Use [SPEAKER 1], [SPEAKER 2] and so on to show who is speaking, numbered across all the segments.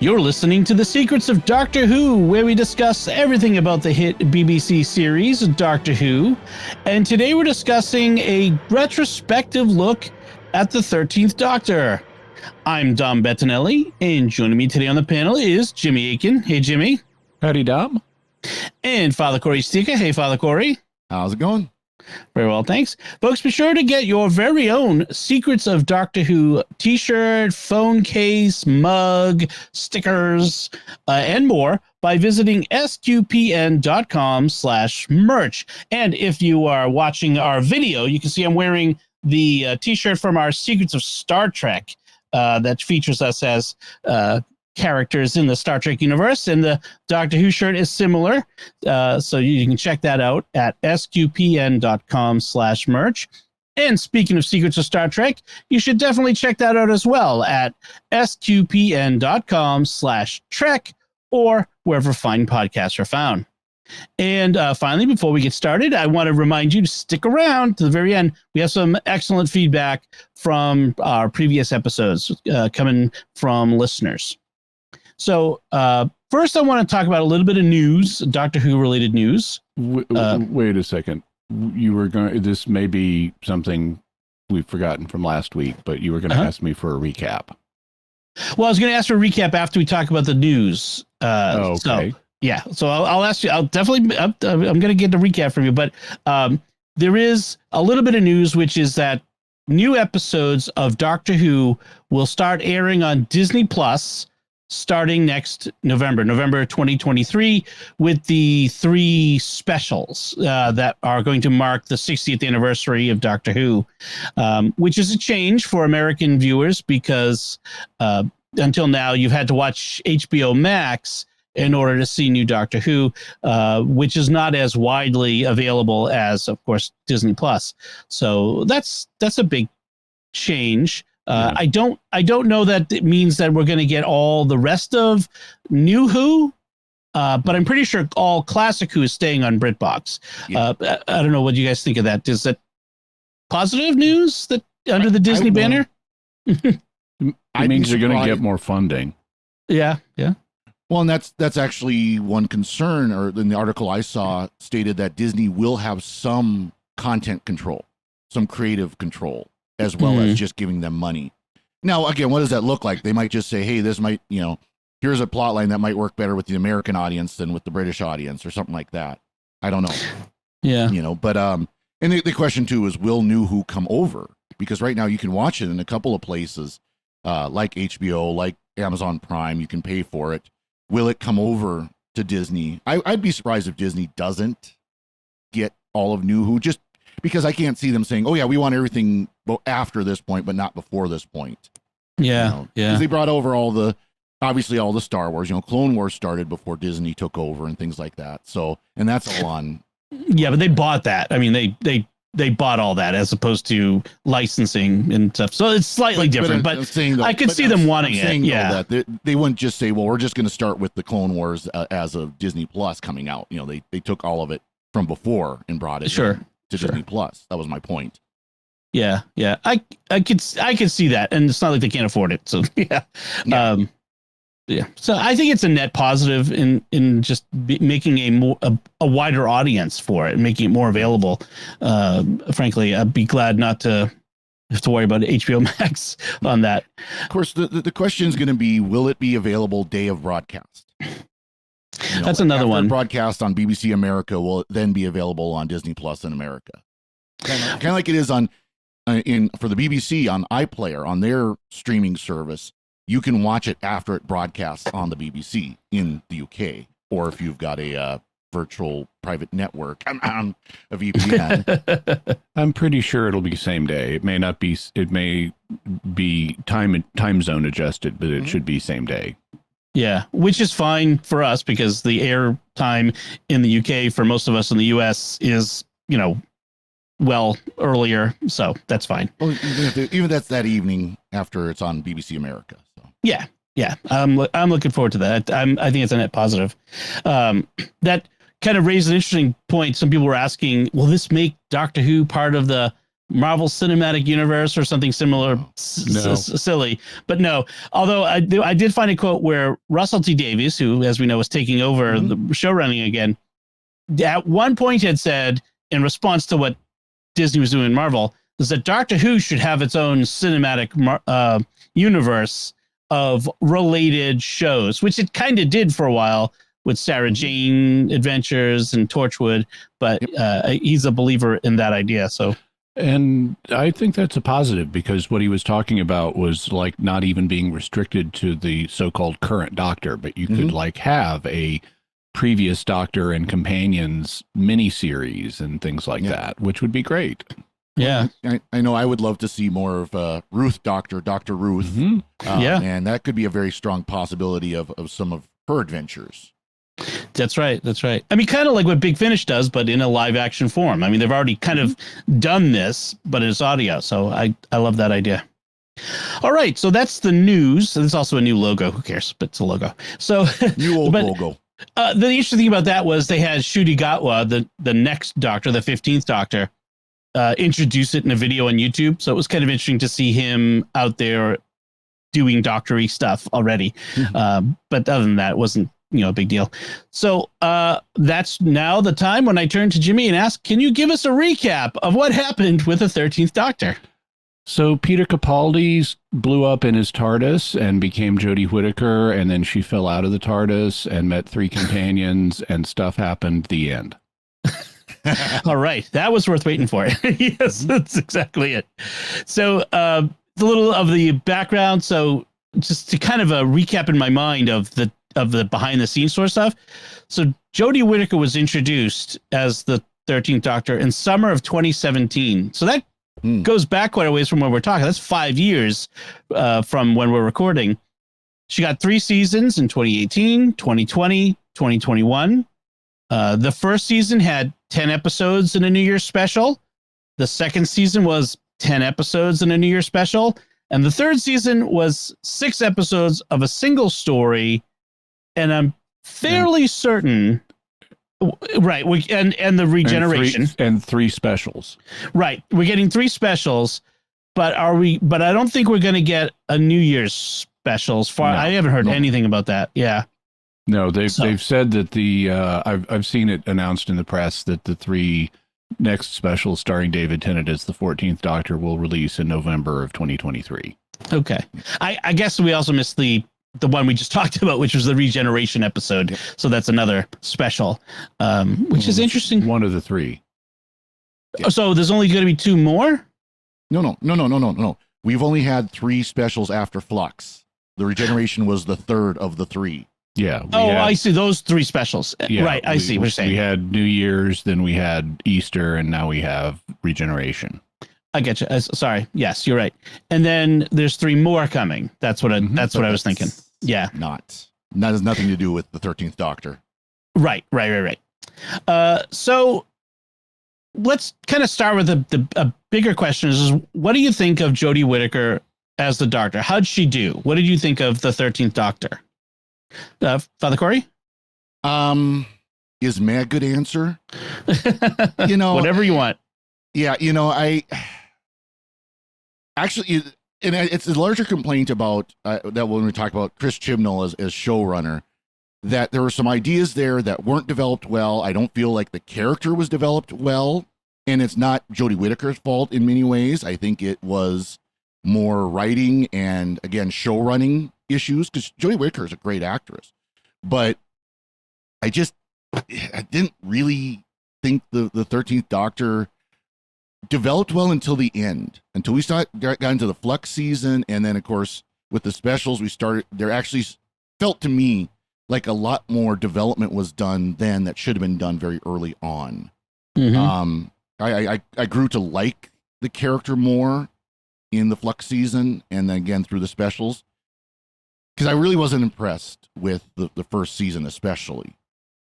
[SPEAKER 1] You're listening to The Secrets of Doctor Who, where we discuss everything about the hit BBC series Doctor Who. And today we're discussing a retrospective look at the 13th Doctor. I'm Dom Bettinelli, and joining me today on the panel is Jimmy Akin. Hey, Jimmy.
[SPEAKER 2] Howdy, Dom.
[SPEAKER 1] And Father Cory Sticha. Hey, Father Cory.
[SPEAKER 3] How's it going?
[SPEAKER 1] Very well, thanks. Folks, be sure to get your very own Secrets of Doctor Who t-shirt, phone case, mug, stickers, and more by visiting sqpn.com/merch. And if you are watching our video, you can see I'm wearing the t-shirt from our Secrets of Star Trek that features us as characters in the Star Trek universe, and the Doctor Who shirt is similar, so you can check that out at sqpn.com/merch. And speaking of Secrets of Star Trek, you should definitely check that out as well at sqpn.com/trek or wherever fine podcasts are found. And finally, before we get started, I want to remind you to stick around to the very end. We have some excellent feedback from our previous episodes coming from listeners. So first, I want to talk about a little bit of news, Doctor Who related news.
[SPEAKER 2] Wait a second. You were going. This may be something we've forgotten from last week, but you were going to ask me for a recap.
[SPEAKER 1] Well, I was going to ask for a recap after we talk about the news.
[SPEAKER 2] Okay.
[SPEAKER 1] So, yeah. So I'll ask you. I'm going to get the recap from you, but there is a little bit of news, which is that new episodes of Doctor Who will start airing on Disney Plus starting next November 2023, with the 3 specials that are going to mark the 60th anniversary of Doctor Who, which is a change for American viewers because until now you've had to watch HBO Max in order to see new Doctor Who, which is not as widely available as, of course, Disney Plus. So that's a big change. I don't know that it means that we're going to get all the rest of New Who, but I'm pretty sure all Classic Who is staying on BritBox. I don't know what you guys think of that. Is that positive news that under the Disney banner?
[SPEAKER 2] It means you're going to get more funding.
[SPEAKER 1] Yeah.
[SPEAKER 3] Well, and that's actually one concern, or in the article I saw stated that Disney will have some content control, some creative control, as well as just giving them money. Now, again, what does that look like? They might just say, hey, this might, here's a plot line that might work better with the American audience than with the British audience or something like that. I don't know.
[SPEAKER 1] Yeah.
[SPEAKER 3] But, and the question too is, will New Who come over? Because right now you can watch it in a couple of places, like HBO, like Amazon Prime, you can pay for it. Will it come over to Disney? I'd be surprised if Disney doesn't get all of New Who, just because I can't see them saying, oh yeah, we want everything after this point, but not before this point.
[SPEAKER 1] Yeah.
[SPEAKER 3] Because they brought over obviously all the Star Wars, Clone Wars started before Disney took over and things like that. So, and that's all on.
[SPEAKER 1] Yeah, but they bought that. I mean, they bought all that as opposed to licensing and stuff. So it's slightly different, but I could see them wanting it. Yeah.
[SPEAKER 3] That they wouldn't just say, well, we're just going to start with the Clone Wars as of Disney Plus coming out. They took all of it from before and brought it to Disney Plus. That was my point.
[SPEAKER 1] Yeah. I could see that, and it's not like they can't afford it. So yeah. So I think it's a net positive in just making a wider audience for it and making it more available. Frankly, I'd be glad not to have to worry about HBO Max on that.
[SPEAKER 3] Of course, the question is going to be, will it be available day of broadcast?
[SPEAKER 1] That's another one.
[SPEAKER 3] Broadcast on BBC America will then be available on Disney Plus in America. Kind of like it is for the BBC on iPlayer, on their streaming service. You can watch it after it broadcasts on the BBC in the UK, or if you've got a virtual private network, a VPN.
[SPEAKER 2] I'm pretty sure it'll be same day. It may not be. It may be time zone adjusted, but it should be same day.
[SPEAKER 1] Yeah, which is fine for us because the air time in the UK for most of us in the US is, well earlier, so that's fine.
[SPEAKER 3] Well, even that's that evening after it's on BBC America. So.
[SPEAKER 1] Yeah. I'm looking forward to that. I think it's a net positive. That kind of raised an interesting point. Some people were asking, will this make Doctor Who part of the Marvel Cinematic Universe or something similar, silly. But no, although I did find a quote where Russell T Davies, who, as we know, is taking over the show running again, at one point had said, in response to what Disney was doing in Marvel, is that Doctor Who should have its own cinematic universe of related shows, which it kind of did for a while with Sarah Jane Adventures and Torchwood, but he's a believer in that idea. So,
[SPEAKER 2] and I think that's a positive, because what he was talking about was like not even being restricted to the so-called current Doctor, but you could like have a previous Doctor and companions miniseries and things like that, which would be great.
[SPEAKER 1] Yeah,
[SPEAKER 3] I know I would love to see more of Ruth Dr. Ruth. And that could be a very strong possibility of some of her adventures.
[SPEAKER 1] That's right. That's right. I mean, kind of like what Big Finish does, but in a live action form. I mean, they've already kind of done this, but it's audio. So I love that idea. All right. So that's the news. There's also a new logo. Who cares? But it's a logo. So
[SPEAKER 3] new old logo.
[SPEAKER 1] The interesting thing about that was they had Ncuti Gatwa, the next Doctor, the 15th Doctor, introduce it in a video on YouTube. So it was kind of interesting to see him out there doing doctor-y stuff already. But other than that, it wasn't a big deal. So that's now the time when I turn to Jimmy and ask, can you give us a recap of what happened with the 13th Doctor?
[SPEAKER 2] So Peter Capaldi blew up in his TARDIS and became Jodie Whittaker, and then she fell out of the TARDIS and met 3 companions, and stuff happened. The end.
[SPEAKER 1] All right. That was worth waiting for. Yes, that's exactly it. So a little of the background. So just to kind of recap in my mind of the behind the scenes sort of stuff. So Jodie Whittaker was introduced as the 13th Doctor in summer of 2017. So that goes back quite a ways from where we're talking. That's 5 years from when we're recording. She got 3 seasons in 2018, 2020, 2021. The first season had 10 episodes in a New Year's special. The second season was 10 episodes in a New Year's special. And the third season was 6 episodes of a single story. And I'm fairly certain, right? And the regeneration
[SPEAKER 2] and 3 specials.
[SPEAKER 1] Right, we're getting 3 specials, but But I don't think we're going to get a New Year's specials. I haven't heard anything about that. Yeah.
[SPEAKER 2] No, they've said that I've seen it announced in the press that the 3 next specials starring David Tennant as the 14th Doctor will release in November of 2023.
[SPEAKER 1] Okay, I guess we also missed the one we just talked about, which was the regeneration episode. So that's another special, which is interesting.
[SPEAKER 2] One of the 3.
[SPEAKER 1] So there's only going to be 2 more?
[SPEAKER 3] No. We've only had 3 specials after Flux. The regeneration was the 3rd of the 3.
[SPEAKER 2] Yeah.
[SPEAKER 1] I see those 3 specials. Yeah, right. I see what you're saying.
[SPEAKER 2] We had New Year's, then we had Easter, and now we have regeneration.
[SPEAKER 1] I get you. Sorry. Yes, you're right. And then there's 3 more coming. That's what I was thinking. Yeah.
[SPEAKER 3] That has nothing to do with the 13th Doctor.
[SPEAKER 1] Right. So let's kind of start with a bigger question is what do you think of Jodie Whittaker as the Doctor? How'd she do? What did you think of the 13th Doctor? Father Cory?
[SPEAKER 3] Is May a good answer?
[SPEAKER 1] Whatever you want.
[SPEAKER 3] Yeah, I actually, and it's a larger complaint about that when we talk about Chris Chibnall as showrunner, that there were some ideas there that weren't developed well. I don't feel like the character was developed well, and it's not Jodie Whittaker's fault in many ways. I think it was more writing and, again, show running issues, because Jodie Whittaker is a great actress, but I didn't really think the 13th Doctor developed well until the end, until we got into the Flux season. And then, of course, with the specials, there actually felt to me like a lot more development was done then that should have been done very early on. I grew to like the character more in the Flux season, and then again through the specials, because I really wasn't impressed with the first season, especially,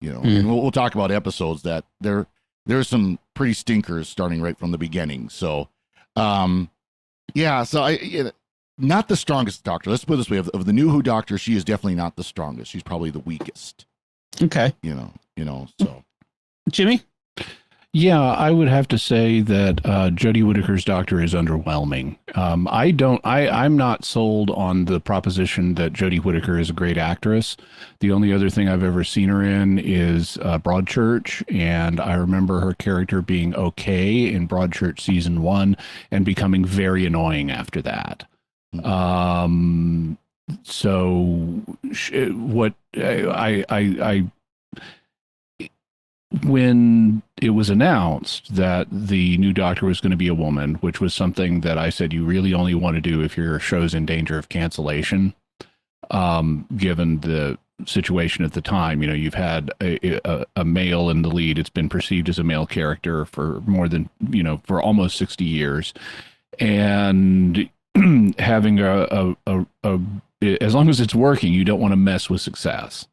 [SPEAKER 3] and we'll talk about episodes that there's some pretty stinkers starting right from the beginning. So, not the strongest Doctor. Let's put it this way: of the new Who Doctor, she is definitely not the strongest. She's probably the weakest.
[SPEAKER 1] Okay.
[SPEAKER 3] So
[SPEAKER 1] Jimmy.
[SPEAKER 2] Yeah, I would have to say that Jodie Whittaker's Doctor is underwhelming. I'm not sold on the proposition that Jodie Whittaker is a great actress. The only other thing I've ever seen her in is Broadchurch, and I remember her character being okay in Broadchurch season 1 and becoming very annoying after that. So what I when it was announced that the new Doctor was going to be a woman, which was something that I said you really only want to do if your show's in danger of cancellation, given the situation at the time. You know, you've had a male in the lead. It's been perceived as a male character for more than, for almost 60 years. And having as long as it's working, you don't want to mess with success.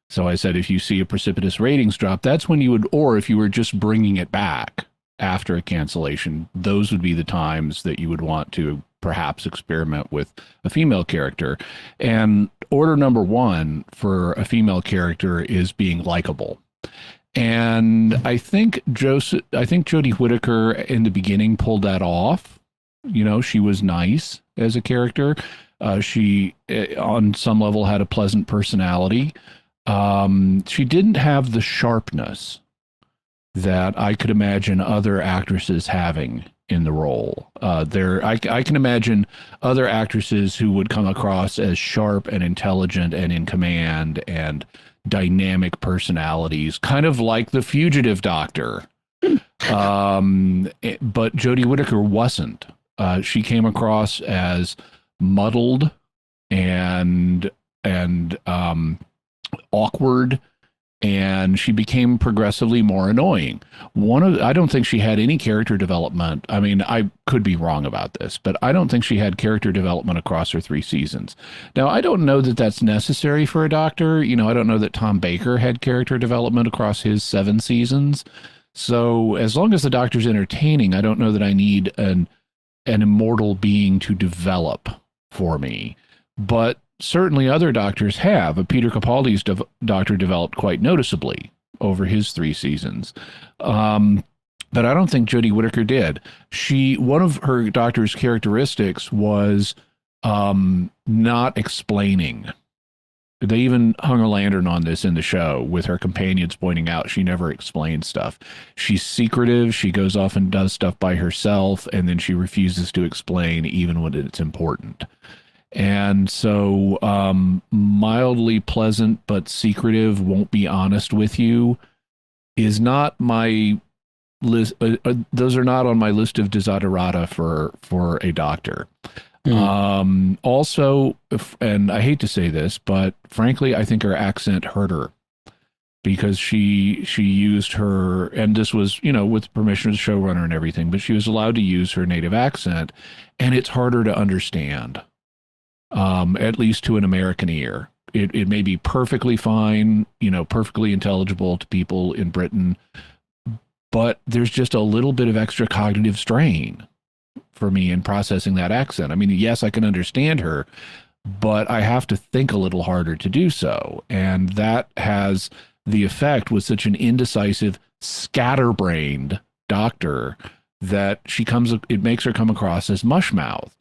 [SPEAKER 2] So I said, if you see a precipitous ratings drop, that's when you would, or if you were just bringing it back after a cancellation, those would be the times that you would want to perhaps experiment with a female character. And order number 1 for a female character is being likable. And I think Jodie Whittaker in the beginning pulled that off. She was nice as a character. She, on some level, had a pleasant personality. She didn't have the sharpness that I could imagine other actresses having in the role. I can imagine other actresses who would come across as sharp and intelligent and in command and dynamic personalities, kind of like the Fugitive Doctor. But Jodie Whittaker wasn't. She came across as muddled and awkward, and she became progressively more annoying. I don't think she had any character development. I mean, I could be wrong about this, but I don't think she had character development across her 3 seasons. Now, I don't know that that's necessary for a Doctor. I don't know that Tom Baker had character development across his 7 seasons. So as long as the Doctor's entertaining, I don't know that I need an immortal being to develop for me. But certainly other Doctors have. Peter Capaldi's Doctor developed quite noticeably over his 3 seasons. But I don't think Jodie Whittaker did. One of her Doctor's characteristics was not explaining. They even hung a lantern on this in the show, with her companions pointing out she never explains stuff. She's secretive. She goes off and does stuff by herself, and then she refuses to explain even when it's important. And so mildly pleasant but secretive, won't be honest with you, is not my list. Those are not on my list of desiderata for a Doctor. Also, and I hate to say this, but frankly, I think her accent hurt her, because she used her, and this was, with permission of the showrunner and everything, but she was allowed to use her native accent, and it's harder to understand. At least to an American ear. It may be perfectly fine, perfectly intelligible to people in Britain, but there's just a little bit of extra cognitive strain for me in processing that accent. I mean, yes, I can understand her, but I have to think a little harder to do so. And that has the effect with such an indecisive, scatterbrained Doctor that it makes her come across as mushmouth.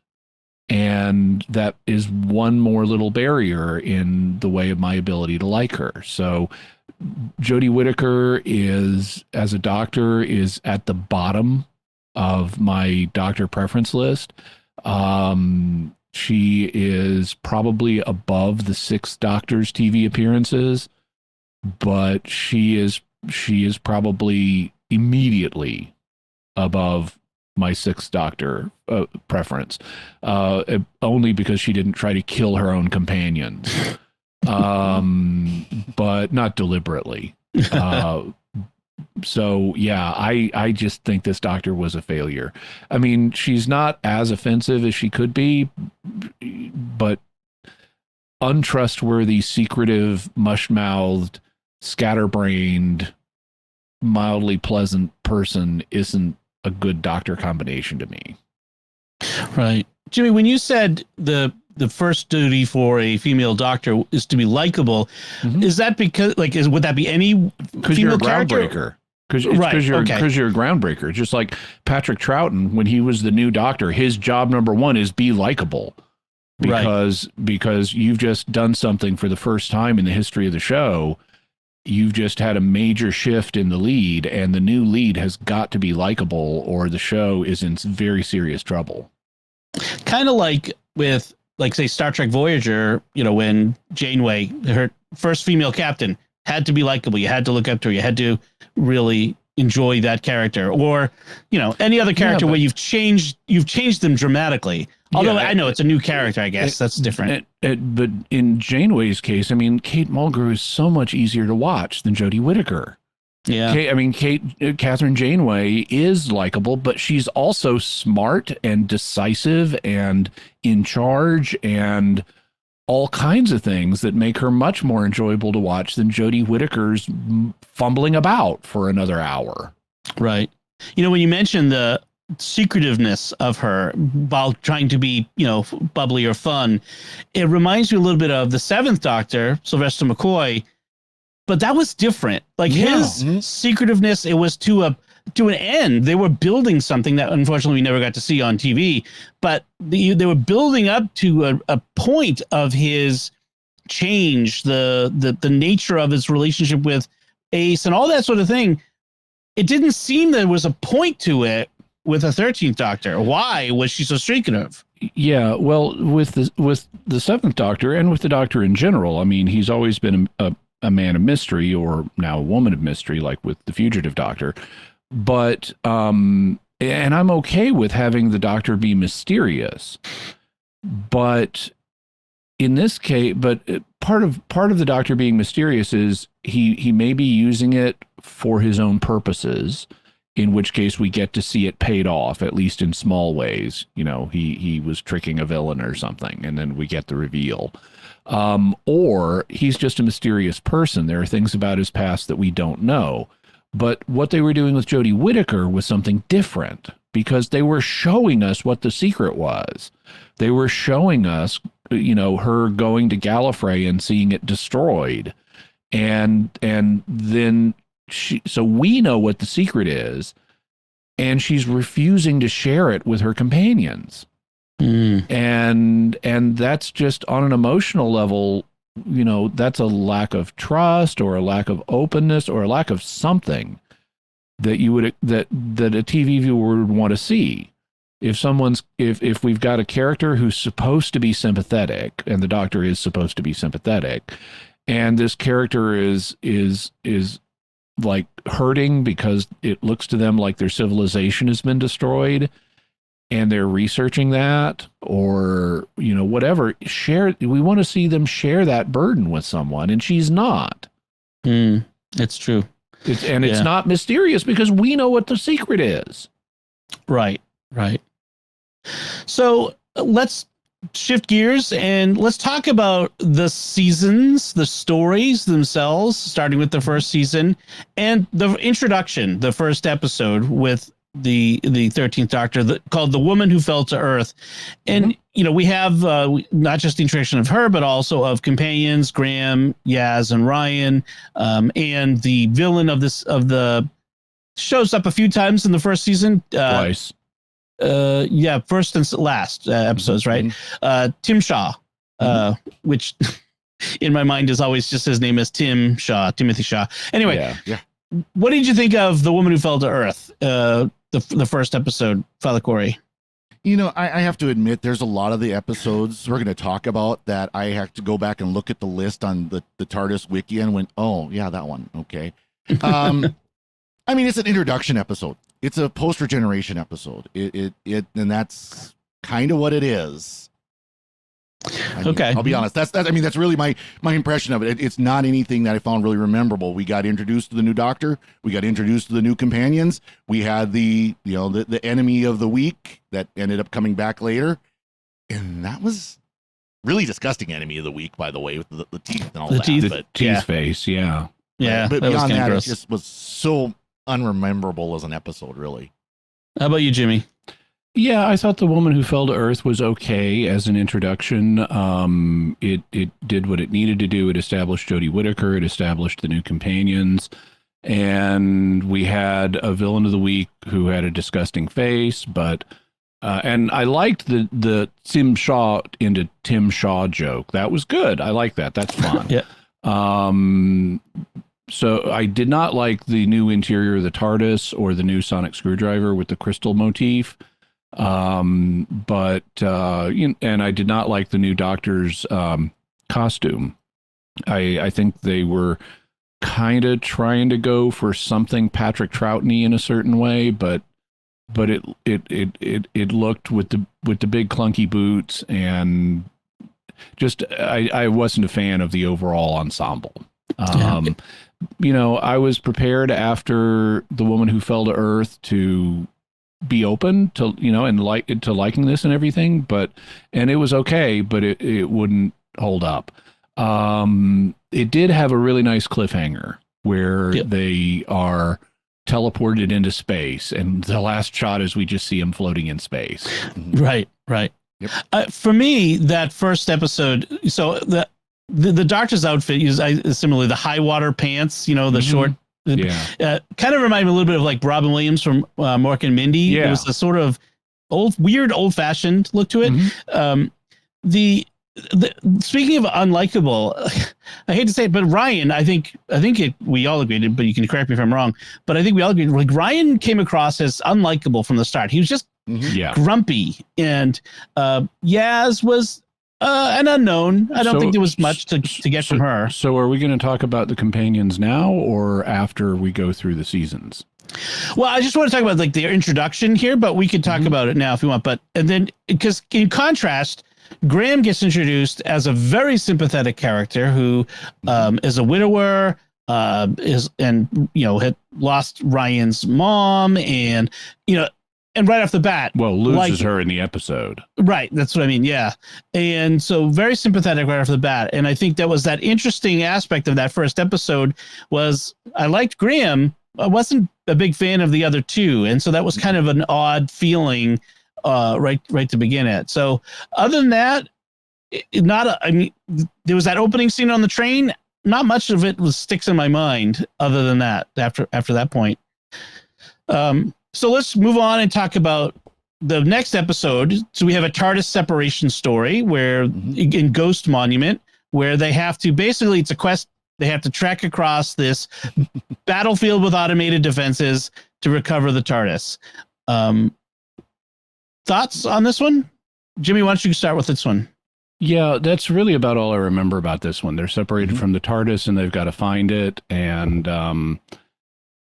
[SPEAKER 2] And that is one more little barrier in the way of my ability to like her. So Jodie Whittaker as a Doctor, is at the bottom of my Doctor preference list. She is probably above the 6 Doctor's TV appearances, but she is probably immediately above my 6th Doctor preference, only because she didn't try to kill her own companions, but not deliberately. So yeah, I just think this Doctor was a failure. I mean, she's not as offensive as she could be, but untrustworthy, secretive, mush-mouthed, scatterbrained, mildly pleasant person isn't a good Doctor combination to me.
[SPEAKER 1] Right. Jimmy, when you said the first duty for a female Doctor is to be likable, is that because, would that be any
[SPEAKER 2] Because
[SPEAKER 1] female
[SPEAKER 2] you're a
[SPEAKER 1] character?
[SPEAKER 2] groundbreaker. Because
[SPEAKER 1] Right,
[SPEAKER 2] you're
[SPEAKER 1] okay.
[SPEAKER 2] a groundbreaker. Just like Patrick Troughton, when he was the new Doctor, his job number one is be likable. Because you've just done something for the first time in the history of the show. You've just had a major shift in the lead, and the new lead has got to be likable, or the show is in very serious trouble.
[SPEAKER 1] Kind of like with, like, say, Star Trek Voyager, you know, when Janeway, her first female captain, had to be likable. You had to look up to her. You had to really enjoy that character, or, you know, any other character where you've changed them dramatically. Although I know it's a new character, I guess that's different.
[SPEAKER 2] But in Janeway's case, I mean, Kate Mulgrew is so much easier to watch than Jodie Whittaker.
[SPEAKER 1] Yeah.
[SPEAKER 2] Catherine Janeway is likable, but she's also smart and decisive and in charge and all kinds of things that make her much more enjoyable to watch than Jodie Whittaker's fumbling about for another hour.
[SPEAKER 1] Right. You know, when you mentioned the secretiveness of her while trying to be, you know, bubbly or fun, it reminds me a little bit of the Seventh Doctor, Sylvester McCoy, but that was different. Like his secretiveness, it was to an end. They were building something that unfortunately we never got to see on TV, but they were building up to a point of his change, the nature of his relationship with Ace and all that sort of thing. It didn't seem there was a point to it with the 13th Doctor. Why was she so secretive?
[SPEAKER 2] Yeah, well, with the Seventh Doctor and with the Doctor in general, I mean, he's always been a man of mystery, or now a woman of mystery, like with the Fugitive Doctor. But and I'm okay with having the Doctor be mysterious, but in this case, part of the Doctor being mysterious is he may be using it for his own purposes, in which case we get to see it paid off, at least in small ways. You know, he was tricking a villain or something, and then we get the reveal. Or he's just a mysterious person. There are things about his past that we don't know. But what they were doing with Jodie Whittaker was something different, because they were showing us what the secret was. They were showing us, you know, her going to Gallifrey and seeing it destroyed. And then so we know what the secret is, and she's refusing to share it with her companions. And that's just on an emotional level, you know, that's a lack of trust or a lack of openness or a lack of something that you would that a TV viewer would want to see. If we've got a character who's supposed to be sympathetic, and the Doctor is supposed to be sympathetic, and this character is like hurting because it looks to them like their civilization has been destroyed, and they're researching that, or, you know, whatever, we want to see them share that burden with someone, and she's not.
[SPEAKER 1] It's true.
[SPEAKER 2] It's not mysterious because we know what the secret is.
[SPEAKER 1] Right. So let's shift gears and let's talk about the seasons, the stories themselves, starting with the first season and the introduction, the first episode with the 13th Doctor, called The Woman Who Fell to Earth. And, you know, we have not just the introduction of her, but also of companions, Graham, Yaz, and Ryan. And the villain of the shows up a few times in the first season.
[SPEAKER 2] Twice.
[SPEAKER 1] First and last episodes, right? Tim Shaw, which in my mind is always just his name as Timothy Shaw. Anyway, what did you think of The Woman Who Fell to Earth? The first episode, Father Cory.
[SPEAKER 3] You know, I have to admit, there's a lot of the episodes we're going to talk about that I have to go back and look at the list on the TARDIS wiki and went, oh yeah, that one. Okay. I mean, it's an introduction episode. It's a post-regeneration episode. And that's kind of what it is. I mean,
[SPEAKER 1] okay.
[SPEAKER 3] I'll be honest. That's really my impression of it. It's not anything that I found really memorable. We got introduced to the new Doctor. We got introduced to the new companions. We had the enemy of the week that ended up coming back later. And that was really disgusting enemy of the week, by the way, with the teeth and all that.
[SPEAKER 2] The teeth face, yeah.
[SPEAKER 1] Yeah.
[SPEAKER 3] But beyond that, it just was so unrememberable as an episode, really.
[SPEAKER 1] How about you, Jimmy?
[SPEAKER 2] Yeah, I thought The Woman Who Fell to Earth was okay as an introduction. It did what it needed to do. It established Jodie Whittaker. It established the new companions. and we had a villain of the week who had a disgusting face, but and I liked the Tim Shaw into Tim Shaw joke. That was good. I like that. That's fun.
[SPEAKER 1] Yeah.
[SPEAKER 2] So I did not like the new interior of the TARDIS or the new sonic screwdriver with the crystal motif. But and I did not like the new Doctor's costume. I think they were kind of trying to go for something Patrick Troughton-y in a certain way, but it looked with the big clunky boots, and just I wasn't a fan of the overall ensemble. I was prepared after The Woman Who Fell to Earth to be open to and to liking this and everything, and it was okay, but it wouldn't hold up. It did have a really nice cliffhanger where they are teleported into space, and the last shot is we just see him floating in space.
[SPEAKER 1] Right. Yep. For me, that first episode, so the Doctor's outfit is similarly the high water pants, the short. Kind of reminded me a little bit of like Robin Williams from Mork and Mindy.
[SPEAKER 2] Yeah.
[SPEAKER 1] It was a sort of old-fashioned look to it. Speaking of unlikable, I hate to say it, but Ryan, I think we all agreed, but you can correct me if I'm wrong, but I think we all agreed, like Ryan came across as unlikable from the start. He was just grumpy, and Yaz was an unknown. I don't think there was much to get from her.
[SPEAKER 2] So are we going to talk about the companions now or after we go through the seasons?
[SPEAKER 1] Well, I just want to talk about like their introduction here, but we could talk about it now if you want. And then, because in contrast, Graham gets introduced as a very sympathetic character who is a widower, had lost Ryan's mom, and right off the bat,
[SPEAKER 2] loses her in the episode.
[SPEAKER 1] Right, that's what I mean. Yeah, and so very sympathetic right off the bat, and I think that was that interesting aspect of that first episode. Was I liked Graham? I wasn't a big fan of the other two, and so that was kind of an odd feeling. Right to begin at. So other than that, there was that opening scene on the train. Not much of it sticks in my mind other than that after that point. So let's move on and talk about the next episode. So we have a TARDIS separation story where in Ghost Monument, where they have to, basically it's a quest. They have to trek across this battlefield with automated defenses to recover the TARDIS. Thoughts on this one? Jimmy, why don't you start with this one?
[SPEAKER 2] Yeah, that's really about all I remember about this one. They're separated from the TARDIS and they've got to find it. And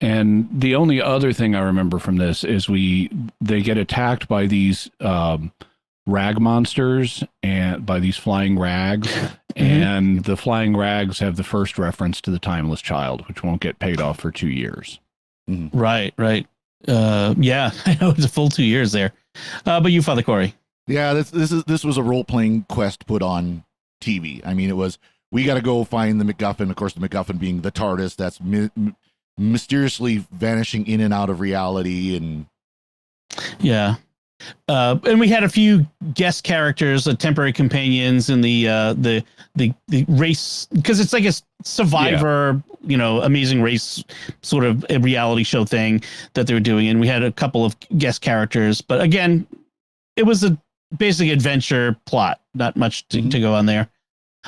[SPEAKER 2] the only other thing I remember from this is they get attacked by these rag monsters and by these flying rags. And the flying rags have the first reference to the Timeless Child, which won't get paid off for 2 years.
[SPEAKER 1] Right. Yeah, I know it's a full 2 years there. But you, Father Cory.
[SPEAKER 3] Yeah, this was a role-playing quest put on TV. I mean, it was, we got to go find the MacGuffin. Of course, the MacGuffin being the TARDIS that's mysteriously vanishing in and out of reality. And
[SPEAKER 1] and we had a few guest characters, temporary companions in the race, because it's like a Survivor, Amazing Race sort of a reality show thing that they were doing, and we had a couple of guest characters. But again, it was a basic adventure plot, not much to go on there.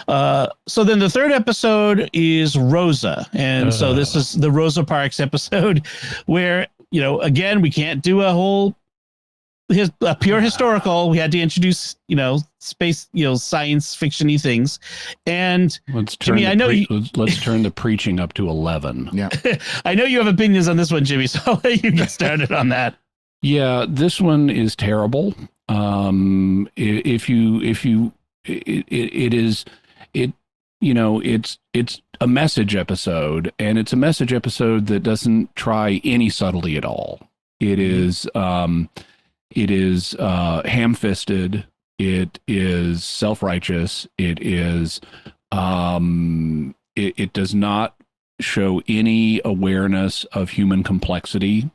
[SPEAKER 1] So then the third episode is Rosa, and so this is the Rosa Parks episode, where again we can't do a pure historical. We had to introduce, space, science fiction-y things. And
[SPEAKER 2] let's turn the preaching up to 11.
[SPEAKER 3] Yeah.
[SPEAKER 2] I
[SPEAKER 1] know you have opinions on this one, Jimmy, so I'll let you get started on that.
[SPEAKER 2] Yeah, this one is terrible. It's a message episode, and it's a message episode that doesn't try any subtlety at all. It is ham-fisted. It is self-righteous. It is it does not show any awareness of human complexity.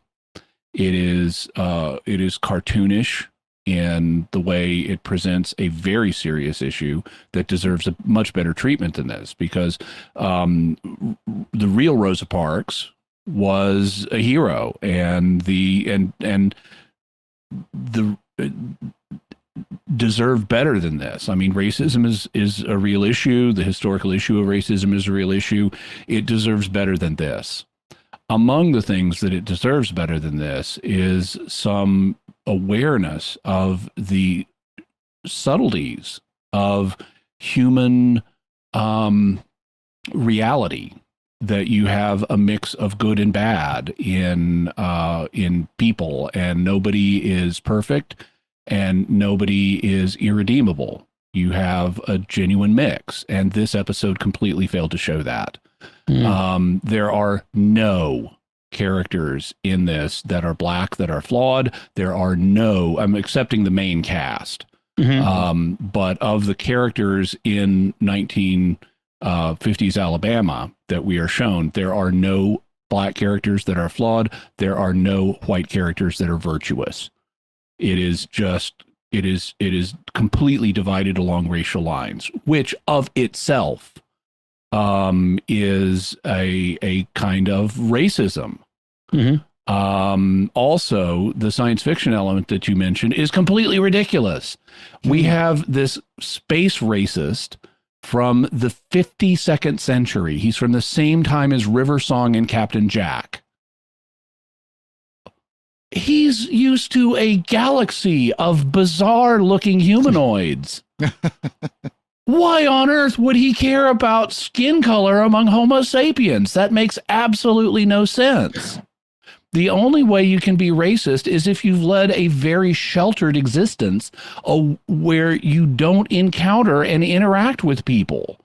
[SPEAKER 2] It is cartoonish in the way it presents a very serious issue that deserves a much better treatment than this, because the real Rosa Parks, was a hero, and the deserved better than this. I mean, racism is a real issue. The historical issue of racism is a real issue. It deserves better than this. Among the things that it deserves better than this is some awareness of the subtleties of human reality, that you have a mix of good and bad in people, and nobody is perfect and nobody is irredeemable. You have a genuine mix, and this episode completely failed to show that. There are no characters in this that are black that are flawed. There are no, I'm accepting the main cast, but of the characters in 1950s Alabama that we are shown, there are no black characters that are flawed. There are no white characters that are virtuous. It is completely divided along racial lines, which of itself is a kind of racism. Also, the science fiction element that you mentioned is completely ridiculous. We have this space racist from the 52nd century. He's from the same time as River Song and Captain Jack. He's used to a galaxy of bizarre-looking humanoids. Why on earth would he care about skin color among Homo sapiens? That makes absolutely no sense. The only way you can be racist is if you've led a very sheltered existence where you don't encounter and interact with people.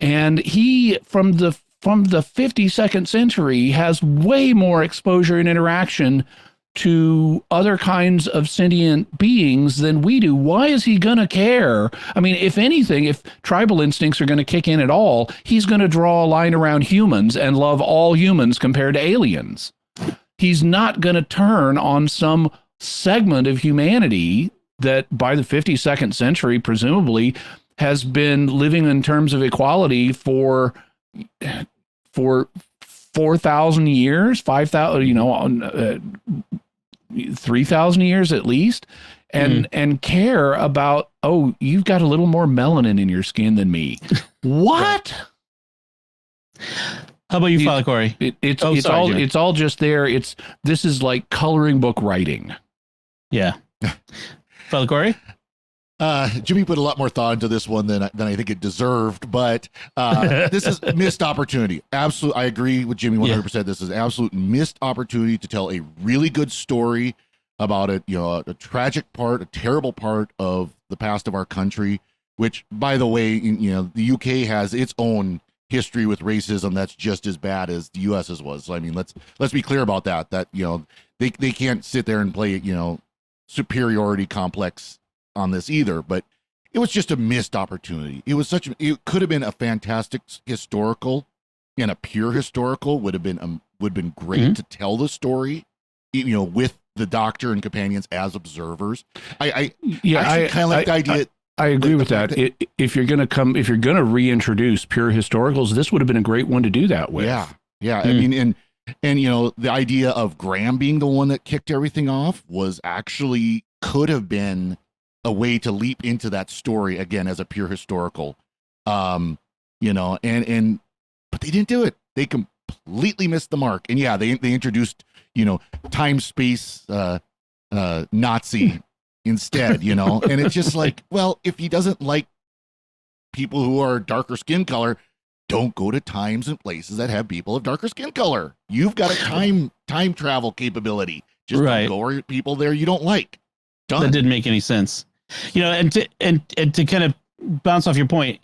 [SPEAKER 2] And he, from the 52nd century, has way more exposure and interaction to other kinds of sentient beings than we do. Why is he going to care? I mean, if anything, if tribal instincts are going to kick in at all, he's going to draw a line around humans and love all humans compared to aliens. He's not going to turn on some segment of humanity that by the 52nd century, presumably, has been living in terms of equality for 4,000 years, 5,000, 3,000 years at least, and care about, oh, you've got a little more melanin in your skin than me. What?
[SPEAKER 1] How about you, Father Cory?
[SPEAKER 2] It's all just there. This is like coloring book writing.
[SPEAKER 1] Yeah. Father Cory?
[SPEAKER 3] Jimmy put a lot more thought into this one than I think it deserved, but this is missed opportunity. Absolutely, I agree with Jimmy 100%. Yeah. This is absolute missed opportunity to tell a really good story about a a tragic part, a terrible part of the past of our country. Which, by the way, the UK has its own history with racism that's just as bad as the US's was. So I mean, let's be clear about that. That they can't sit there and play superiority complex on this either, but it was just a missed opportunity. It could have been a fantastic historical, and a pure historical would have been great to tell the story, with the Doctor and companions as observers. I kind of like the idea.
[SPEAKER 2] I agree with that. If you're going to reintroduce pure historicals, this would have been a great one to do that with.
[SPEAKER 3] Yeah. I mean, and the idea of Graham being the one that kicked everything off could have been a way to leap into that story again as a pure historical, but they didn't do it. They completely missed the mark. And yeah, they introduced, time space, Nazi instead, and it's just like, well, if he doesn't like people who are darker skin color, don't go to times and places that have people of darker skin color. You've got a time travel capability. Just don't go where people there you don't like. Done.
[SPEAKER 1] That didn't make any sense. And to kind of bounce off your point,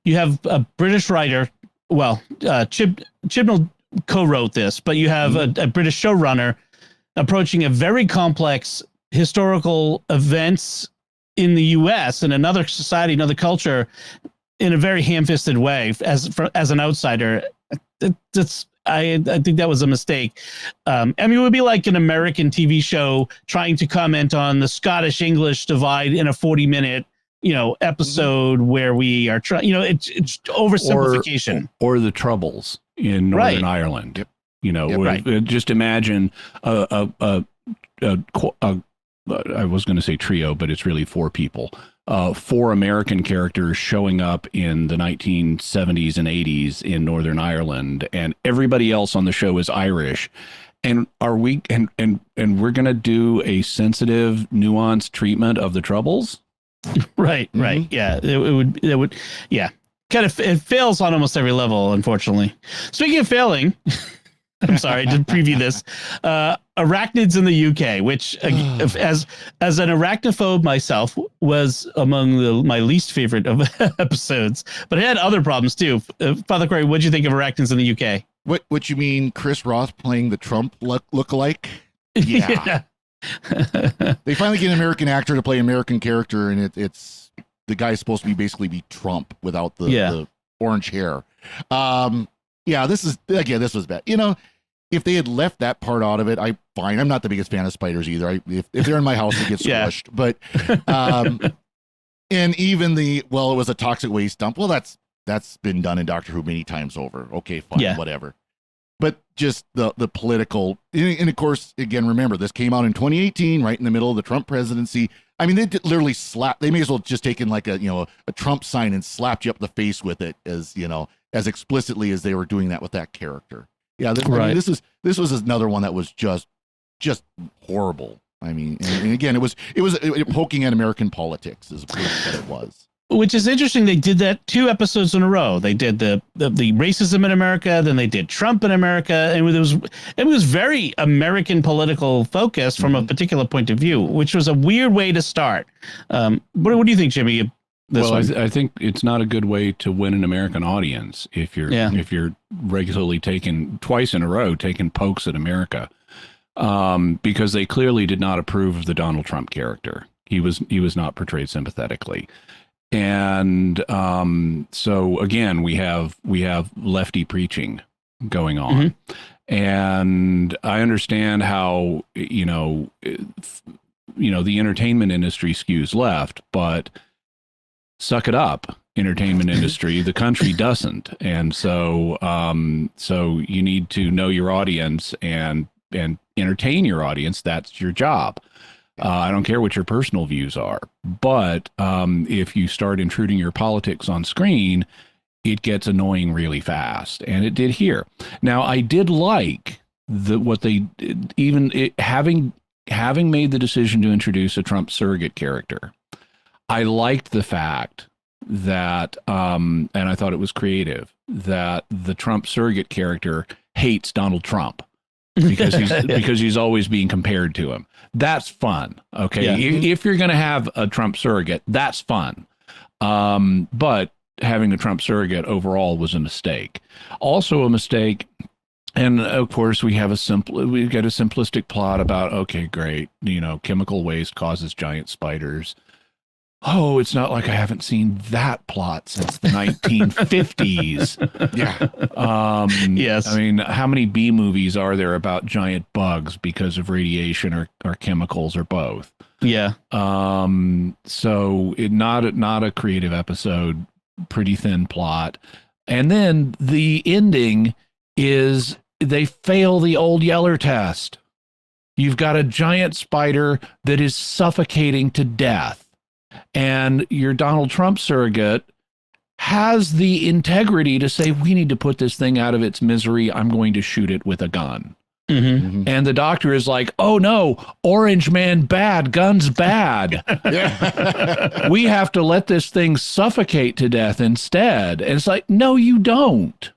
[SPEAKER 1] you have a British writer. Well, Chibnall co-wrote this, but you have a British showrunner approaching a very complex historical events in the U.S. and another society, another culture, in a very ham-fisted way. As an outsider, I think that was a mistake. I mean, it would be like an American TV show trying to comment on the Scottish-English divide in a 40-minute, episode where we are trying, it's oversimplification.
[SPEAKER 2] Or the Troubles in Northern Ireland.
[SPEAKER 3] Yep.
[SPEAKER 2] You know,
[SPEAKER 3] Yep,
[SPEAKER 2] just imagine I was going to say trio, but it's really 4 people. 4 American characters showing up in the 1970s and 80s in Northern Ireland, and everybody else on the show is Irish. And are we and we're going to do a sensitive, nuanced treatment of the Troubles?
[SPEAKER 1] Right. Yeah, it would. Yeah, kind of. It fails on almost every level, unfortunately. Speaking of failing. I'm sorry to preview this. Arachnids in the UK, which as an arachnophobe myself was among my least favorite of episodes, but it had other problems too. Father Cory, what do you think of Arachnids in the UK?
[SPEAKER 3] What you mean, Chris Roth playing the Trump lookalike? Yeah. They finally get an American actor to play an American character, and it's the guy's supposed to basically be Trump without the orange hair. Yeah, this was bad. You know, if they had left that part out of it, I'm fine. I'm not the biggest fan of spiders either. If they're in my house, they get squished. But and even it was a toxic waste dump. Well, that's been done in Doctor Who many times over. Okay, fine, whatever. But just the political, and of course, again, remember, this came out in 2018, right in the middle of the Trump presidency. I mean, they literally they may as well just taken like a Trump sign and slapped you up the face with it, as explicitly as they were doing that with that character. Yeah, I mean, this was another one that was just horrible. I mean, and again, it was poking at American politics is really what it was.
[SPEAKER 1] Which is interesting. They did that 2 episodes in a row. They did the racism in America, then they did Trump in America, and it was very American political focus from a particular point of view, which was a weird way to start. What do you think, Jimmy?
[SPEAKER 2] I think it's not a good way to win an American audience if you're regularly twice in a row taking pokes at America, because they clearly did not approve of the Donald Trump character. He was not portrayed sympathetically. And so again, we have lefty preaching going on, and I understand how the entertainment industry skews left, but suck it up, entertainment industry. The country doesn't, and so you need to know your audience and entertain your audience. That's your job. I don't care what your personal views are, but if you start intruding your politics on screen, it gets annoying really fast, and it did here. Now, I did like what they did, having made the decision to introduce a Trump surrogate character. I liked the fact that, and I thought it was creative, that the Trump surrogate character hates Donald Trump because he's always being compared to him. That's fun. Okay. Yeah. If you're going to have a Trump surrogate, that's fun. But having a Trump surrogate overall was a mistake. Also a mistake. And of course we get a simplistic plot about, okay, great. Chemical waste causes giant spiders. Oh, it's not like I haven't seen that plot since the 1950s. Yeah.
[SPEAKER 1] Yes.
[SPEAKER 2] I mean, how many B movies are there about giant bugs because of radiation or chemicals or both?
[SPEAKER 1] Yeah.
[SPEAKER 2] So not a creative episode, pretty thin plot. And then the ending is they fail the Old Yeller test. You've got a giant spider that is suffocating to death. And your Donald Trump surrogate has the integrity to say, we need to put this thing out of its misery. I'm going to shoot it with a gun. And the doctor is like, oh, no, orange man bad, guns bad. We have to let this thing suffocate to death instead. And it's like, no, you don't.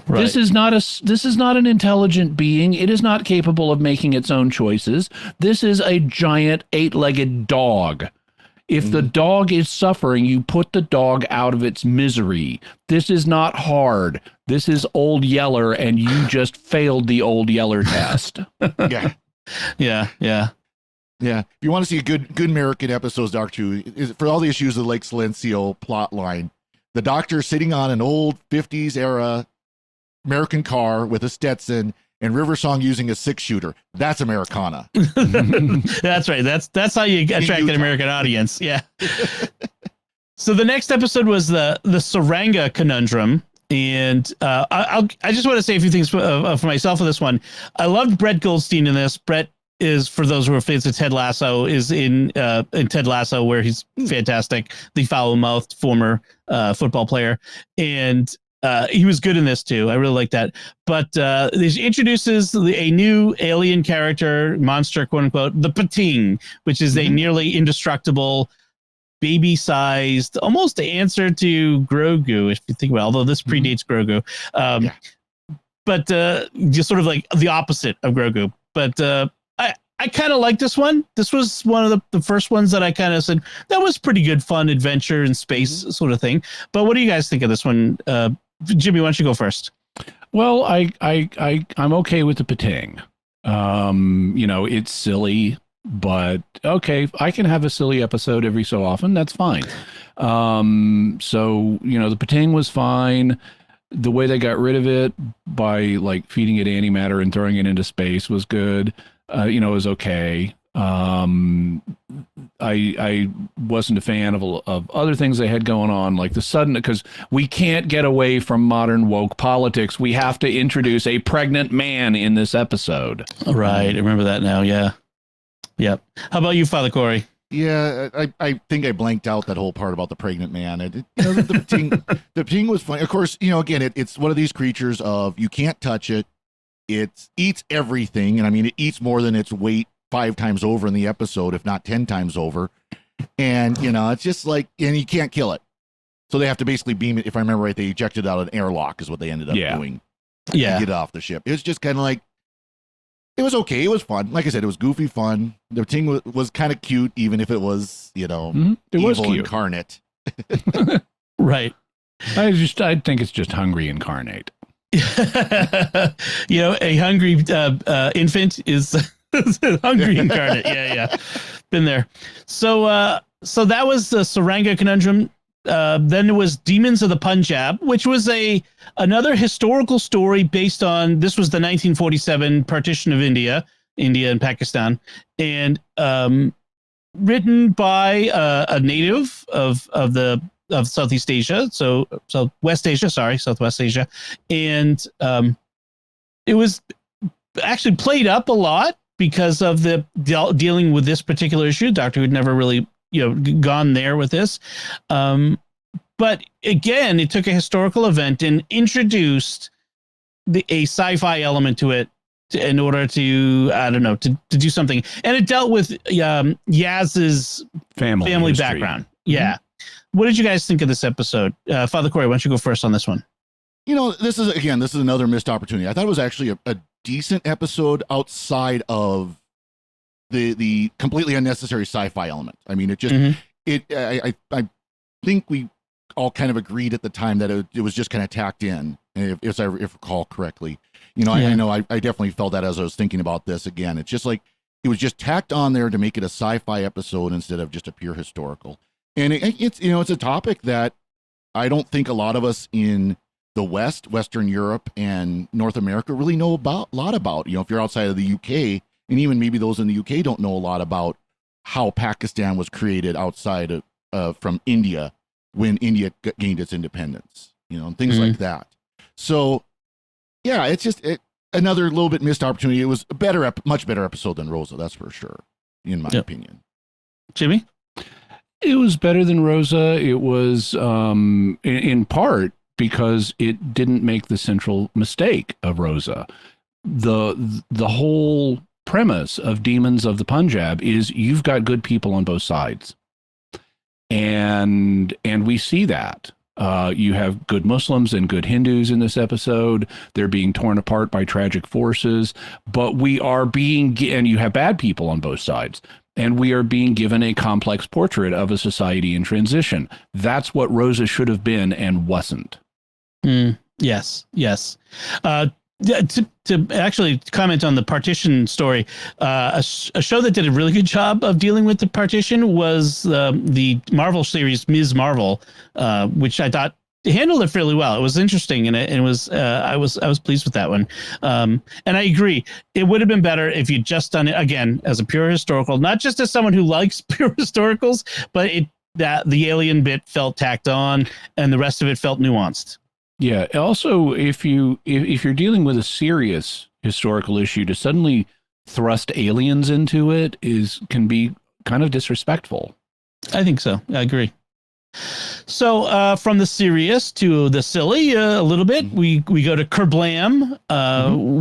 [SPEAKER 2] Right. This is not an intelligent being. It is not capable of making its own choices. This is a giant 8-legged dog. If the dog is suffering, you put the dog out of its misery. This is not hard. This is Old Yeller, and you just failed the Old Yeller test.
[SPEAKER 1] Yeah.
[SPEAKER 3] If you want to see a good American episodes, Doctor Who, is for all the issues of the Lake Silencio plot line, the Doctor sitting on an old 50s era American car with a Stetson, and River Song using a 6-shooter. That's Americana.
[SPEAKER 1] That's right. That's how you attract an American audience. Yeah. So the next episode was the Saranga conundrum, And I just want to say a few things for myself for this one. I loved Brett Goldstein in this. Brett is, for those who are fans of Ted Lasso, is in Ted Lasso, where he's fantastic. The foul-mouthed former football player, and he was good in this too. I really like that. But this introduces a new alien character, monster, quote unquote, the Pating, which is a nearly indestructible, baby-sized, almost the answer to Grogu, if you think about it, although this predates Grogu. But just sort of like the opposite of Grogu. But I kind of like this one. This was one of the first ones that I kind of said, that was pretty good, fun adventure in space sort of thing. But what do you guys think of this one? Jimmy, why don't you go first?
[SPEAKER 2] Well, I'm okay with the Pating. It's silly, but okay, I can have a silly episode every so often. That's fine. The Pating was fine. The way they got rid of it by like feeding it antimatter and throwing it into space was good. It was okay. I wasn't a fan of other things they had going on, like the sudden, because we can't get away from modern woke politics. We have to introduce a pregnant man in this episode.
[SPEAKER 1] Right. I remember that now. Yeah. Yep. How about you, Father Cory?
[SPEAKER 3] Yeah, I think I blanked out that whole part about the pregnant man. The Pating was funny. Of course, again, it's one of these creatures of you can't touch it. It eats everything. And I mean, it eats more than its weight 5 times over in the episode, if not 10 times over. And, it's just like, and you can't kill it. So they have to basically beam it. If I remember right, they ejected out an airlock is what they ended up doing.
[SPEAKER 1] Yeah.
[SPEAKER 3] To get it off the ship. It was just kind of like, it was okay. It was fun. Like I said, it was goofy fun. The thing was kind of cute, even if it was,
[SPEAKER 2] it
[SPEAKER 3] evil
[SPEAKER 2] was cute.
[SPEAKER 3] Incarnate.
[SPEAKER 1] Right.
[SPEAKER 2] I think it's just hungry incarnate.
[SPEAKER 1] A hungry infant is hungry incarnate. Yeah. Been there. So that was the Saranga Conundrum. Then there was Demons of the Punjab, which was another historical story based on, this was the 1947 partition of India and Pakistan, and written by a native of Southeast Asia, Southwest Asia, and it was actually played up a lot because of the dealing with this particular issue. Doctor Who had never really gone there with this. But again, it took a historical event and introduced a sci-fi element to it in order to, I don't know, to do something. And it dealt with Yaz's family background. Yeah. What did you guys think of this episode? Father Cory, why don't you go first on this one?
[SPEAKER 3] This is another missed opportunity. I thought it was actually a decent episode outside of the completely unnecessary sci-fi element. I mean, it just, I think we all kind of agreed at the time that it was just kind of tacked in, if I recall correctly. I know I definitely felt that as I was thinking about this again. It's just like, it was just tacked on there to make it a sci-fi episode instead of just a pure historical. And it's a topic that I don't think a lot of us in the West, Western Europe, and North America really know a lot about. If you're outside of the UK, and even maybe those in the UK don't know a lot about how Pakistan was created outside of from India when India gained its independence, and things like that. So, yeah, it's just another little bit missed opportunity. It was a much better episode than Rosa, that's for sure, in my opinion.
[SPEAKER 1] Jimmy?
[SPEAKER 2] It was better than Rosa. It was in part because it didn't make the central mistake of Rosa. The whole premise of Demons of the Punjab is you've got good people on both sides. And we see that. You have good Muslims and good Hindus in this episode. They're being torn apart by tragic forces, but and you have bad people on both sides. And we are being given a complex portrait of a society in transition. That's what Rosa should have been and wasn't.
[SPEAKER 1] Yes. To actually comment on the partition story, a show that did a really good job of dealing with the partition was the Marvel series Ms. Marvel, which I thought handled it fairly well. It was interesting, and it was I was pleased with that one. And I agree, it would have been better if you'd just done it again as a pure historical, not just as someone who likes pure historicals, but that the alien bit felt tacked on and the rest of it felt nuanced.
[SPEAKER 2] Yeah. Also, if you're dealing with a serious historical issue, to suddenly thrust aliens into it can be kind of disrespectful.
[SPEAKER 1] I think so. I agree. So from the serious to the silly a little bit, we go to Kerblam,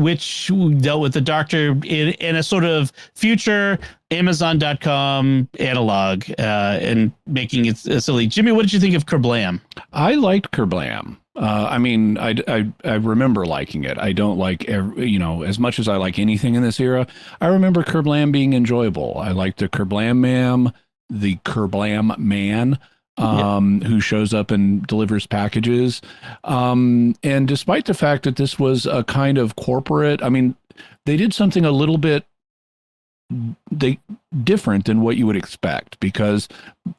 [SPEAKER 1] which dealt with the Doctor in a sort of future Amazon.com analog and making it silly. Jimmy, what did you think of Kerblam?
[SPEAKER 2] I liked Kerblam. I mean, I remember liking it. I don't like, as much as I like anything in this era, I remember Kerblam being enjoyable. I liked the Kerblam ma'am, the Kerblam man, who shows up and delivers packages. And despite the fact that this was a kind of corporate, I mean, they did something a little bit different than what you would expect, because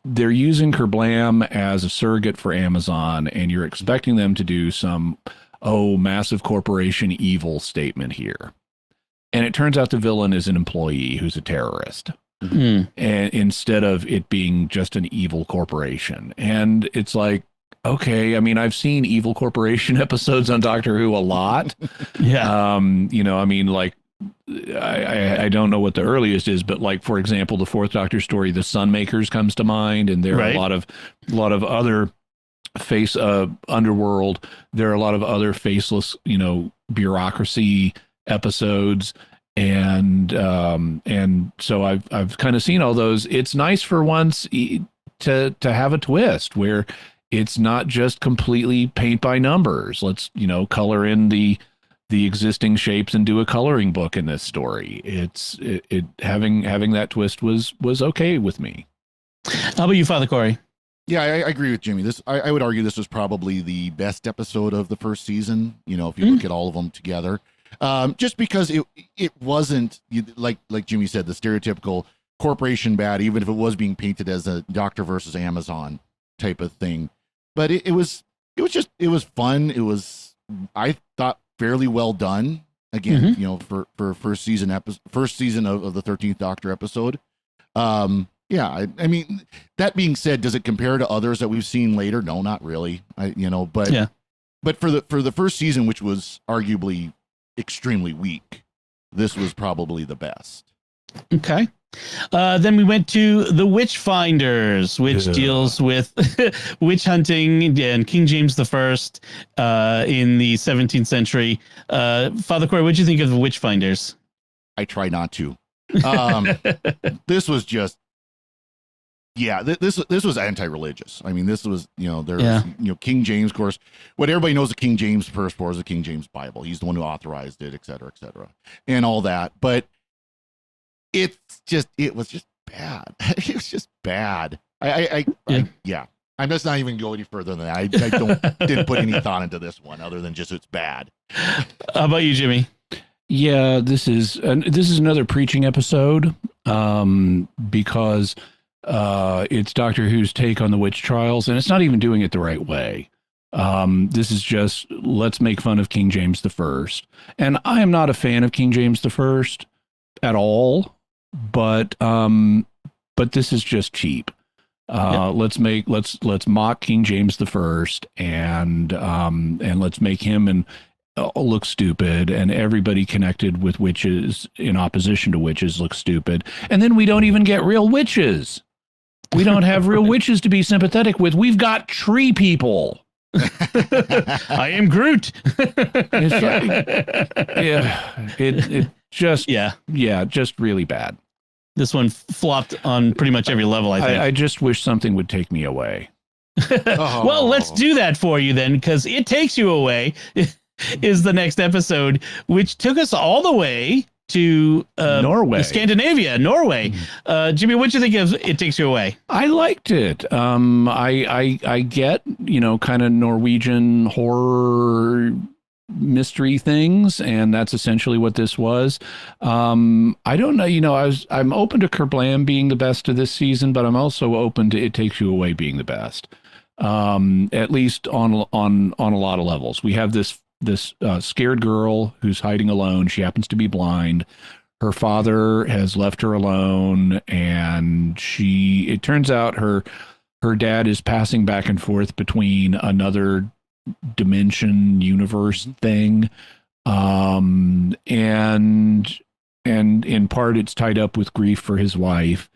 [SPEAKER 2] they're using Kerblam as a surrogate for Amazon, and you're expecting them to do some, massive corporation evil statement here. And it turns out the villain is an employee who's a terrorist. And instead of it being just an evil corporation. And it's like, okay, I mean, I've seen evil corporation episodes on Doctor Who a lot.
[SPEAKER 1] Yeah.
[SPEAKER 2] I mean, like, I don't know what the earliest is, but like, for example, the Fourth Doctor story, The Sunmakers, comes to mind, and there are a lot of other underworld. There are a lot of other faceless, bureaucracy episodes. And so I've kind of seen all those. It's nice for once to have a twist where it's not just completely paint by numbers. Let's, color in the existing shapes and do a coloring book in this story. Having that twist was okay with me.
[SPEAKER 1] How about you, Father Cory?
[SPEAKER 3] Yeah, I agree with Jimmy. I would argue this was probably the best episode of the first season. If you look at all of them together. Just because it wasn't like Jimmy said, the stereotypical corporation bad, even if it was being painted as a Doctor versus Amazon type of thing. But it was fun. It was, I thought, fairly well done. Again, for first season of the 13th Doctor episode. Yeah, I mean, that being said, does it compare to others that we've seen later? No, not really. But for the first season, which was arguably extremely weak, this was probably the best.
[SPEAKER 1] Okay. Then we went to The Witchfinders, which deals with witch hunting and King James I in the 17th century. Father Cory, what did you think of The Witchfinders?
[SPEAKER 3] I try not to. This was just, this was anti-religious. I mean, this was, King James, of course, what everybody knows the King James first for is the King James Bible. He's the one who authorized it, et cetera, and all that. But it was just bad. It was just bad. I'm just not even go any further than that. I didn't put any thought into this one other than just it's bad.
[SPEAKER 1] How about you, Jimmy?
[SPEAKER 2] Yeah, this is another preaching episode, because it's Doctor Who's take on the witch trials, and it's not even doing it the right way. This is just, let's make fun of King James I. And I am not a fan of King James I at all, but this is just cheap. Let's mock King James I and let's make him look stupid, and everybody connected with witches in opposition to witches look stupid. And then we don't even get real witches. We don't have real witches to be sympathetic with. We've got tree people.
[SPEAKER 1] I am Groot.
[SPEAKER 2] Just really bad.
[SPEAKER 1] This one flopped on pretty much every level, I think.
[SPEAKER 2] I just wish something would take me away.
[SPEAKER 1] Well, let's do that for you then, because It Takes You Away is the next episode, which took us all the way to
[SPEAKER 2] Norway,
[SPEAKER 1] Scandinavia, Norway. Jimmy, what do you think of It Takes You Away?
[SPEAKER 2] I liked it. I get, kind of Norwegian horror mystery things, and that's essentially what this was. I don't know, I'm open to Kerblam being the best of this season, but I'm also open to It Takes You Away being the best. At least on a lot of levels. We have this scared girl who's hiding alone. She happens to be blind. Her father has left her alone, and it turns out her dad is passing back and forth between another dimension universe thing. And in part it's tied up with grief for his wife.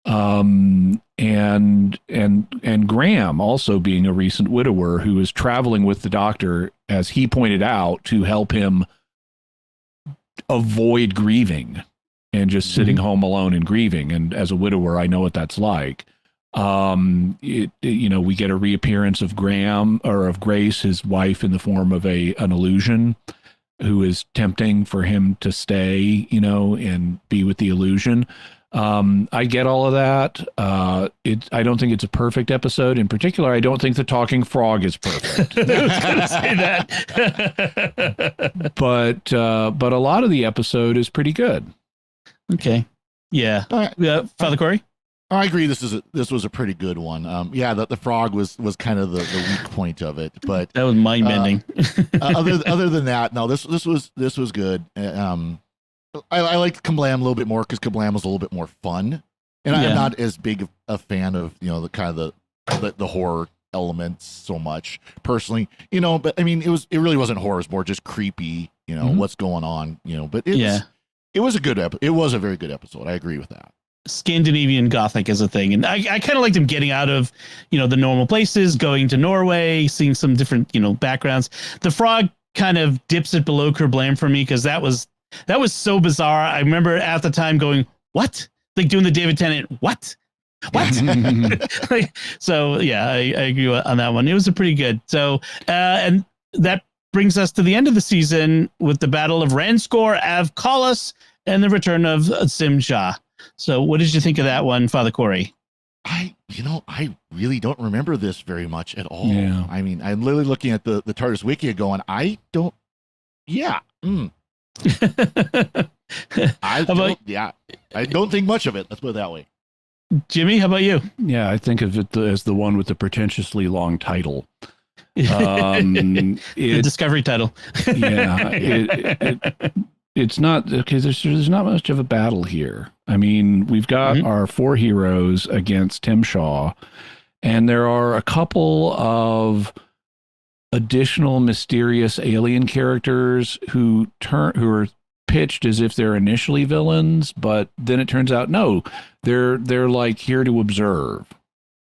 [SPEAKER 2] And Graham also being a recent widower who is traveling with the Doctor, as he pointed out, to help him avoid grieving and just sitting home alone and grieving. And as a widower, I know what that's like. We get a reappearance of Graham, or of Grace, his wife, in the form of an illusion who is tempting for him to stay, and be with the illusion. I get all of that. I don't think it's a perfect episode. In particular, I don't think the talking frog is perfect.
[SPEAKER 1] I was going to say that.
[SPEAKER 2] but a lot of the episode is pretty good.
[SPEAKER 1] Okay. Yeah. Father Cory?
[SPEAKER 3] I agree. This was a pretty good one. The frog was kind of the weak point of it, but
[SPEAKER 1] that was mind bending.
[SPEAKER 3] Other than that, no, this was good. I liked Kablam a little bit more because Kablam was a little bit more fun, and I'm not as big a fan of the kind of the horror elements so much personally, But I mean, it really wasn't horror; it was more just creepy, what's going on, But it was a good it was a very good episode. I agree with that.
[SPEAKER 1] Scandinavian Gothic is a thing, and I kind of liked him getting out of the normal places, going to Norway, seeing some different backgrounds. The frog kind of dips it below Kablam for me because that was so bizarre. I remember at the time going, what? Like doing the David Tennant, what? So yeah, I agree on that one. It was a pretty good. So, and that brings us to the end of the season with the Battle of Ranskor Av Kolos and the return of Simja. So what did you think of that one, Father Cory?
[SPEAKER 3] I really don't remember this very much at all.
[SPEAKER 2] Yeah.
[SPEAKER 3] I mean, I'm literally looking at the TARDIS Wiki going, I don't think much of it. Let's put it that way.
[SPEAKER 1] Jimmy, how about you?
[SPEAKER 2] Yeah, I think of it as the one with the pretentiously long title.
[SPEAKER 1] The Discovery title.
[SPEAKER 2] It's not because there's not much of a battle here. I mean, we've got our four heroes against Tim Shaw, and there are a couple of additional mysterious alien characters who are pitched as if they're initially villains, but then it turns out no, they're like here to observe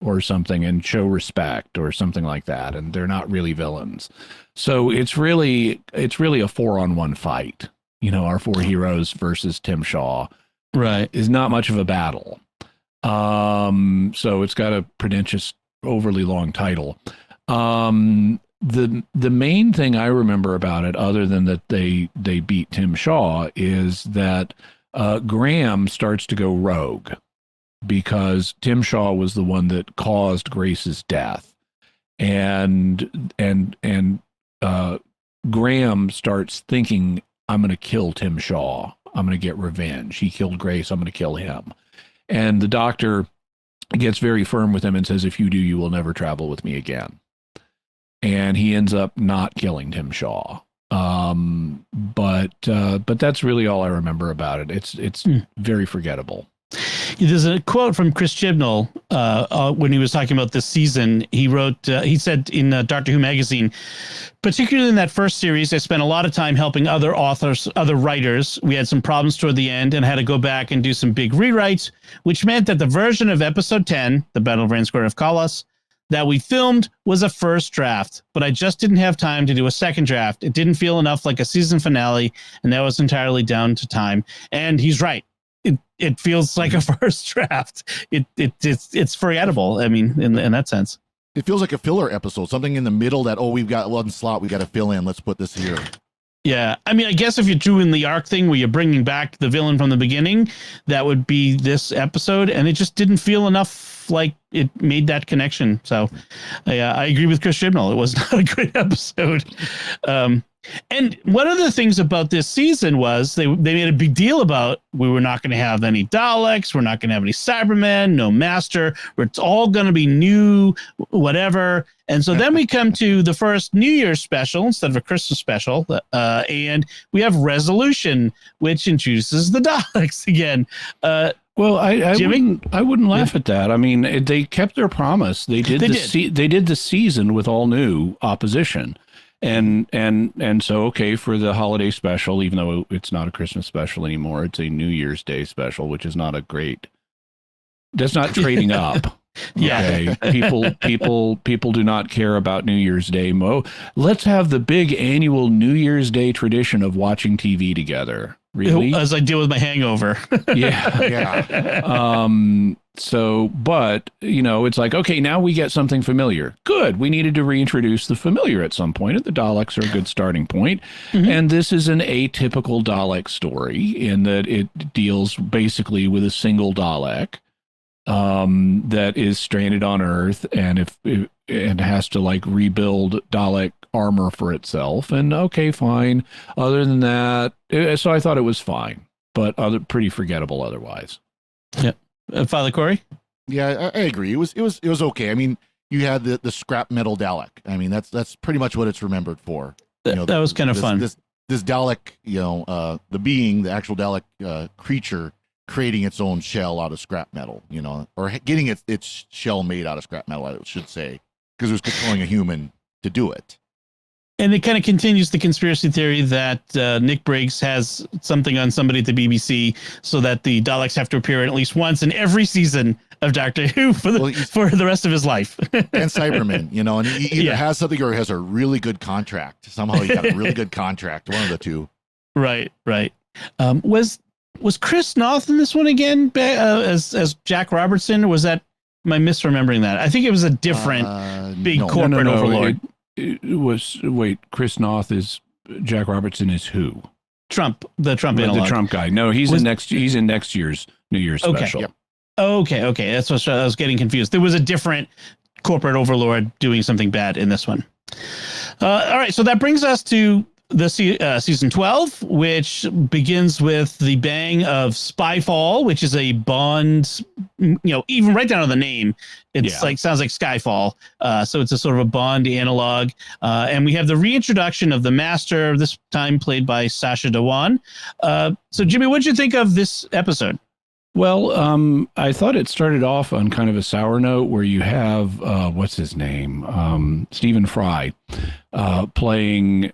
[SPEAKER 2] or something and show respect or something like that, and they're not really villains. So it's really a 4-on-1 fight. Our four heroes versus Tim Shaw,
[SPEAKER 1] right,
[SPEAKER 2] is not much of a battle. So it's got a pretentious, overly long title. The main thing I remember about it, other than that they beat Tim Shaw, is that Graham starts to go rogue because Tim Shaw was the one that caused Grace's death, and Graham starts thinking, I'm going to kill Tim Shaw. I'm going to get revenge. He killed Grace. I'm going to kill him. And the Doctor gets very firm with him and says, if you do, you will never travel with me again. And he ends up not killing Tim Shaw. But that's really all I remember about it. It's very forgettable.
[SPEAKER 1] There's a quote from Chris Chibnall when he was talking about this season. He wrote, he said in Doctor Who magazine, particularly in that first series, I spent a lot of time helping other authors, other writers. We had some problems toward the end and had to go back and do some big rewrites, which meant that the version of episode 10, The Battle of Ranskor of Kolos, that we filmed was a first draft, but I just didn't have time to do a second draft. It didn't feel enough like a season finale, and that was entirely down to time. And he's right. It feels like a first draft. It's forgettable. I mean, in that sense,
[SPEAKER 3] it feels like a filler episode, something in the middle that, we've got one slot we got to fill in. Let's put this here.
[SPEAKER 1] Yeah. I mean, I guess if you're doing the arc thing where you're bringing back the villain from the beginning, that would be this episode. And it just didn't feel enough like it made that connection. So I agree with Chris Chibnall. It was not a great episode. And one of the things about this season was they made a big deal about we were not going to have any Daleks, we're not going to have any Cybermen, no Master, it's all going to be new, whatever. And so then we come to the first New Year's special instead of a Christmas special, and we have Resolution, which introduces the Daleks again.
[SPEAKER 2] Well, Well, I
[SPEAKER 1] Jimmy?
[SPEAKER 2] wouldn't laugh at that. I mean, they kept their promise. They did they did the season with all new opposition. And so, okay, for the holiday special, even though it's not a Christmas special anymore, it's a New Year's Day special, which is not that's not trading up.
[SPEAKER 1] Yeah.
[SPEAKER 2] Okay. People do not care about New Year's Day. Let's have the big annual New Year's Day tradition of watching TV together. Really?
[SPEAKER 1] As I deal with my hangover.
[SPEAKER 3] Yeah.
[SPEAKER 2] So, but, it's like, okay, now we get something familiar. Good. We needed to reintroduce the familiar at some point, and the Daleks are a good starting point. Mm-hmm. And this is an atypical Dalek story in that it deals basically with a single Dalek that is stranded on Earth and and has to like rebuild Dalek armor for itself. And okay, fine. Other than that, so I thought it was fine, but pretty forgettable otherwise.
[SPEAKER 1] Yeah. Father Cory?
[SPEAKER 3] Yeah, I agree. It was okay. I mean, you had the scrap metal Dalek. I mean, that's pretty much what it's remembered for.
[SPEAKER 1] That was kind of fun.
[SPEAKER 3] This Dalek, the being, the actual Dalek creature, creating its own shell out of scrap metal, or getting its shell made out of scrap metal, I should say, because it was controlling a human to do it.
[SPEAKER 1] And it kind of continues the conspiracy theory that Nick Briggs has something on somebody at the BBC so that the Daleks have to appear at least once in every season of Doctor Who for the rest of his life.
[SPEAKER 3] And Cyberman, and he either has something or has a really good contract. Somehow he got a really good contract, one of the two.
[SPEAKER 1] Right. Was Chris Noth in this one again as Jack Robertson, or was that, am I misremembering that? I think it was a different corporate overlord.
[SPEAKER 2] It was, Chris Noth is, Jack Robertson is who?
[SPEAKER 1] Trump, the Trump analog.
[SPEAKER 2] The Trump guy. No, he's in next year's New Year's special.
[SPEAKER 3] Yep.
[SPEAKER 1] Okay. That's what I was getting confused. There was a different corporate overlord doing something bad in this one. All right, so that brings us to the season 12, which begins with the bang of Spyfall, which is a Bond, even right down to the name, it's sounds like Skyfall. So it's a sort of a Bond analog. And we have the reintroduction of the Master, this time played by Sacha Dhawan. So Jimmy, what'd you think of this episode?
[SPEAKER 2] Well, I thought it started off on kind of a sour note where you have, what's his name? Stephen Fry, playing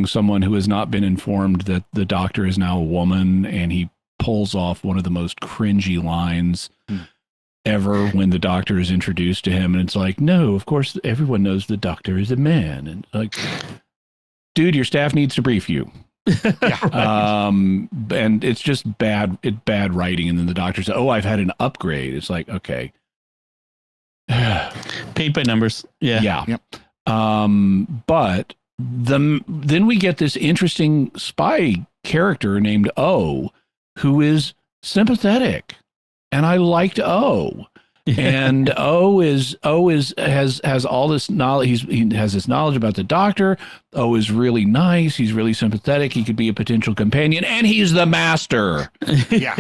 [SPEAKER 2] someone who has not been informed that the Doctor is now a woman, and he pulls off one of the most cringy lines ever when the Doctor is introduced to him. And it's like, no, of course, everyone knows the Doctor is a man. And like, dude, your staff needs to brief you. And it's just bad writing. And then the Doctor said, "Oh, I've had an upgrade." It's like, okay,
[SPEAKER 1] paint by numbers. Yeah.
[SPEAKER 3] Yep.
[SPEAKER 2] But then we get this interesting spy character named O, who is sympathetic, and I liked O. And O has all this knowledge. He has this knowledge about the Doctor. O is really nice. He's really sympathetic. He could be a potential companion, and he's the Master.
[SPEAKER 3] Yeah,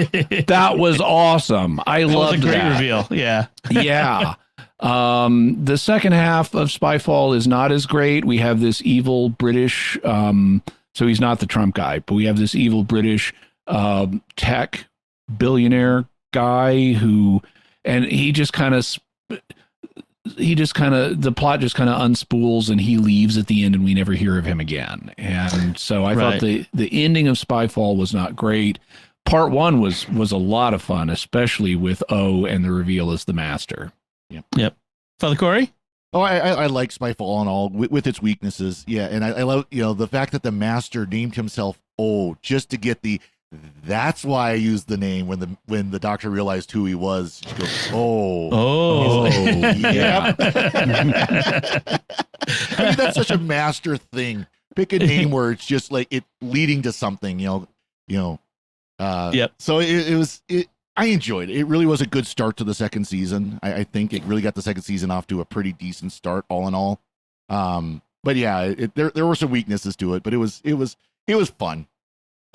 [SPEAKER 2] that was awesome. I loved that.
[SPEAKER 1] Great reveal. Yeah,
[SPEAKER 2] yeah. The second half of Spyfall is not as great. We have this evil British. So he's not the Trump guy, but we have this evil British tech billionaire guy who. And the plot just kind of unspools, and he leaves at the end, and we never hear of him again. And so I thought the ending of Spyfall was not great. Part one was a lot of fun, especially with O and the reveal as the Master.
[SPEAKER 1] Yep. Father Cory?
[SPEAKER 3] Oh, I like Spyfall and all with its weaknesses. Yeah, and I love the fact that the Master named himself O just to get the. That's why I used the name when the Doctor realized who he was. He goes, oh, yeah. I mean, that's such a Master thing. Pick a name where it's just like it leading to something, Yep. So it was. I enjoyed it. It really was a good start to the second season. I think it really got the second season off to a pretty decent start, all in all. But yeah, there were some weaknesses to it, but it was fun.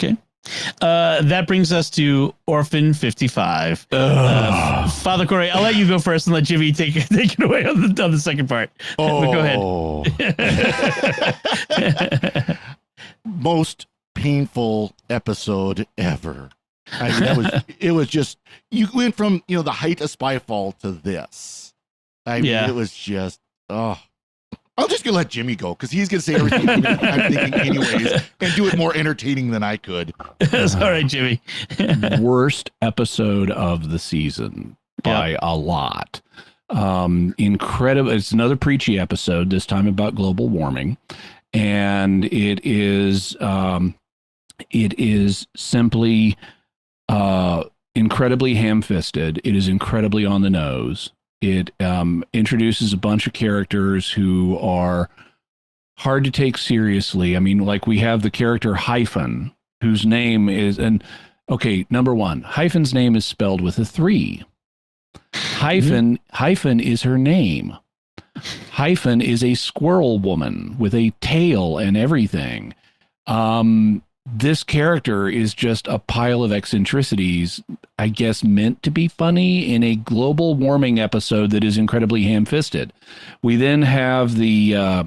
[SPEAKER 1] Okay. That brings us to Orphan 55. Father Cory, I'll let you go first and let Jimmy take it away on the second part. But go ahead.
[SPEAKER 3] Most painful episode ever. I mean, it was just, you went from, the height of Spyfall to this. I mean, it was just, oh. I'm just going to let Jimmy go because he's going to say everything I'm thinking anyways and do it more entertaining than I could.
[SPEAKER 1] That's all right, Jimmy.
[SPEAKER 2] Worst episode of the season by a lot. Incredible. It's another preachy episode, this time about global warming. And it is simply incredibly ham-fisted. It is incredibly on the nose. It introduces a bunch of characters who are hard to take seriously. I mean, like we have the character Hyphen, whose name is, number one, Hyphen's name is spelled with a 3. Hyphen is her name. Hyphen is a squirrel woman with a tail and everything. This character is just a pile of eccentricities, I guess, meant to be funny in a global warming episode that is incredibly ham-fisted. We then have I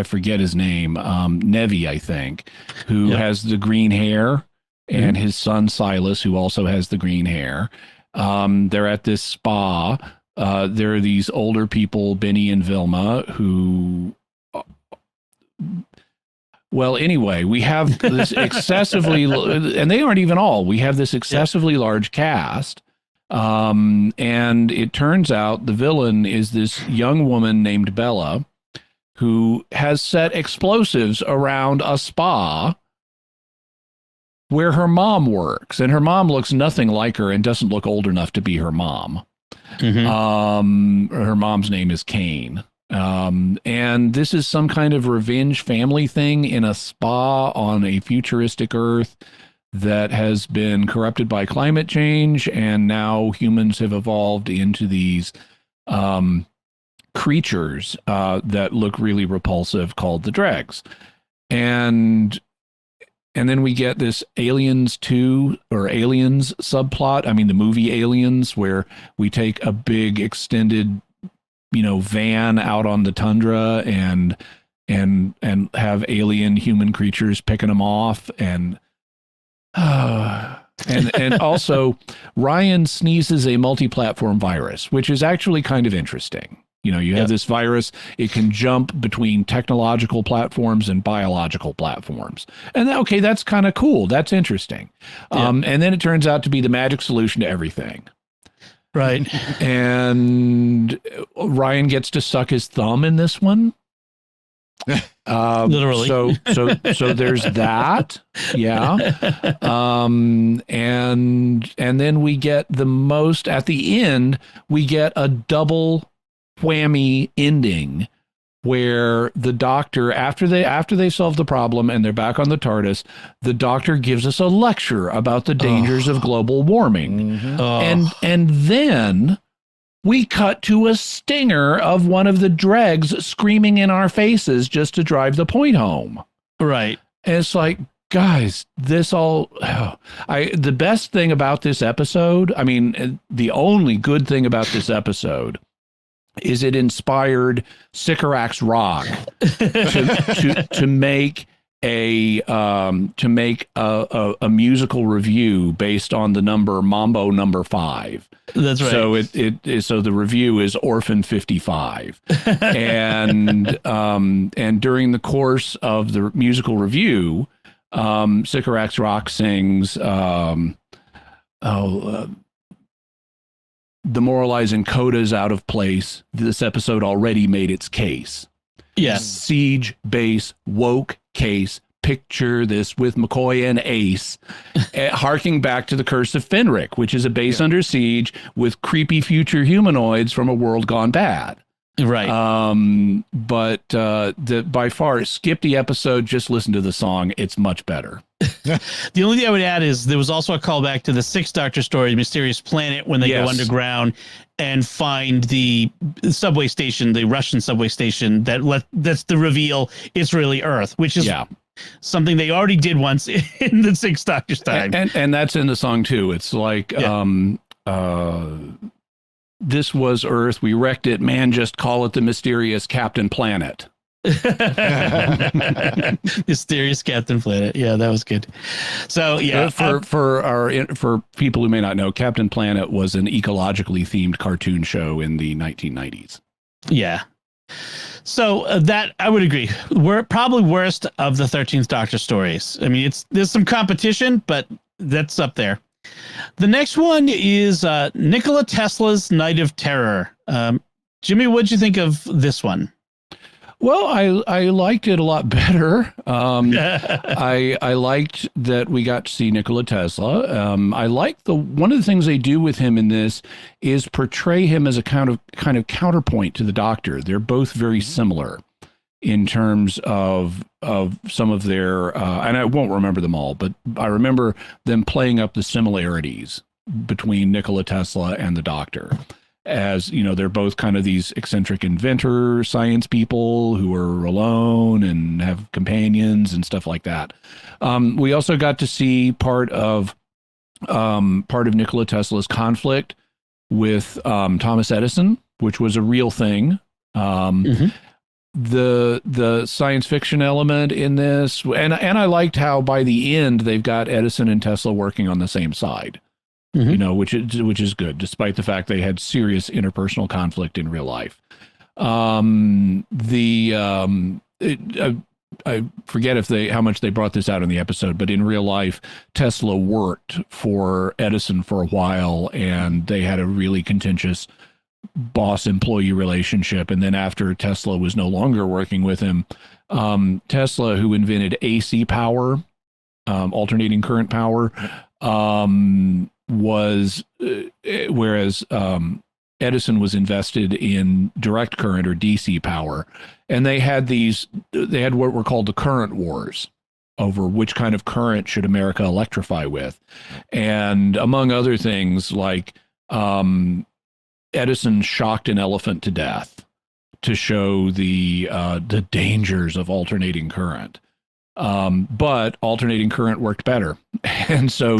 [SPEAKER 2] forget his name, Nevi, I think, who has the green hair, and his son Silas, who also has the green hair. They're at this spa. There are these older people, Benny and Vilma, who... Well, anyway, we have this excessively, and they aren't even all, we have this excessively large cast. And it turns out the villain is this young woman named Bella, who has set explosives around a spa where her mom works. And her mom looks nothing like her and doesn't look old enough to be her mom. Her mom's name is Kane. And this is some kind of revenge family thing in a spa on a futuristic Earth that has been corrupted by climate change, and now humans have evolved into these creatures that look really repulsive called the dregs. And then we get this Aliens 2 or Aliens subplot. I mean, the movie Aliens, where we take a big extended van out on the tundra and have alien human creatures picking them off, and also Ryan sneezes a multi-platform virus, which is actually kind of interesting. You have this virus, it can jump between technological platforms and biological platforms. And that's kind of cool. That's interesting. And then it turns out to be the magic solution to everything.
[SPEAKER 1] Right.
[SPEAKER 2] And Ryan gets to suck his thumb in this one.
[SPEAKER 1] Literally.
[SPEAKER 2] So there's that. Yeah. And then we get the most at the end, we get a double whammy ending where the doctor, after they solve the problem and they're back on the TARDIS, the doctor gives us a lecture about the dangers of global warming. And then we cut to a stinger of one of the dregs screaming in our faces just to drive the point home.
[SPEAKER 1] Right.
[SPEAKER 2] And it's like, guys, the best thing about this episode, I mean, the only good thing about this episode is it inspired Sycorax Rock to make a musical review based on the number Mambo number 5.
[SPEAKER 1] That's right.
[SPEAKER 2] So so the review is Orphan 55, and during the course of the musical review, Sycorax Rock sings demoralizing coda's out of place. This episode already made its case.
[SPEAKER 1] Yes.
[SPEAKER 2] Siege base woke case. Picture this with McCoy and Ace, harking back to the Curse of Fenric, which is a base under siege with creepy future humanoids from a world gone bad.
[SPEAKER 1] Right.
[SPEAKER 2] But by far, skip the episode, just listen to the song. It's much better.
[SPEAKER 1] The only thing I would add is there was also a callback to the Sixth Doctor story, Mysterious Planet, when they go underground and find the subway station, the Russian subway station, that's the reveal it's really Earth, which is something they already did once in the Sixth Doctor's time.
[SPEAKER 2] And that's in the song too. It's like this was Earth. We wrecked it. Man, just call it the mysterious Captain Planet.
[SPEAKER 1] Mysterious Captain Planet. Yeah, that was good. So yeah,
[SPEAKER 2] for people who may not know, Captain Planet was an ecologically themed cartoon show in the 1990s.
[SPEAKER 1] Yeah. So that I would agree. We're probably worst of the 13th Doctor stories. I mean, there's some competition, but that's up there. The next one is Nikola Tesla's Night of Terror. Jimmy, what'd you think of this one?
[SPEAKER 2] Well, I liked it a lot better. I liked that we got to see Nikola Tesla. I like one of the things they do with him in this is portray him as a kind of counterpoint to the Doctor. They're both very similar in terms of some of their, and I won't remember them all, but I remember them playing up the similarities between Nikola Tesla and the Doctor. As you know, they're both kind of these eccentric inventor science people who are alone and have companions and stuff like that. We also got to see part of Nikola Tesla's conflict with Thomas Edison, which was a real thing. The science fiction element in this, and I liked how by the end they've got Edison and Tesla working on the same side. You know, which is good, despite the fact they had serious interpersonal conflict in real life. I forget how much they brought this out in the episode, but in real life, Tesla worked for Edison for a while, and they had a really contentious boss-employee relationship. And then after Tesla was no longer working with him, Tesla, who invented AC power, alternating current power, whereas Edison was invested in direct current or DC power, and they had what were called the current wars over which kind of current should America electrify with. And among other things, like Edison shocked an elephant to death to show the dangers of alternating current. But alternating current worked better. And so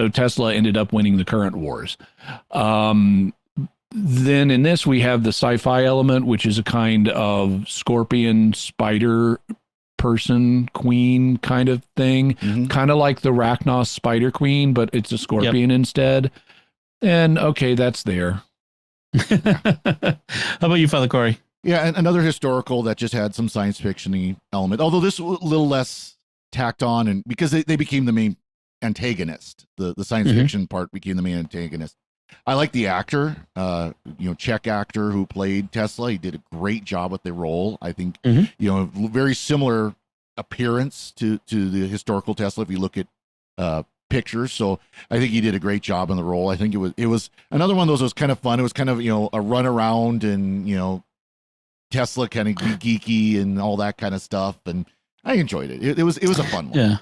[SPEAKER 2] Tesla ended up winning the current wars. Then in this, we have the sci-fi element, which is a kind of scorpion, spider person, queen kind of thing. Kind of like the Rachnos spider queen, but it's a scorpion instead. And okay, that's there.
[SPEAKER 1] How about you, Father Cory?
[SPEAKER 3] Yeah, and another historical that just had some science fiction-y element, although this was a little less tacked on, and because they became the main antagonist. The science fiction part became the main antagonist. I like the actor, Czech actor who played Tesla. He did a great job with the role. I think, very similar appearance to the historical Tesla if you look at pictures. So I think he did a great job in the role. I think it was another one of those that was kind of fun. It was kind of, a run around and, Tesla kind of geeky and all that kind of stuff, and I enjoyed it. It was a fun one.
[SPEAKER 1] Yeah,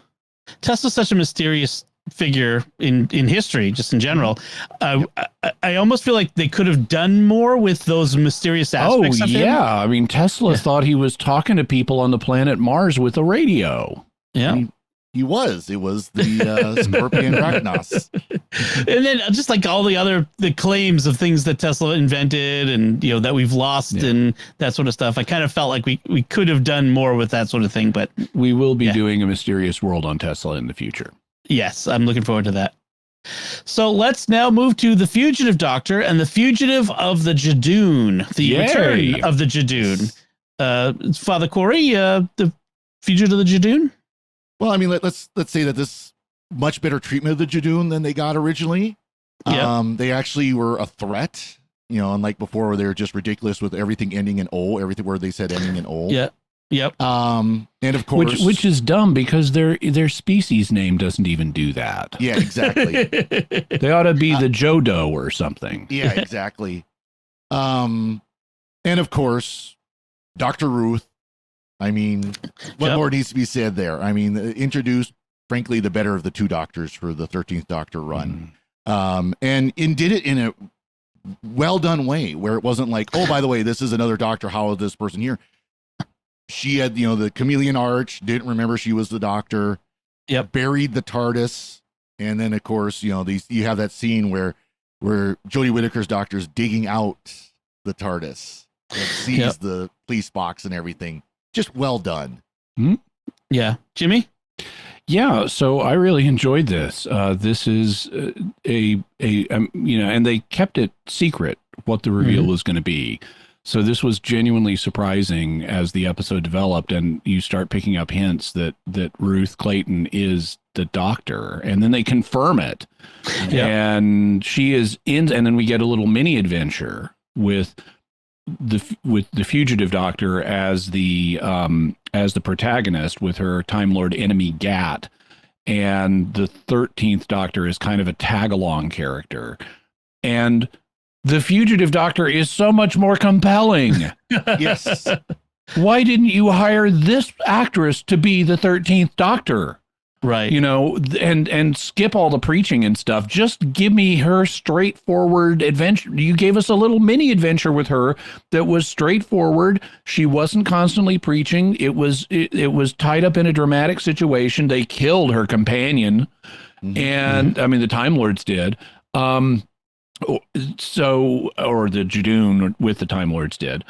[SPEAKER 1] Tesla's such a mysterious figure in history, just in general. I almost feel like they could have done more with those mysterious aspects.
[SPEAKER 2] Oh yeah, I mean Tesla thought he was talking to people on the planet Mars with a radio.
[SPEAKER 1] Yeah.
[SPEAKER 3] It was the Scorpion Rachnos.
[SPEAKER 1] And then just like all the claims of things that Tesla invented and, that we've lost and that sort of stuff. I kind of felt like we could have done more with that sort of thing, but
[SPEAKER 2] we will be doing a mysterious world on Tesla in the future.
[SPEAKER 1] Yes, I'm looking forward to that. So let's now move to the Fugitive Doctor and the Fugitive of the Jadoon, the return of the Jadoon. Father Cory, the Fugitive of the Jadoon?
[SPEAKER 3] Well, I mean, let's say that this much better treatment of the Jadoon than they got originally. They actually were a threat, unlike before where they were just ridiculous with everything ending in O, everything where they said ending in O.
[SPEAKER 1] Yeah. Yep.
[SPEAKER 3] And of course,
[SPEAKER 2] which is dumb because their species name doesn't even do that.
[SPEAKER 3] Yeah, exactly.
[SPEAKER 2] They ought to be the Jodo or something.
[SPEAKER 3] Yeah, exactly. And of course, Dr. Ruth. I mean, what more needs to be said there? I mean, introduced, frankly, the better of the two doctors for the 13th Doctor run. And did it in a well done way where it wasn't like, oh, by the way, this is another doctor. How is this person here? She had, the chameleon arch, didn't remember she was the Doctor.
[SPEAKER 1] Yep.
[SPEAKER 3] Buried the TARDIS. And then, of course, you have that scene where Jodie Whittaker's Doctor's digging out the TARDIS. that sees the police box and everything. Just well done.
[SPEAKER 1] Yeah. Jimmy?
[SPEAKER 2] Yeah, so I really enjoyed this. This is and they kept it secret what the reveal was going to be. So this was genuinely surprising as the episode developed, and you start picking up hints that Ruth Clayton is the doctor, and then they confirm it. And she is in, and then we get a little mini adventure with the fugitive doctor as the protagonist, with her Time Lord enemy Gat, and the 13th Doctor is kind of a tag-along character, and the fugitive doctor is so much more compelling.
[SPEAKER 3] Yes.
[SPEAKER 2] Why didn't you hire this actress to be the 13th Doctor?
[SPEAKER 1] Right.
[SPEAKER 2] You know, and skip all the preaching and stuff. Just give me her straightforward adventure. You gave us a little mini adventure with her that was straightforward. She wasn't constantly preaching. It was tied up in a dramatic situation. They killed her companion, and I mean the Time Lords did. Or the Judoon with the Time Lords did.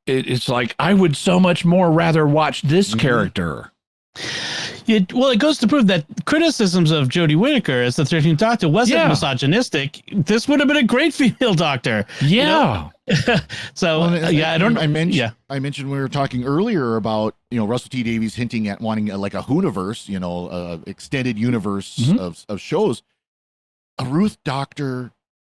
[SPEAKER 2] It's like I would so much more rather watch this character.
[SPEAKER 1] It goes to prove that criticisms of Jodie Whittaker as the 13th Doctor wasn't misogynistic. This would have been a great female Doctor.
[SPEAKER 2] Yeah.
[SPEAKER 1] You know? So I mentioned
[SPEAKER 3] we were talking earlier about Russell T Davies hinting at wanting like a Hooniverse, extended universe of shows. A Ruth Doctor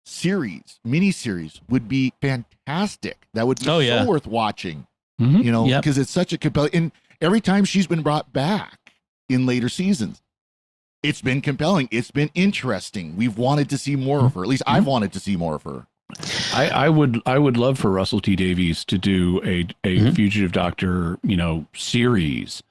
[SPEAKER 3] miniseries would be fantastic. That would be so worth watching. Because it's such a compelling. And every time she's been brought back in later seasons, it's been compelling. It's been interesting. We've wanted to see more of her. At least I've wanted to see more of her.
[SPEAKER 2] I would love for Russell T Davies to do a Fugitive Doctor, series.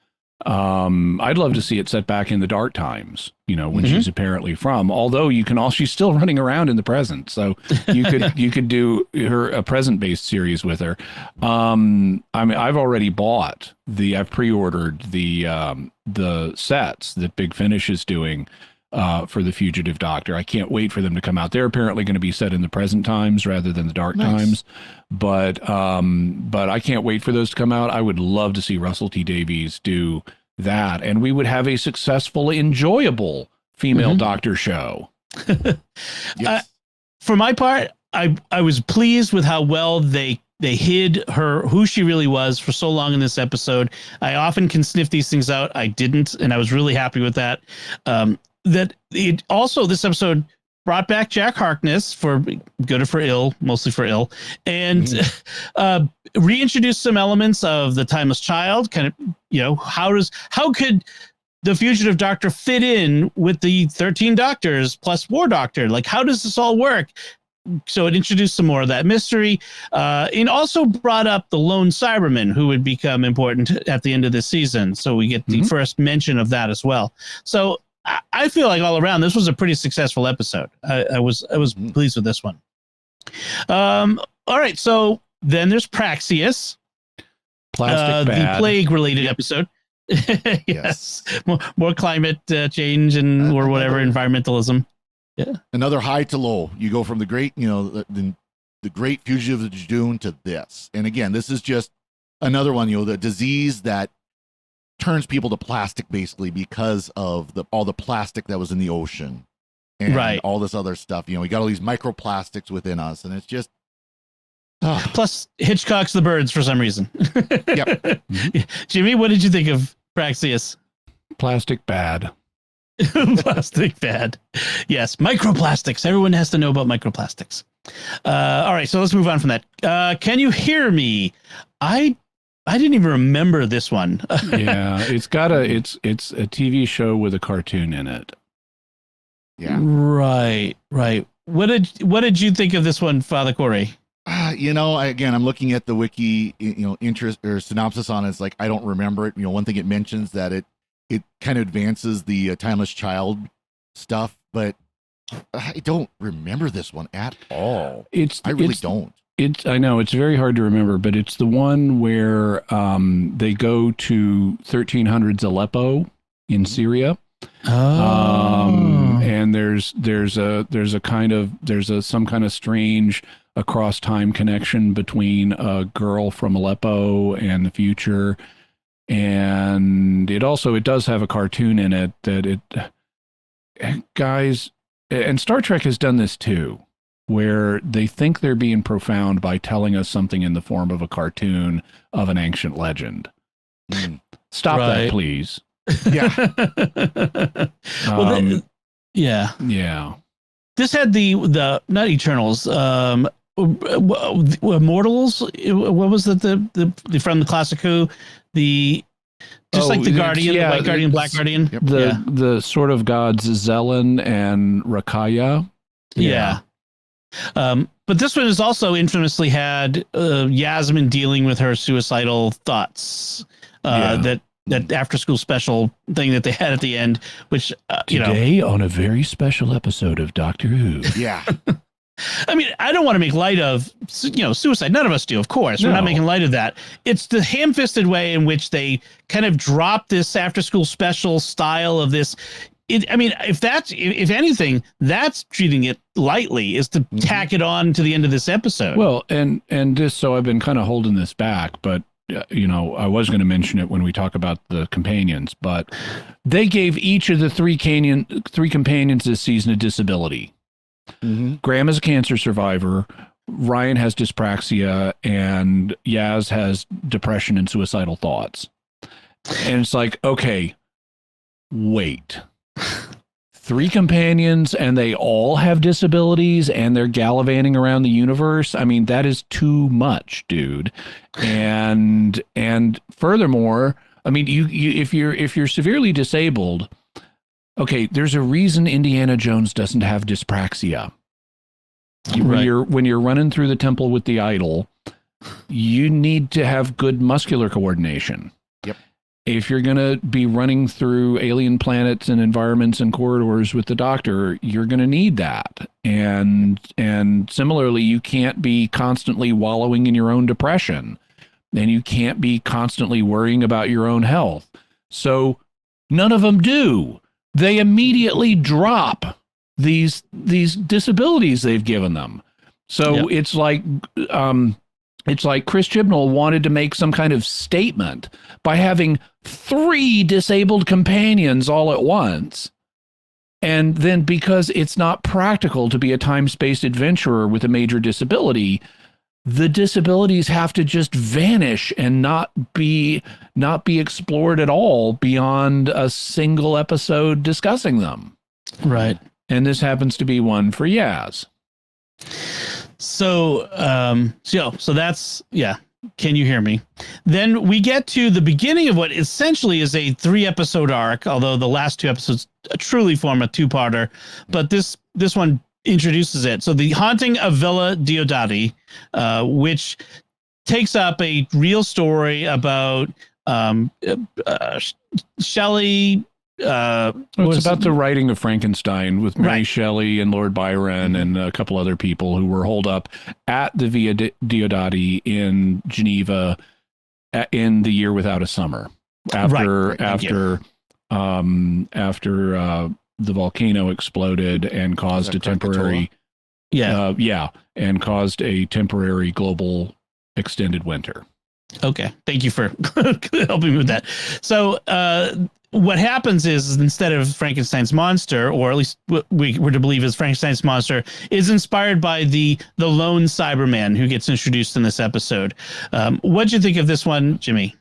[SPEAKER 2] I'd love to see it set back in the dark times, when she's apparently from, although she's still running around in the present. So you could do a present based series with her. I mean, I've already I've pre-ordered the sets that Big Finish is doing for the Fugitive Doctor. I can't wait for them to come out. They're apparently going to be set in the present times rather than the dark times. But I can't wait for those to come out. I would love to see Russell T Davies do that, and we would have a successful, enjoyable female Doctor show.
[SPEAKER 1] For my part, I was pleased with how well they hid who she really was for so long in this episode. I often can sniff these things out. I didn't, and I was really happy with that. This episode brought back Jack Harkness for good or for ill, mostly for ill, and reintroduced some elements of the Timeless Child. Kind of, how could the Fugitive Doctor fit in with the 13 Doctors plus War Doctor? Like, how does this all work? So it introduced some more of that mystery, and also brought up the lone Cyberman, who would become important at the end of this season. So we get the first mention of that as well. So I feel like all around this was a pretty successful episode. I was pleased with this one. All right, so then there's Praxeus, the plague-related episode. Yes, more climate change and or whatever environmentalism. Yeah,
[SPEAKER 3] another high to low. You go from the great, the great Fugitive of the Judoon to this, and again, this is just another one. The disease that turns people to plastic basically because of all the plastic that was in the ocean and all this other stuff. We got all these microplastics within us, and it's just
[SPEAKER 1] plus Hitchcock's The Birds for some reason.
[SPEAKER 3] Yep.
[SPEAKER 1] Jimmy, what did you think of Praxeus?
[SPEAKER 2] Plastic bad.
[SPEAKER 1] Plastic bad. Yes, microplastics. Everyone has to know about microplastics. All right, so let's move on from that. Can you hear me? I didn't even remember this one.
[SPEAKER 2] Yeah, it's a TV show with a cartoon in it.
[SPEAKER 3] Yeah.
[SPEAKER 1] Right. What did you think of this one, Father Cory?
[SPEAKER 3] Again, I'm looking at the wiki, interest or synopsis on it. It's like I don't remember it. One thing it mentions that it kind of advances the Timeless Child stuff, but I don't remember this one at all. I really don't.
[SPEAKER 2] I know it's very hard to remember, but it's the one where they go to 1300s Aleppo in Syria. And there's some kind of strange a cross time connection between a girl from Aleppo and the future. And it does have a cartoon in it guys, and Star Trek has done this too, where they think they're being profound by telling us something in the form of a cartoon of an ancient legend. Stop that, please.
[SPEAKER 3] Yeah.
[SPEAKER 2] Yeah.
[SPEAKER 1] This had the not Eternals, Immortals. What was it? The from the classic Who, like the Guardian, the White Guardian, Black Guardian.
[SPEAKER 3] Yep.
[SPEAKER 2] The sort of gods Zelen and Rakaya.
[SPEAKER 1] Yeah. But this one has also infamously had Yasmin dealing with her suicidal thoughts. That after school special thing that they had at the end, which
[SPEAKER 2] today on a very special episode of Doctor Who.
[SPEAKER 3] Yeah.
[SPEAKER 1] I mean, I don't want to make light of suicide. None of us do, of course.
[SPEAKER 2] No.
[SPEAKER 1] We're not making light of that. It's the ham-fisted way in which they kind of drop this after-school special style of this. If anything, that's treating it lightly, is to tack it on to the end of this episode.
[SPEAKER 2] Well, and just so I've been kind of holding this back, but I was going to mention it when we talk about the companions, but they gave each of the three companions this season a disability. Graham is a cancer survivor, Ryan has dyspraxia, and Yaz has depression and suicidal thoughts. And it's like, okay, wait. 3 companions and they all have disabilities and they're gallivanting around the universe. I mean, that is too much, dude. And furthermore, I mean, you if you're severely disabled, okay, there's a reason Indiana Jones doesn't have dyspraxia. When you're running through the temple with the idol, you need to have good muscular coordination. If you're going to be running through alien planets and environments and corridors with the Doctor, you're going to need that. And similarly, you can't be constantly wallowing in your own depression, and you can't be constantly worrying about your own health. So none of them do. They immediately drop these disabilities they've given them. So it's like Chris Chibnall wanted to make some kind of statement by having 3 disabled companions all at once. And then because it's not practical to be a time-space adventurer with a major disability, the disabilities have to just vanish and not be explored at all beyond a single episode discussing them.
[SPEAKER 1] Right.
[SPEAKER 2] And this happens to be one for Yaz.
[SPEAKER 1] So that's, can you hear me? Then we get to the beginning of what essentially is a 3-episode arc, although the last 2 episodes truly form a 2-parter, but this one introduces it. So the Haunting of Villa Diodati, which takes up a real story about Shelley.
[SPEAKER 2] It's about the writing of Frankenstein with Mary Shelley and Lord Byron and a couple other people who were holed up at the Villa Diodati in Geneva in the year without a summer after the volcano exploded and caused a temporary and caused a temporary global extended winter.
[SPEAKER 1] Okay, thank you for helping me with that. So what happens is instead of Frankenstein's monster, or at least what we were to believe is Frankenstein's monster, is inspired by the lone Cyberman who gets introduced in this episode. What did you think of this one, Jimmy?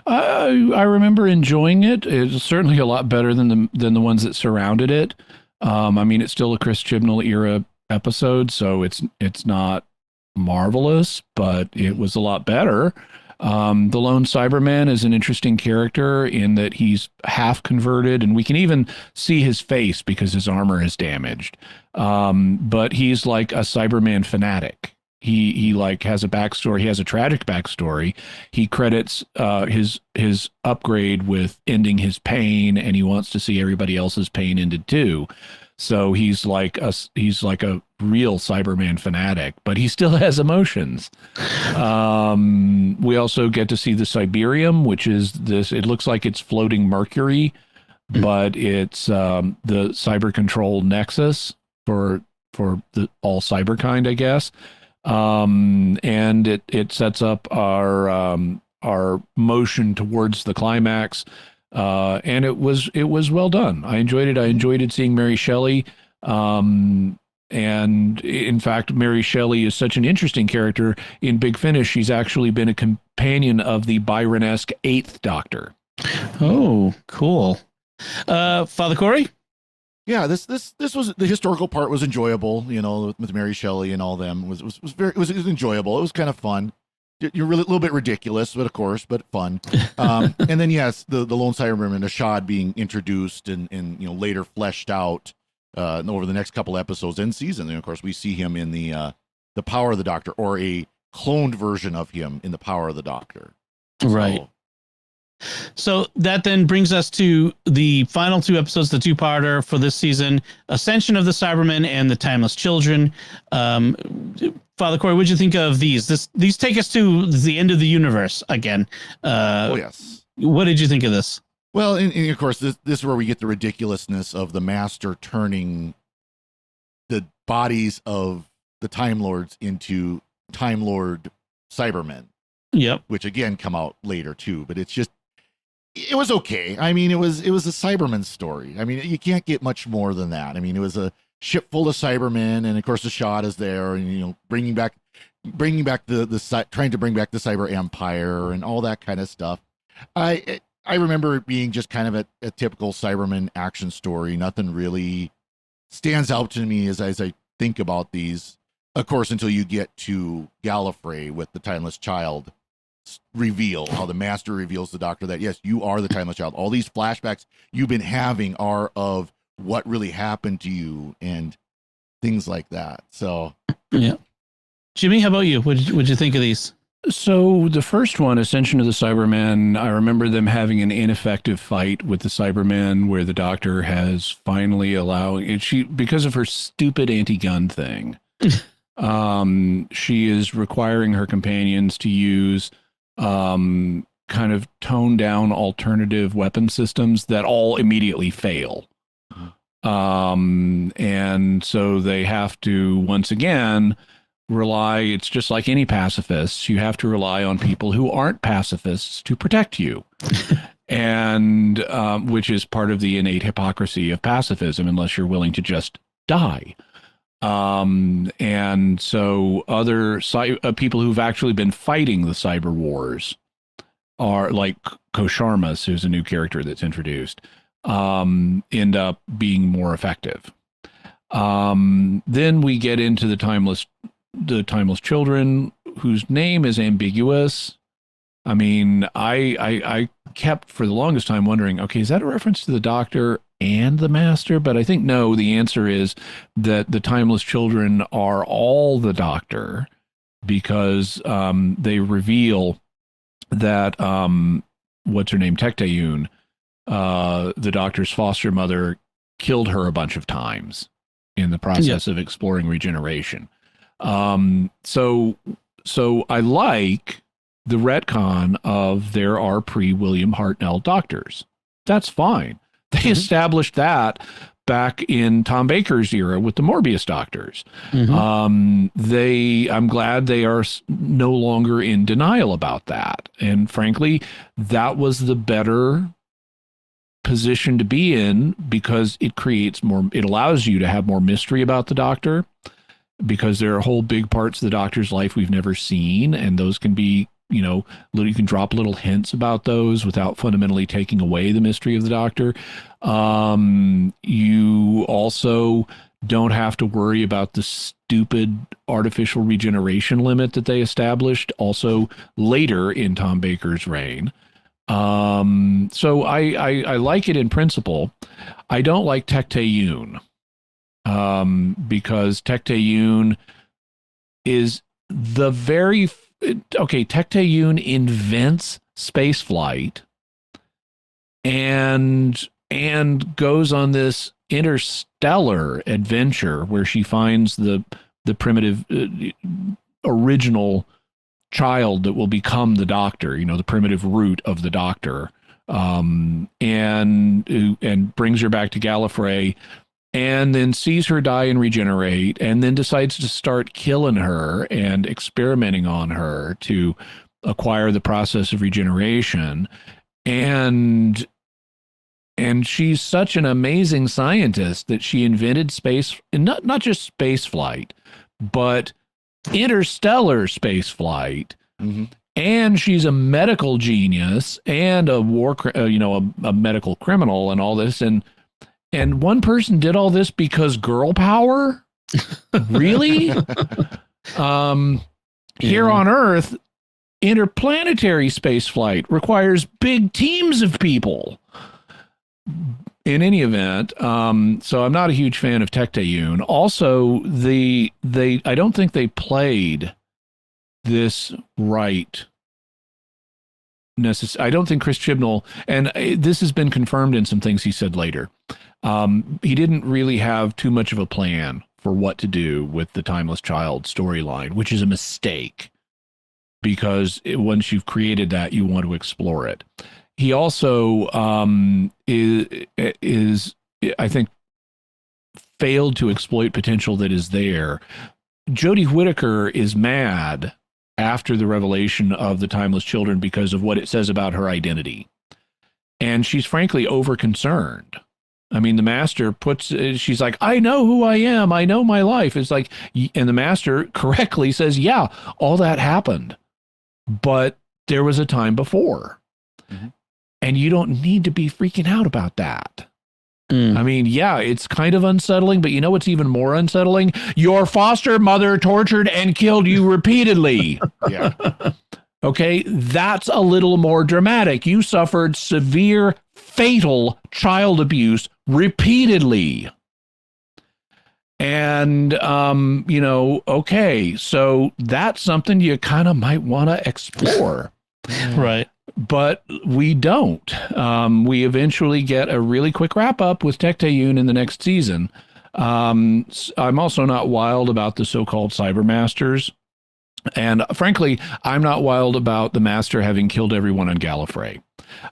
[SPEAKER 2] I remember enjoying it. It's certainly a lot better than the ones that surrounded it. I mean, it's still a Chris Chibnall era episode, so it's not marvelous, but it was a lot better. The lone Cyberman is an interesting character in that he's half converted, and we can even see his face because his armor is damaged. But he's like a Cyberman fanatic. He like has a backstory. He has a tragic backstory. He credits his upgrade with ending his pain, and he wants to see everybody else's pain ended too. So he's like a real Cyberman fanatic, but he still has emotions. We also get to see the Cyberium, which is this. It looks like it's floating Mercury, but it's the cyber control nexus for the all cyberkind, I guess. And it sets up our motion towards the climax. And it was well done. I enjoyed it. I enjoyed it seeing Mary Shelley. And in fact, Mary Shelley is such an interesting character. In Big Finish, she's actually been a companion of the Byron-esque Eighth Doctor.
[SPEAKER 1] Oh, cool. Father Cory?
[SPEAKER 3] Yeah, this was, the historical part was enjoyable, with Mary Shelley and all them was enjoyable. It was kind of fun. You're really a little bit ridiculous, but of course, but fun. And then yes, the Lone Cyberman Ashad being introduced and later fleshed out over the next couple episodes and season. And of course, we see him in the Power of the Doctor, or a cloned version of him in the Power of the Doctor.
[SPEAKER 1] Right. So that then brings us to the final two episodes, the two-parter for this season, Ascension of the Cybermen and the Timeless Children. Father Cory, what did you think of these? These take us to the end of the universe again.
[SPEAKER 3] Yes.
[SPEAKER 1] What did you think of this?
[SPEAKER 3] Well, and of course, this is where we get the ridiculousness of the Master turning the bodies of the Time Lords into Time Lord Cybermen.
[SPEAKER 1] Yep.
[SPEAKER 3] Which again come out later too, but it was okay. I mean, it was a Cyberman story. I mean, you can't get much more than that. I mean, it was a ship full of Cybermen, and of course, the shot is there, and bringing back the trying to bring back the Cyber Empire and all that kind of stuff. I remember it being just kind of a typical Cyberman action story. Nothing really stands out to me as I think about these. Of course, until you get to Gallifrey with the Timeless Child reveal, how the Master reveals the Doctor that, yes, you are the Timeless Child. All these flashbacks you've been having are of what really happened to you and things like that. So,
[SPEAKER 1] yeah. Jimmy, how about you? What'd you think of these?
[SPEAKER 2] So the first one, Ascension of the Cybermen, I remember them having an ineffective fight with the Cybermen where the Doctor has finally because of her stupid anti-gun thing, she is requiring her companions to use kind of toned down alternative weapon systems that all immediately fail. And so they have to, once again, it's just like any pacifists. You have to rely on people who aren't pacifists to protect you. And which is part of the innate hypocrisy of pacifism, unless you're willing to just die. And so other people who've actually been fighting the cyber wars are like Kosharmas, who's a new character that's introduced, end up being more effective. Then we get into the Timeless Children, whose name is ambiguous. I mean, I kept for the longest time wondering, okay, is that a reference to the Doctor and the Master? But I think no, the answer is that the Timeless Children are all the Doctor, because they reveal that what's her name, Tectayun, the Doctor's foster mother, killed her a bunch of times in the process of exploring regeneration. So I like the retcon of there are pre-William Hartnell Doctors. That's fine. They established that back in Tom Baker's era with the Morbius Doctors. I'm glad they are no longer in denial about that. And frankly, that was the better position to be in, because it allows you to have more mystery about the Doctor, because there are whole big parts of the Doctor's life we've never seen, and those can be, you can drop little hints about those without fundamentally taking away the mystery of the Doctor. You also don't have to worry about the stupid artificial regeneration limit that they established also later in Tom Baker's reign. So I like it in principle. I don't like Tectayun, because Tectayun is Tectayun invents spaceflight and goes on this interstellar adventure where she finds the primitive original child that will become the Doctor, the primitive root of the Doctor, and brings her back to Gallifrey and then sees her die and regenerate, and then decides to start killing her and experimenting on her to acquire the process of regeneration. And she's such an amazing scientist that she invented not just space flight, but interstellar space flight.
[SPEAKER 3] Mm-hmm.
[SPEAKER 2] And she's a medical genius and a a medical criminal and all this. And one person did all this because girl power? Really? Here on Earth, interplanetary space flight requires big teams of people. In any event, so I'm not a huge fan of Tecteun. Also, I don't think they played this right. I don't think Chris Chibnall, and this has been confirmed in some things he said later, he didn't really have too much of a plan for what to do with the Timeless Child storyline, which is a mistake, because once you've created that, you want to explore it. He also is, I think, failed to exploit potential that is there. Jodie Whittaker is mad after the revelation of the Timeless Children because of what it says about her identity. And she's frankly over-concerned. I mean, the Master she's like, I know who I am. I know my life. It's like, and the Master correctly says, yeah, all that happened. But there was a time before. Mm-hmm. And you don't need to be freaking out about that. I mean, yeah, it's kind of unsettling, but you know what's even more unsettling? Your foster mother tortured and killed you repeatedly.
[SPEAKER 3] Yeah.
[SPEAKER 2] Okay, that's a little more dramatic. You suffered severe, fatal child abuse repeatedly. And, okay, so that's something you kind of might want to explore.
[SPEAKER 1] Right.
[SPEAKER 2] But we don't. We eventually get a really quick wrap up with Tecteun in the next season. I'm also not wild about the so-called Cybermasters. And frankly, I'm not wild about the Master having killed everyone on Gallifrey.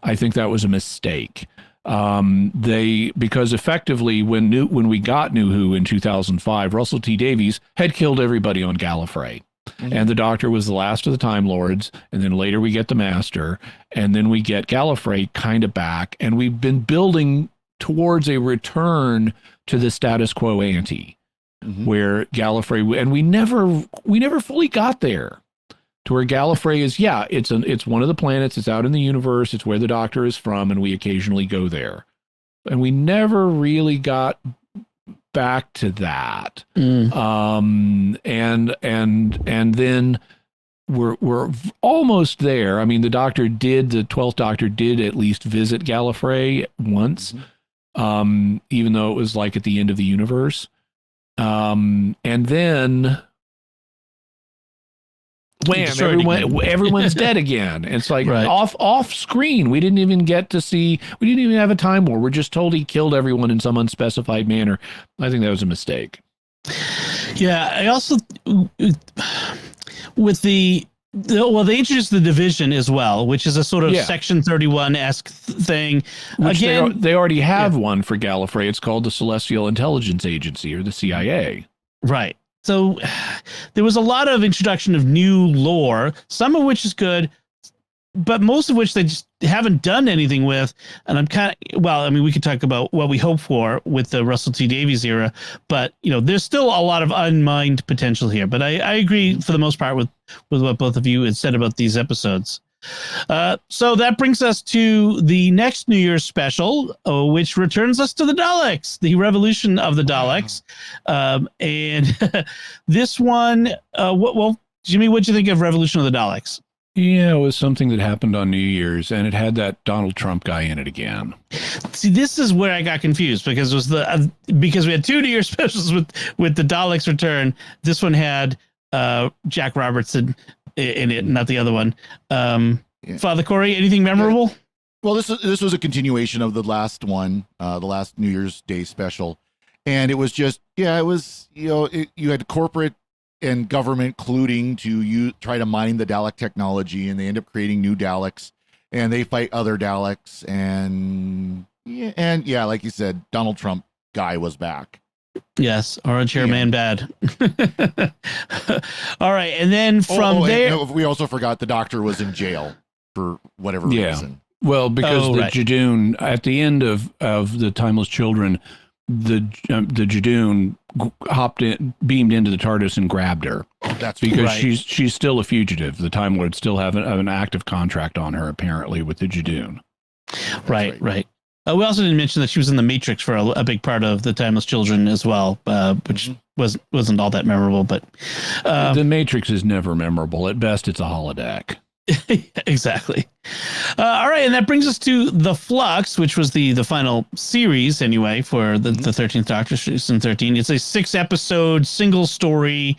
[SPEAKER 2] I think that was a mistake. Because effectively when we got New Who in 2005, Russell T Davies had killed everybody on Gallifrey. Mm-hmm. And the Doctor was the last of the Time Lords, and then later we get the Master, and then we get Gallifrey kind of back, and we've been building towards a return to the status quo ante, where Gallifrey, and we never fully got there to where Gallifrey is, it's one of the planets, it's out in the universe, it's where the Doctor is from, and we occasionally go there, and we never really got back to that. And then we're almost there. I mean, the 12th Doctor did at least visit Gallifrey once, even though it was like at the end of the universe. And then wham, everyone's dead again. It's like off screen. We didn't even have a Time War. We're just told he killed everyone in some unspecified manner. I think that was a mistake.
[SPEAKER 1] Yeah, I also with they introduced the Division as well, which is a sort of Section 31-esque thing.
[SPEAKER 2] Which again, they already have one for Gallifrey. It's called the Celestial Intelligence Agency, or the CIA.
[SPEAKER 1] Right. So there was a lot of introduction of new lore, some of which is good, but most of which they just haven't done anything with. And we could talk about what we hope for with the Russell T Davies era, but there's still a lot of unmined potential here. But I agree for the most part with what both of you had said about these episodes. So that brings us to the next New Year's special, which returns us to the Daleks, the Revolution of the Daleks. And this one, Jimmy, what'd you think of Revolution of the Daleks?
[SPEAKER 2] Yeah, it was something that happened on New Year's, and it had that Donald Trump guy in it again.
[SPEAKER 1] See, this is where I got confused, because it was because we had two New Year's specials with the Daleks return. This one had Jack Robertson in it, not the other one. Father Cory, anything memorable?
[SPEAKER 3] Well, this was a continuation of the last one, the last New Year's Day special, and it was just you had corporate and government colluding to try to mine the Dalek technology, and they end up creating new Daleks, and they fight other Daleks, and like you said, Donald Trump guy was back.
[SPEAKER 1] Yes, Orange Hair Man bad. All right, and then from there,
[SPEAKER 3] and we also forgot the Doctor was in jail for whatever reason.
[SPEAKER 2] Well, because the
[SPEAKER 1] right.
[SPEAKER 2] Jadoon at the end of the Timeless Children, the Jadoon beamed into the TARDIS and grabbed her.
[SPEAKER 3] That's
[SPEAKER 2] because
[SPEAKER 1] right.
[SPEAKER 2] she's still a fugitive. The Time Lords still have an active contract on her, apparently, with the Jadoon.
[SPEAKER 1] Right. We also didn't mention that she was in the Matrix for a big part of the Timeless Children as well, which wasn't all that memorable. But
[SPEAKER 2] the Matrix is never memorable. At best, it's a holodeck.
[SPEAKER 1] Exactly. All right, and that brings us to The Flux, which was the final series anyway for the 13th Doctor, season 13. It's a 6-episode single story.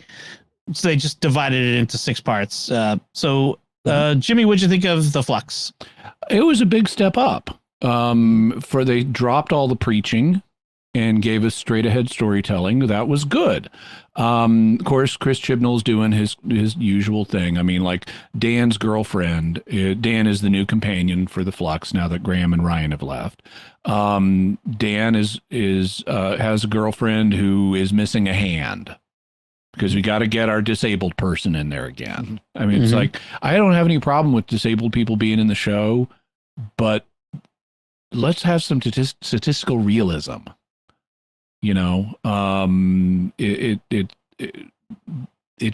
[SPEAKER 1] So they just divided it into 6 parts. Jimmy, what'd you think of The Flux?
[SPEAKER 2] It was a big step up. For they dropped all the preaching and gave us straight ahead storytelling. That was good. Of course, Chris Chibnall's doing his usual thing. I mean, like Dan's girlfriend. Dan is the new companion for the Flux now that Graham and Ryan have left. Dan has a girlfriend who is missing a hand, because we got to get our disabled person in there again. I mean, it's like, I don't have any problem with disabled people being in the show, but let's have some statistical realism. You know, it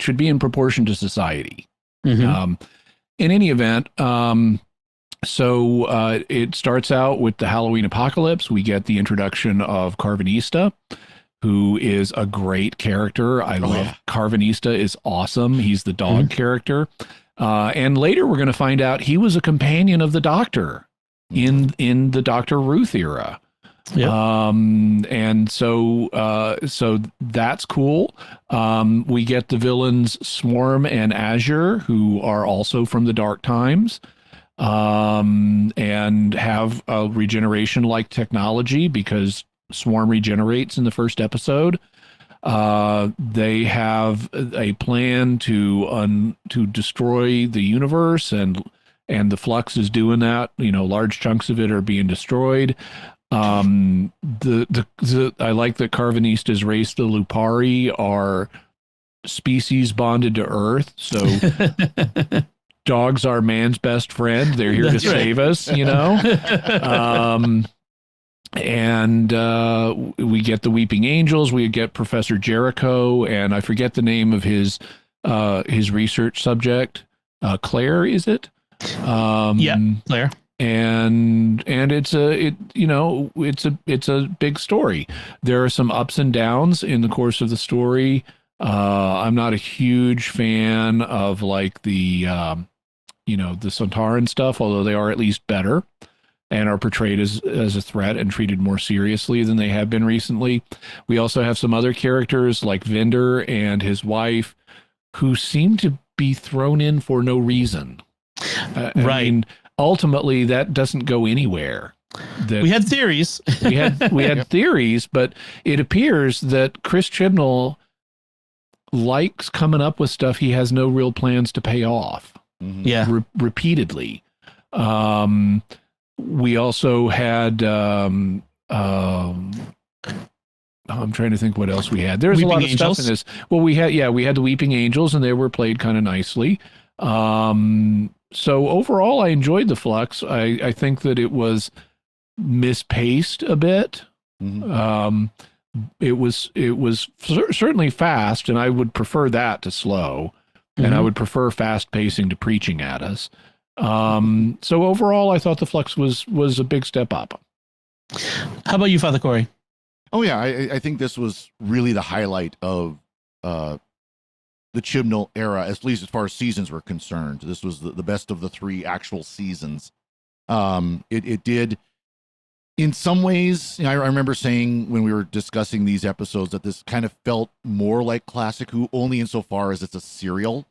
[SPEAKER 2] should be in proportion to society. In any event, so it starts out with the Halloween apocalypse. We get the introduction of Carvanista, who is a great character. I love Carvanista is awesome. He's the dog character. And later we're going to find out he was a companion of the Doctor in the Dr. Ruth era.
[SPEAKER 1] Yep.
[SPEAKER 2] And so that's cool. We get the villains Swarm and Azure, who are also from the Dark Times, and have a regeneration-like technology because Swarm regenerates in the first episode. They have a plan to destroy the universe, and the Flux is doing that. You know, large chunks of it are being destroyed. I like that Carvanista's race, the Lupari, are species bonded to Earth. So dogs are man's best friend. They're here to save us, you know? And we get the Weeping Angels. We get Professor Jericho, and I forget the name of his research subject. Claire, is it?
[SPEAKER 1] Claire.
[SPEAKER 2] And it's a big story. There are some ups and downs in the course of the story. I'm not a huge fan of like the Sontaran stuff, although they are at least better and are portrayed as a threat and treated more seriously than they have been recently. We also have some other characters like Vinder and his wife who seem to be thrown in for no reason. I mean, ultimately, that doesn't go anywhere.
[SPEAKER 1] We had theories.
[SPEAKER 2] we had theories, but it appears that Chris Chibnall likes coming up with stuff he has no real plans to pay off. Repeatedly. We also had I'm trying to think what else we had. There's a lot of stuff in this. Well, we had the Weeping Angels, and they were played kind of nicely. So overall, I enjoyed the Flux. I think that it was mispaced a bit. It was certainly fast, and I would prefer that to slow, and I would prefer fast pacing to preaching at us. So overall, I thought the Flux was a big step up.
[SPEAKER 1] How about you, Father Cory?
[SPEAKER 3] Oh yeah, I think this was really the highlight of the Chibnall era, at least as far as seasons were concerned. This was the best of the 3 actual seasons. It did, in some ways, I remember saying when we were discussing these episodes that this kind of felt more like Classic Who, only insofar as it's a serial,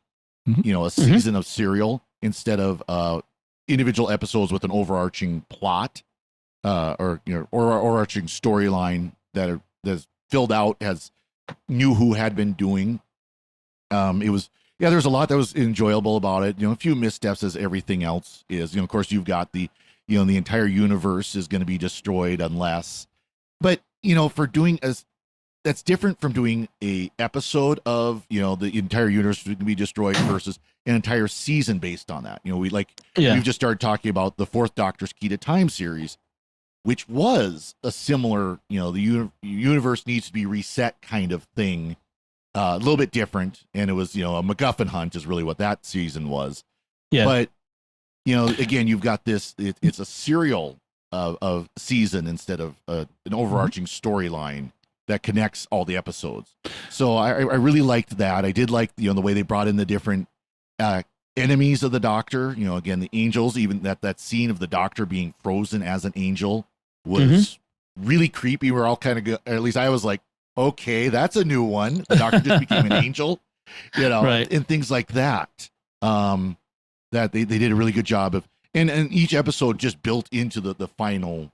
[SPEAKER 3] a season of serial instead of individual episodes with an overarching plot or overarching storyline that is filled out as New Who had been doing. It was, there was a lot that was enjoyable about it. A few missteps as everything else is. Of course, you've got the entire universe is going to be destroyed unless. But for doing that's different from doing a episode of, the entire universe can be destroyed versus an entire season based on that. We've just started talking about the Fourth Doctor's Key to Time series, which was a similar, the universe needs to be reset kind of thing, a little bit different. And it was, a MacGuffin hunt is really what that season was.
[SPEAKER 1] Yeah.
[SPEAKER 3] But, again, you've got this, it's a serial of season instead of an overarching storyline that connects all the episodes. So I really liked that. I did like, the way they brought in the different enemies of the Doctor, again, the angels, even that scene of the Doctor being frozen as an angel was really creepy. We're all kind of, at least I was like, okay, that's a new one. The Doctor just became an angel,
[SPEAKER 1] right.
[SPEAKER 3] And things like that. That they did a really good job of, and each episode just built into the final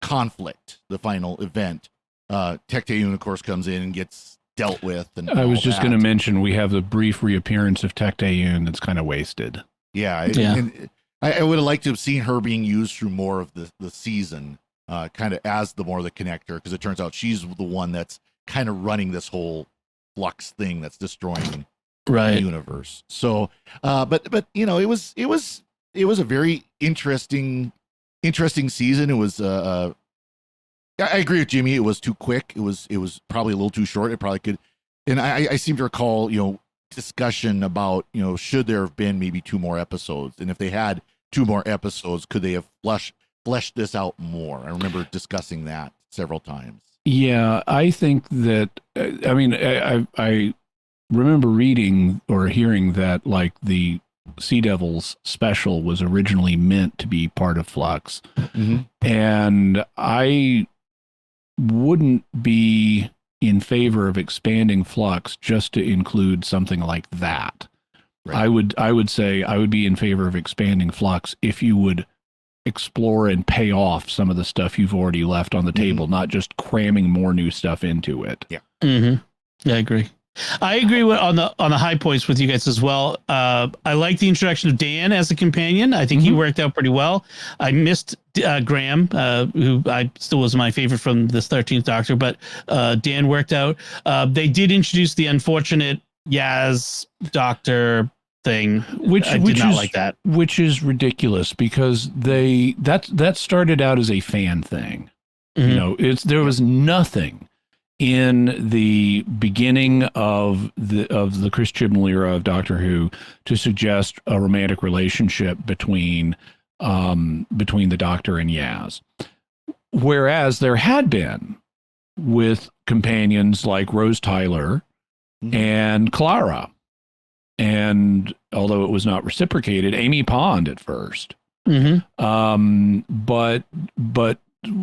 [SPEAKER 3] conflict, the final event. Tecteun, of course, comes in and gets dealt with. And
[SPEAKER 2] I was just going to mention we have the brief reappearance of Tecteun that's kind of wasted.
[SPEAKER 3] Yeah. And I would have liked to have seen her being used through more of the season, kind of as the connector, because it turns out she's the one that's kind of running this whole flux thing that's destroying the universe. So, but it was a very interesting season. It was I agree with Jimmy. It was too quick. It was probably a little too short. It probably could. And I seem to recall, discussion about, should there have been maybe 2 more episodes? And if they had 2 more episodes, could they have fleshed this out more? I remember discussing that several times.
[SPEAKER 2] Yeah, I think that, I remember reading or hearing that like the Sea Devils special was originally meant to be part of Flux.
[SPEAKER 3] Mm-hmm.
[SPEAKER 2] And I wouldn't be in favor of expanding Flux just to include something like that. Right. I would say I would be in favor of expanding Flux if you would explore and pay off some of the stuff you've already left on the table, not just cramming more new stuff into it.
[SPEAKER 3] Yeah.
[SPEAKER 1] Mm-hmm. Yeah, I agree. I agree on the high points with you guys as well. I like the introduction of Dan as a companion. I think he worked out pretty well. I missed Graham, who I still was my favorite from this 13th Doctor, but Dan worked out. They did introduce the unfortunate Yaz Doctor thing, which I did not like that.
[SPEAKER 2] Which is ridiculous because that started out as a fan thing. Mm-hmm. There was nothing in the beginning of the Chris Chibnall era of Doctor Who to suggest a romantic relationship between the Doctor and Yaz, whereas there had been with companions like Rose Tyler and Clara, and although it was not reciprocated, Amy Pond at first. But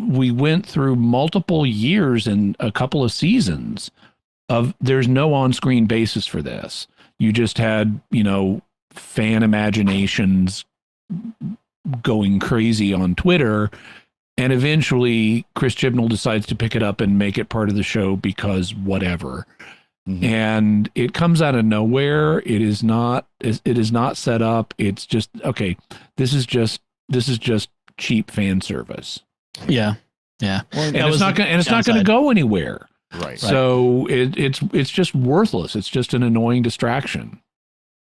[SPEAKER 2] we went through multiple years and a couple of seasons of there's no on-screen basis for this. You just had, fan imaginations going crazy on Twitter. And eventually Chris Chibnall decides to pick it up and make it part of the show because whatever. And it comes out of nowhere. It is not set up. It's just, okay, this is just cheap fan service.
[SPEAKER 1] Yeah.
[SPEAKER 2] Well, and it's not going to go anywhere.
[SPEAKER 3] Right.
[SPEAKER 2] So it's just worthless. It's just an annoying distraction.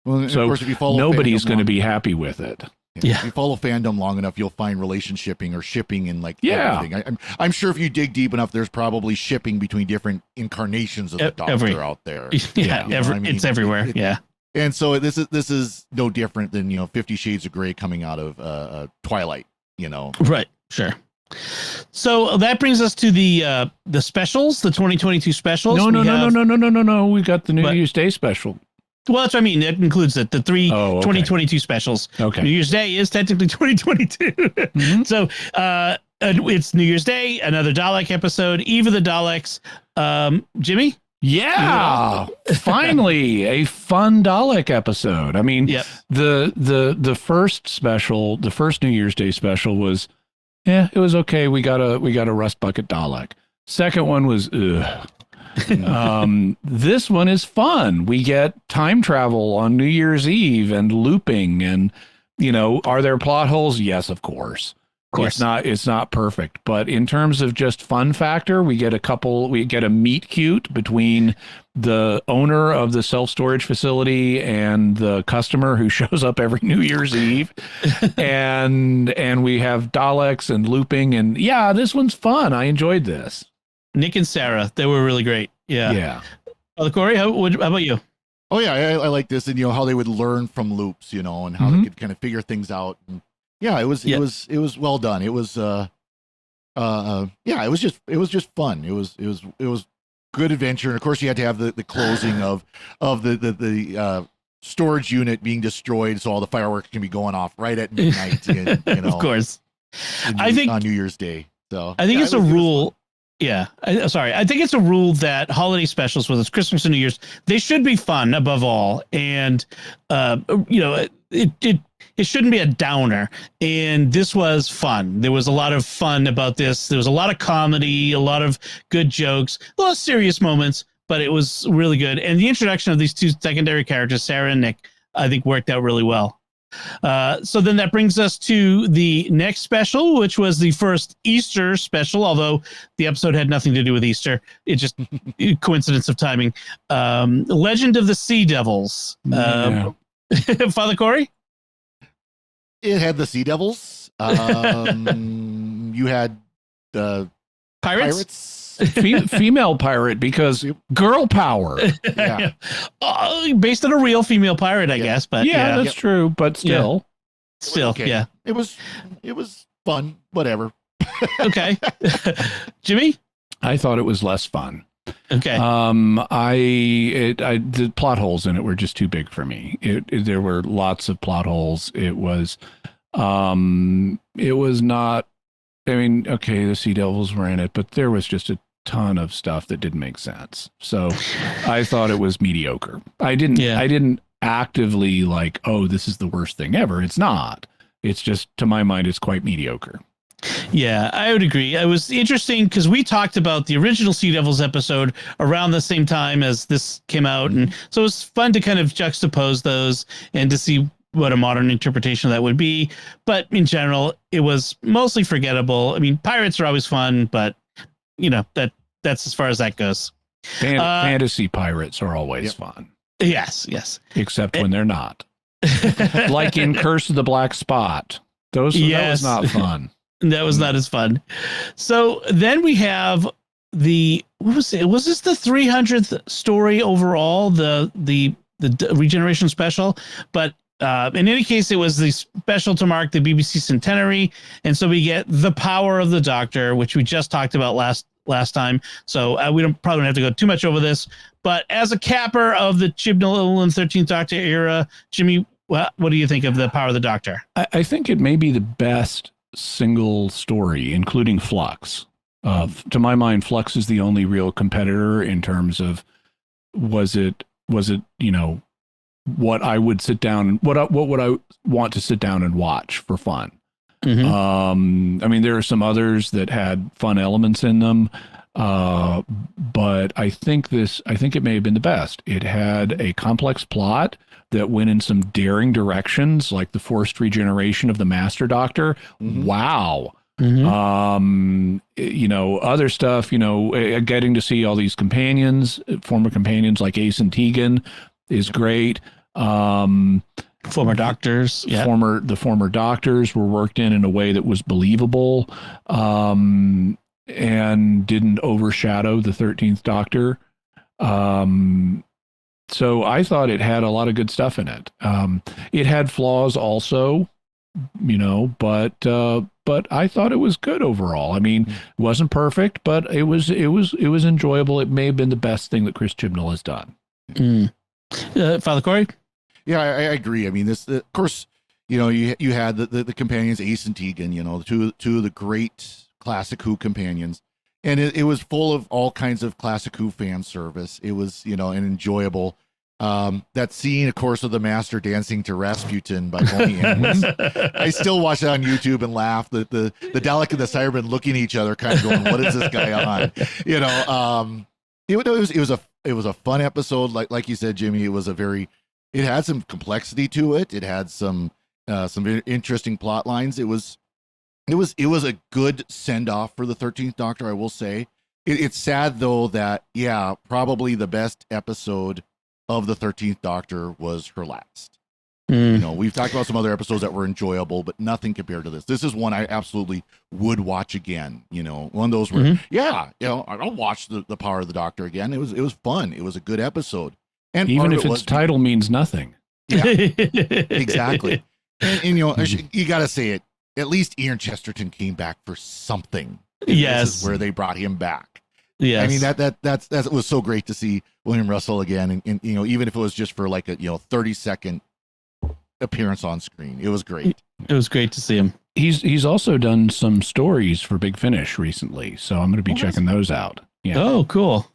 [SPEAKER 3] Well,
[SPEAKER 2] so
[SPEAKER 3] of course, if you follow
[SPEAKER 2] nobody's going to be happy with it.
[SPEAKER 3] Yeah. If you follow fandom long enough, you'll find relationshiping or shipping and everything. I'm sure if you dig deep enough, there's probably shipping between different incarnations of the Doctor out there.
[SPEAKER 1] It's everywhere.
[SPEAKER 3] And so this is no different than 50 Shades of Grey coming out of Twilight.
[SPEAKER 1] Right. Sure. So that brings us to the specials, the 2022 specials.
[SPEAKER 2] No. We got the New Year's Day special.
[SPEAKER 1] Well, that's what I mean. It includes it. The 2022 specials.
[SPEAKER 2] Okay.
[SPEAKER 1] New Year's Day is technically 2022. So it's New Year's Day, another Dalek episode, Eve of the Daleks. Jimmy?
[SPEAKER 2] Yeah. Finally, a fun Dalek episode. I mean, the first special, the first New Year's Day special was, it was okay. We got a rust bucket Dalek. Second one was, this one is fun. We get time travel on New Year's Eve and looping and, are there plot holes? Yes, of course.
[SPEAKER 1] course.
[SPEAKER 2] It's not perfect, but in terms of just fun factor, we get a meet cute between the owner of the self-storage facility and the customer who shows up every New Year's Eve. and we have Daleks and looping, and yeah, this one's fun. I enjoyed this.
[SPEAKER 1] Nick and Sarah, they were really great. Yeah.
[SPEAKER 2] Yeah.
[SPEAKER 1] Cory, how about you?
[SPEAKER 3] Oh yeah, I like this, and how they would learn from loops, and how they could kind of figure things out. And yeah, it was well done. It was it was just fun. It was good adventure, and of course you had to have the closing of the storage unit being destroyed, so all the fireworks can be going off right at midnight. And,
[SPEAKER 1] of course,
[SPEAKER 3] I think on New Year's Day. So
[SPEAKER 1] I think it's a rule. Yeah, I think it's a rule that holiday specials, whether it's Christmas or New Year's, they should be fun above all, and it shouldn't be a downer. And this was fun. There was a lot of fun about this. There was a lot of comedy, a lot of good jokes, a lot of serious moments, but it was really good. And the introduction of these two secondary characters, Sarah and Nick, I think worked out really well. So then that brings us to the next special, which was the first Easter special, although the episode had nothing to do with Easter. It just coincidence of timing. Legend of the Sea Devils. Father Cory?
[SPEAKER 3] It had the Sea Devils. You had pirates.
[SPEAKER 2] Female pirate, because girl power.
[SPEAKER 3] Yeah.
[SPEAKER 1] Based on a real female pirate, I guess. But
[SPEAKER 2] yeah, that's true. But still,
[SPEAKER 3] okay.
[SPEAKER 1] Yeah,
[SPEAKER 3] it was fun. Whatever.
[SPEAKER 1] Okay, Jimmy.
[SPEAKER 2] I thought it was less fun.
[SPEAKER 1] Okay.
[SPEAKER 2] The plot holes in it were just too big for me. There were lots of plot holes. It was not. I mean, okay, the Sea Devils were in it, but there was just a ton of stuff that didn't make sense. So I thought it was mediocre. I didn't actively like, oh, this is the worst thing ever. It's not. It's just, to my mind, it's quite mediocre.
[SPEAKER 1] Yeah, I would agree. It was interesting because we talked about the original Sea Devils episode around the same time as this came out. And so it was fun to kind of juxtapose those and to see what a modern interpretation of that would be. But in general, it was mostly forgettable. I mean, pirates are always fun, but that's as far as that goes.
[SPEAKER 2] Fantasy pirates are always fun.
[SPEAKER 1] Yes.
[SPEAKER 2] Except when they're not. Like in Curse of the Black Spot. That was not fun.
[SPEAKER 1] That was not as fun. So then we have what was it? Was this the 300th story overall, the regeneration special? But in any case, it was the special to mark the BBC centenary. And so we get The Power of the Doctor, which we just talked about last time. So we probably don't have to go too much over this. But as a capper of the Chibnall and 13th Doctor era, Jimmy, what do you think of The Power of the Doctor?
[SPEAKER 2] I think it may be the best single story, including Flux. To my mind, Flux is the only real competitor in terms of was it what I would sit down, what would I want to sit down and watch for fun. I mean, there are some others that had fun elements in them, but I think it may have been the best. It had a complex plot that went in some daring directions, like the forced regeneration of the Master Doctor. Wow. Other stuff, getting to see all these companions, former companions like Ace and Tegan is great.
[SPEAKER 1] Former doctors. Yeah.
[SPEAKER 2] The former doctors were worked in a way that was believable, and didn't overshadow the 13th Doctor. So I thought it had a lot of good stuff in it. It had flaws also, but I thought it was good overall. I mean, it wasn't perfect, but it was enjoyable. It may have been the best thing that Chris Chibnall has done.
[SPEAKER 1] Father Cory?
[SPEAKER 3] Yeah, I agree. I mean, this, of course, you had the companions, Ace and Tegan, two of the great classic Who companions. And it was full of all kinds of classic Who fan service. It was, an enjoyable. That scene, of course, of the Master dancing to Rasputin by Boney M. I still watch that on YouTube and laugh. The Dalek and the Cyberman looking at each other, kind of going, "What is this guy on?" It was a fun episode. Like you said, Jimmy, it had some complexity to it. It had some interesting plot lines. It was It was a good send off for the 13th Doctor, I will say. It's sad though that probably the best episode of the 13th Doctor was her last. You know, we've talked about some other episodes that were enjoyable, but nothing compared to this. This is one I absolutely would watch again. You know, one of those where, I'll watch the Power of the Doctor again. It was fun. It was a good episode. And
[SPEAKER 2] even if its title means nothing.
[SPEAKER 3] Yeah, exactly. And you know, you got to say it. At least Ian Chesterton came back for something.
[SPEAKER 1] Yes,
[SPEAKER 3] this is where they brought him back.
[SPEAKER 1] Yes,
[SPEAKER 3] I mean that was so great to see William Russell again, and you know, even if it was just for like a 30-second appearance on screen, it was great.
[SPEAKER 1] It was great to see him.
[SPEAKER 2] He's also done some stories for Big Finish recently, so I'm going to be checking those out. Yeah.
[SPEAKER 1] Oh, cool.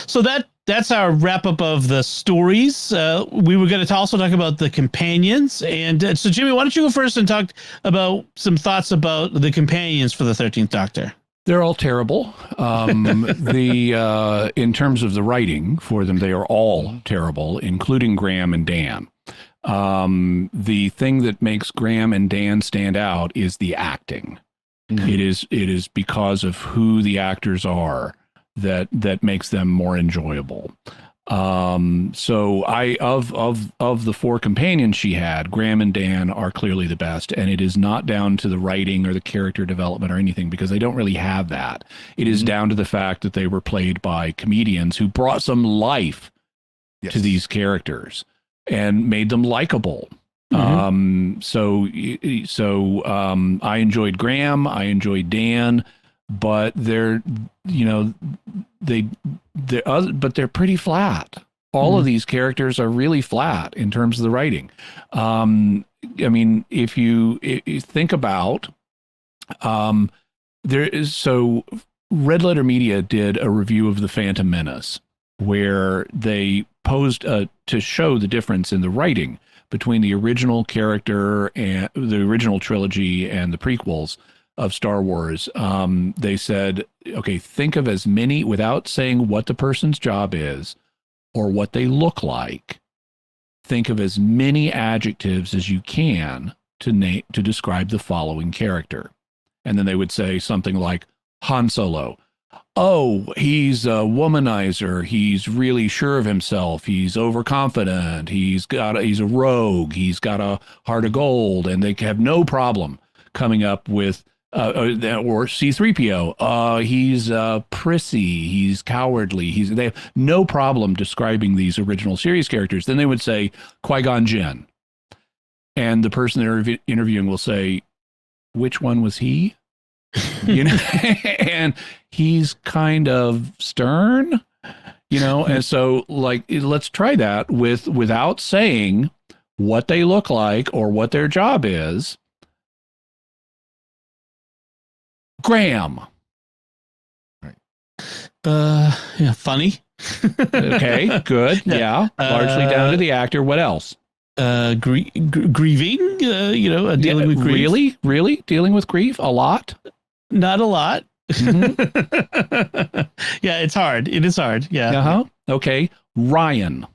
[SPEAKER 1] So that's our wrap up of the stories. We were going to also talk about the companions, and so Jimmy, why don't you go first and talk about some thoughts about the companions for the 13th Doctor?
[SPEAKER 2] They're all terrible. In terms of the writing for them, they are all terrible, including Graham and Dan. The thing that makes Graham and Dan stand out is the acting. Mm-hmm. It is because of who the actors are that makes them more enjoyable. So of the four companions she had, Graham and Dan are clearly the best, and it is not down to the writing or the character development or anything, because they don't really have that. It is down to the fact that they were played by comedians who brought some life to these characters and made them likable. Mm-hmm. I enjoyed Graham, I enjoyed Dan, but they're pretty flat. All of these characters are really flat in terms of the writing. I mean, if you think about, Red Letter Media did a review of The Phantom Menace, where they posed to show the difference in the writing between the original character and the original trilogy and the prequels of Star Wars. They said, okay, think of as many, without saying what the person's job is or what they look like, think of as many adjectives as you can to describe the following character. And then they would say something like Han Solo. Oh, he's a womanizer. He's really sure of himself. He's overconfident. He's a rogue. He's got a heart of gold, and they have no problem coming up with or C-3PO. He's prissy. He's cowardly. They have no problem describing these original series characters. Then they would say Qui-Gon Jinn, and the person they're interviewing will say, "Which one was he?" And he's kind of stern, and so let's try that without saying what they look like or what their job is. Graham.
[SPEAKER 1] Yeah, funny.
[SPEAKER 2] Okay, good. Yeah. Largely down to the actor. What else?
[SPEAKER 1] Grieving, dealing with grief. Really?
[SPEAKER 2] Dealing with grief? A lot?
[SPEAKER 1] Not a lot.
[SPEAKER 2] Mm-hmm.
[SPEAKER 1] Yeah, it's hard. It is hard. Yeah.
[SPEAKER 2] Uh-huh. Okay. Ryan.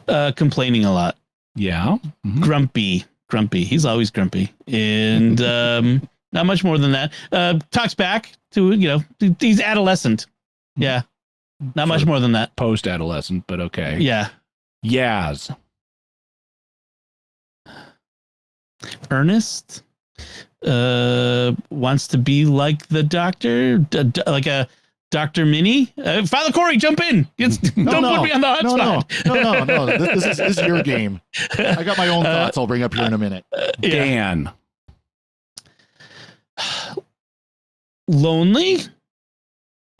[SPEAKER 1] Complaining a lot.
[SPEAKER 2] Yeah. Mm-hmm.
[SPEAKER 1] Grumpy. He's always grumpy. And not much more than that. Talks back to, he's adolescent. Yeah. Not much more than that.
[SPEAKER 2] Post-adolescent, but okay.
[SPEAKER 1] Yeah.
[SPEAKER 2] Yaz.
[SPEAKER 1] Earnest. Wants to be like the Doctor, like a Dr. Minnie. Father Cory, jump in. Don't put me on the hot spot.
[SPEAKER 3] No. This is your game. I got my own thoughts I'll bring up here in a minute.
[SPEAKER 2] Dan.
[SPEAKER 1] Lonely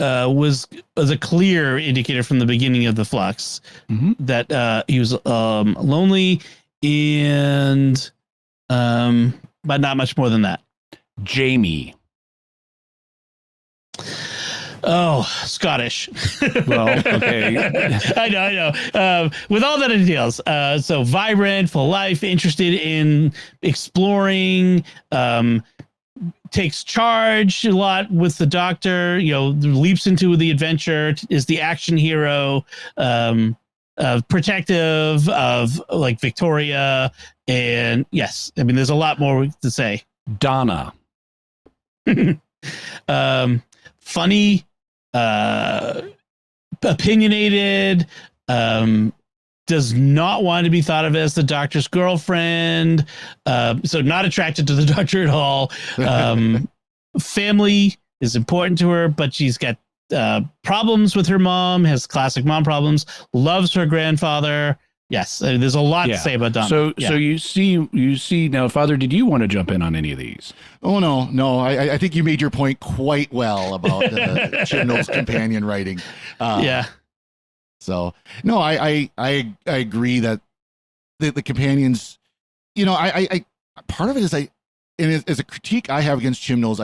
[SPEAKER 1] was a clear indicator from the beginning of the Flux that he was lonely and but not much more than that.
[SPEAKER 2] Jamie.
[SPEAKER 1] Oh, Scottish.
[SPEAKER 2] Well, okay.
[SPEAKER 1] I know. With all that it entails. So vibrant, full life, interested in exploring, takes charge a lot with the Doctor, leaps into the adventure, is the action hero, protective of like Victoria. And yes, I mean, there's a lot more to say.
[SPEAKER 2] Donna.
[SPEAKER 1] Funny, opinionated, does not want to be thought of as the doctor's girlfriend, so not attracted to the doctor at all. Family is important to her, but she's got problems with her mom, has classic mom problems, loves her grandfather. Yes, there's a lot to say about Donna.
[SPEAKER 2] So you see now, Father, did you want to jump in on any of these?
[SPEAKER 3] Oh, no. I think you made your point quite well about Chibnall's companion writing. So no, I agree that the companions, I part of it is as a critique I have against Chibnall's,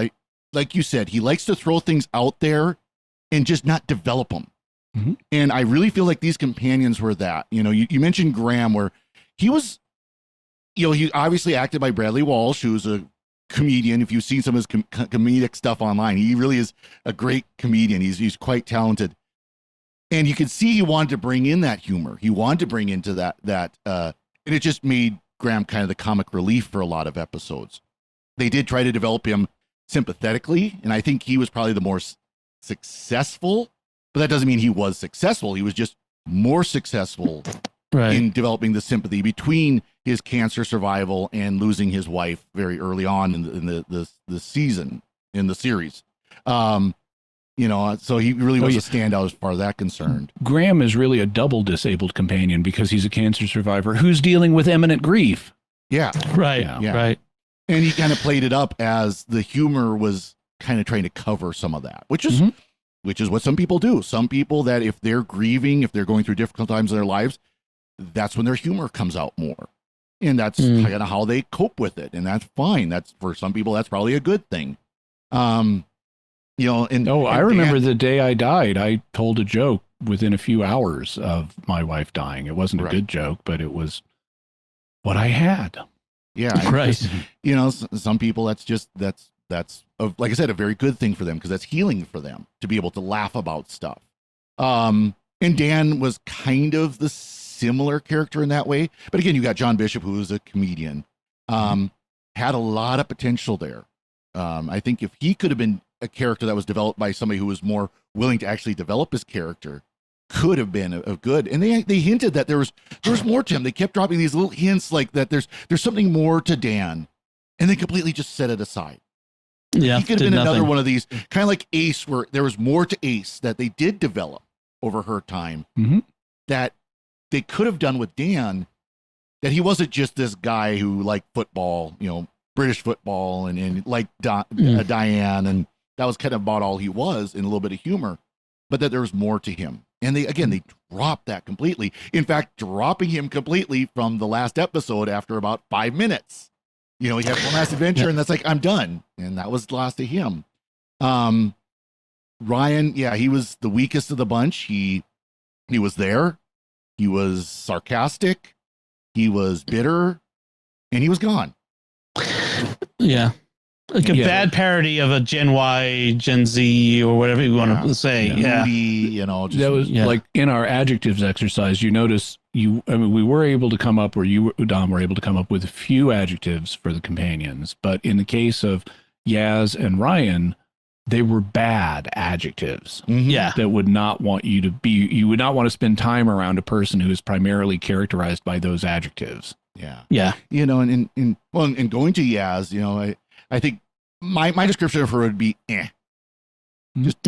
[SPEAKER 3] like you said, he likes to throw things out there and just not develop them. Mm-hmm. And I really feel like these companions were that. You mentioned Graham, where he was, he obviously acted by Bradley Walsh, who's a comedian. If you've seen some of his comedic stuff online, he really is a great comedian. He's quite talented. And you could see he wanted to bring in that humor. He wanted to bring into that, and it just made Graham kind of the comic relief for a lot of episodes. They did try to develop him sympathetically, and I think he was probably the more successful, but that doesn't mean he was successful. He was just more successful in developing the sympathy between his cancer survival and losing his wife very early on in the season, in the series. So he really was a standout as far as that concerned.
[SPEAKER 2] Graham is really a double disabled companion because he's a cancer survivor who's dealing with imminent grief.
[SPEAKER 3] Yeah.
[SPEAKER 1] Right.
[SPEAKER 3] Yeah.
[SPEAKER 1] Right.
[SPEAKER 3] And he kind of played it up as the humor was kind of trying to cover some of that, which is what some people do. Some people that if they're grieving, if they're going through difficult times in their lives, that's when their humor comes out more. And that's kind of how they cope with it. And that's fine. That's, for some people, that's probably a good thing. I
[SPEAKER 2] remember the day I died, I told a joke within a few hours of my wife dying. It wasn't a good joke, but it was what I had.
[SPEAKER 3] Yeah.
[SPEAKER 1] Right.
[SPEAKER 3] Some people, that's like I said, a very good thing for them, because that's healing for them to be able to laugh about stuff. And Dan was kind of the similar character in that way. But again, you got John Bishop, who was a comedian, had a lot of potential there. I think if he could have been a character that was developed by somebody who was more willing to actually develop his character, could have been a good. And they hinted that there was more to him. They kept dropping these little hints like that there's something more to Dan, and they completely just set it aside.
[SPEAKER 1] Yeah,
[SPEAKER 3] he could have been another one of these, kind of like Ace, where there was more to Ace that they did develop over her time, that they could have done with Dan, that he wasn't just this guy who liked football, British football, and liked Diane, and that was kind of about all he was, and a little bit of humor, but that there was more to him. And they dropped that completely. In fact, dropping him completely from the last episode after about 5 minutes. He had one last adventure, and that's like, I'm done. And that was the last of him. Ryan, he was the weakest of the bunch. He was there. He was sarcastic. He was bitter, and he was gone.
[SPEAKER 1] Yeah. Like a bad parody of a Gen Y, Gen Z, or whatever you want to say.
[SPEAKER 3] Moody,
[SPEAKER 2] that was like in our adjectives exercise. You notice we were able to come up, or you, Dom, were able to come up with a few adjectives for the companions. But in the case of Yaz and Ryan, they were bad adjectives.
[SPEAKER 1] Yeah.
[SPEAKER 2] That would not want you to be, you would not want to spend time around a person who is primarily characterized by those adjectives.
[SPEAKER 3] Yeah.
[SPEAKER 1] Yeah.
[SPEAKER 3] And going to Yaz, I think my description of her would be just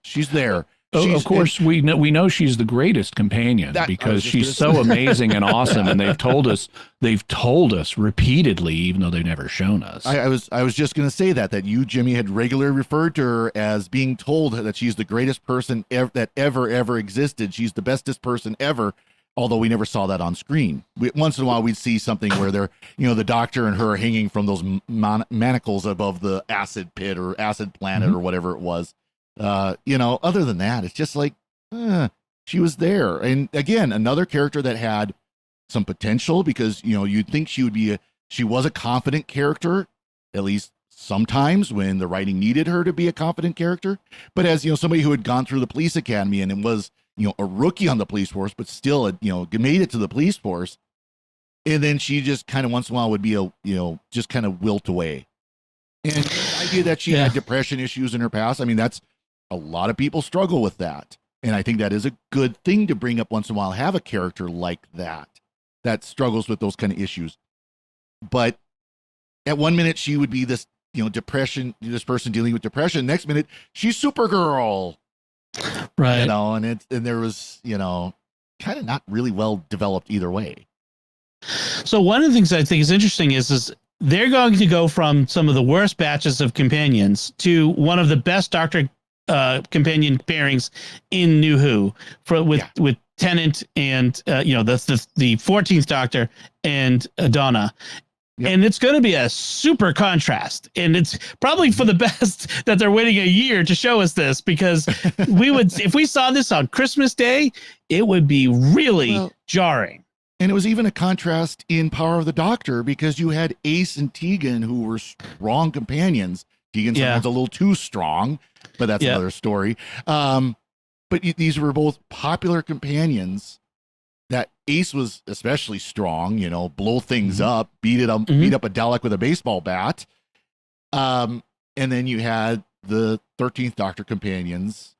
[SPEAKER 3] she's there.
[SPEAKER 2] Of course, we know she's the greatest companion because she's so amazing and awesome, and they've told us repeatedly, even though they've never shown us.
[SPEAKER 3] I was just going to say that you, Jimmy, had regularly referred to her as being told that she's the greatest person that ever existed. She's the bestest person ever. Although we never saw that on screen. Once in a while, we'd see something where they're, the doctor and her are hanging from those manacles above the acid pit or acid planet or whatever it was. Other than that, it's just like, she was there. And again, another character that had some potential, because, you'd think she was a confident character, at least sometimes when the writing needed her to be a confident character. But as, somebody who had gone through the police academy and was, a rookie on the police force, but still, made it to the police force. And then she just kind of once in a while would be just kind of wilt away. And the idea that she had depression issues in her past, I mean, that's a lot of people struggle with that. And I think that is a good thing to bring up once in a while, have a character like that struggles with those kind of issues. But at one minute she would be this, depression, this person dealing with depression. Next minute she's Supergirl.
[SPEAKER 1] Right.
[SPEAKER 3] And there was, kind of not really well developed either way.
[SPEAKER 1] So one of the things I think is interesting is they're going to go from some of the worst batches of companions to one of the best Doctor companion pairings in New Who with Tennant and the 14th Doctor and Donna. Yep. And it's going to be a super contrast, and it's probably for the best that they're waiting a year to show us this, because if we saw this on Christmas Day, it would be really jarring.
[SPEAKER 3] And it was even a contrast in Power of the Doctor, because you had Ace and Tegan, who were strong companions. Tegan's sometimes a little too strong, but that's another story. But these were both popular companions. That Ace was especially strong, blow things up, beat up a Dalek with a baseball bat. And then you had the 13th Doctor companions.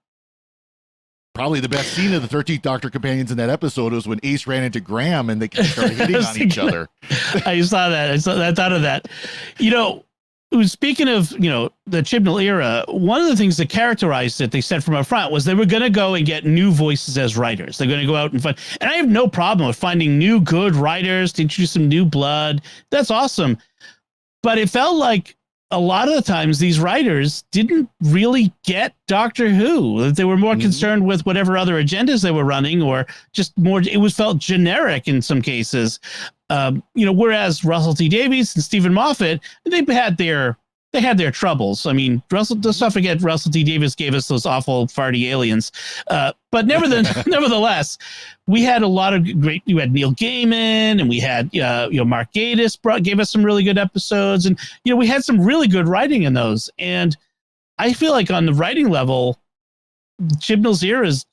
[SPEAKER 3] Probably the best scene of the 13th Doctor companions in that episode was when Ace ran into Graham and they started hitting on each other.
[SPEAKER 1] I saw that. I thought of that. Speaking of, the Chibnall era, one of the things that characterized it, they said from up front, was they were going to go and get new voices as writers. They're going to go out and find, and I have no problem with finding new good writers to introduce some new blood. That's awesome. But it felt like a lot of the times these writers didn't really get Doctor Who. They were more concerned with whatever other agendas they were running, or just more, felt generic in some cases. Whereas Russell T Davies and Stephen Moffat, they had their troubles. I mean, let's not forget Russell T Davies gave us those awful farty aliens. But nevertheless, we had a lot of great. You had Neil Gaiman, and we had Mark Gatiss gave us some really good episodes, and we had some really good writing in those. And I feel like on the writing level, Chibnall's era is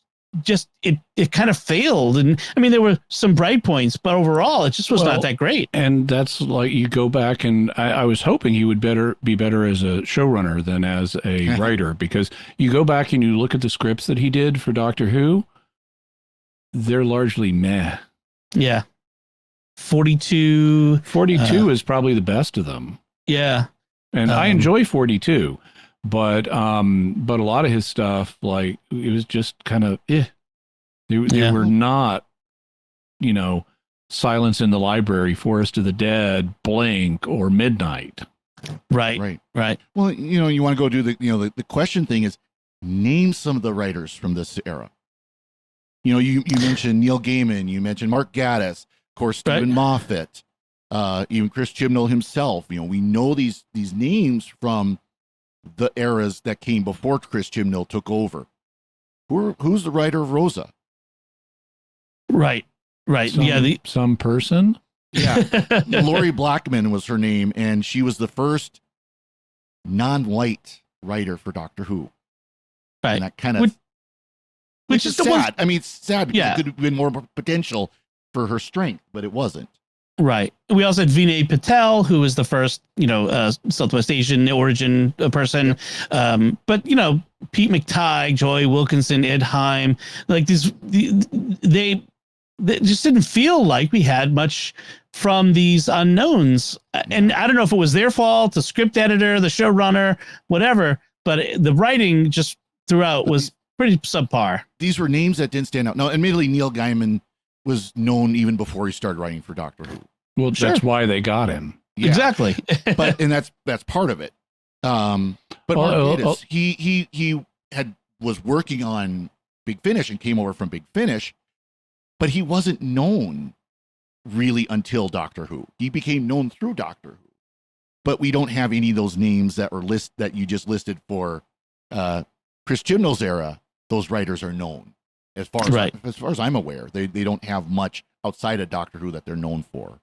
[SPEAKER 1] just it kind of failed. And I mean, there were some bright points, but overall it just was not that great.
[SPEAKER 2] And that's like, you go back, and I was hoping he would be better as a showrunner than as a writer, because you go back and you look at the scripts that he did for Doctor Who, they're largely meh.
[SPEAKER 1] Yeah. 42
[SPEAKER 2] is probably the best of them.
[SPEAKER 1] Yeah.
[SPEAKER 2] And I enjoy 42. But a lot of his stuff, like, it was just kind of They were not, Silence in the Library, Forest of the Dead, Blink, or Midnight.
[SPEAKER 1] Right.
[SPEAKER 3] Well, you want to go do the question thing is, name some of the writers from this era. You mentioned Neil Gaiman, you mentioned Mark Gatiss, of course, Stephen Moffat, even Chris Chibnall himself. We know these names from the eras that came before Chris Chibnall took over. Who's the writer of Rosa?
[SPEAKER 1] Right.
[SPEAKER 2] Some person.
[SPEAKER 3] Yeah. Laurie Blackman was her name, and she was the first non-white writer for Doctor Who.
[SPEAKER 1] Right.
[SPEAKER 3] And that kind of, which is sad. I mean, it's sad because it could have been more potential for her strength, but it wasn't.
[SPEAKER 1] Right. We also had Vinay Patel, who was the first, Southwest Asian origin person. But, Pete McTighe, Joy Wilkinson, Ed Heim, like they just didn't feel like we had much from these unknowns. And I don't know if it was their fault, the script editor, the showrunner, whatever, but the writing just throughout was pretty subpar.
[SPEAKER 3] These were names that didn't stand out. Now, admittedly, Neil Gaiman was known even before he started writing for Doctor Who.
[SPEAKER 2] Well, that's why they got him.
[SPEAKER 1] Yeah. Exactly.
[SPEAKER 3] And that's part of it. But Mark Gatiss, he was working on Big Finish and came over from Big Finish, but he wasn't known really until Doctor Who. He became known through Doctor Who. But we don't have any of those names that were that you just listed for Chris Chibnall's era. Those writers are known. As far as I'm aware, they don't have much outside of Doctor Who that they're known for.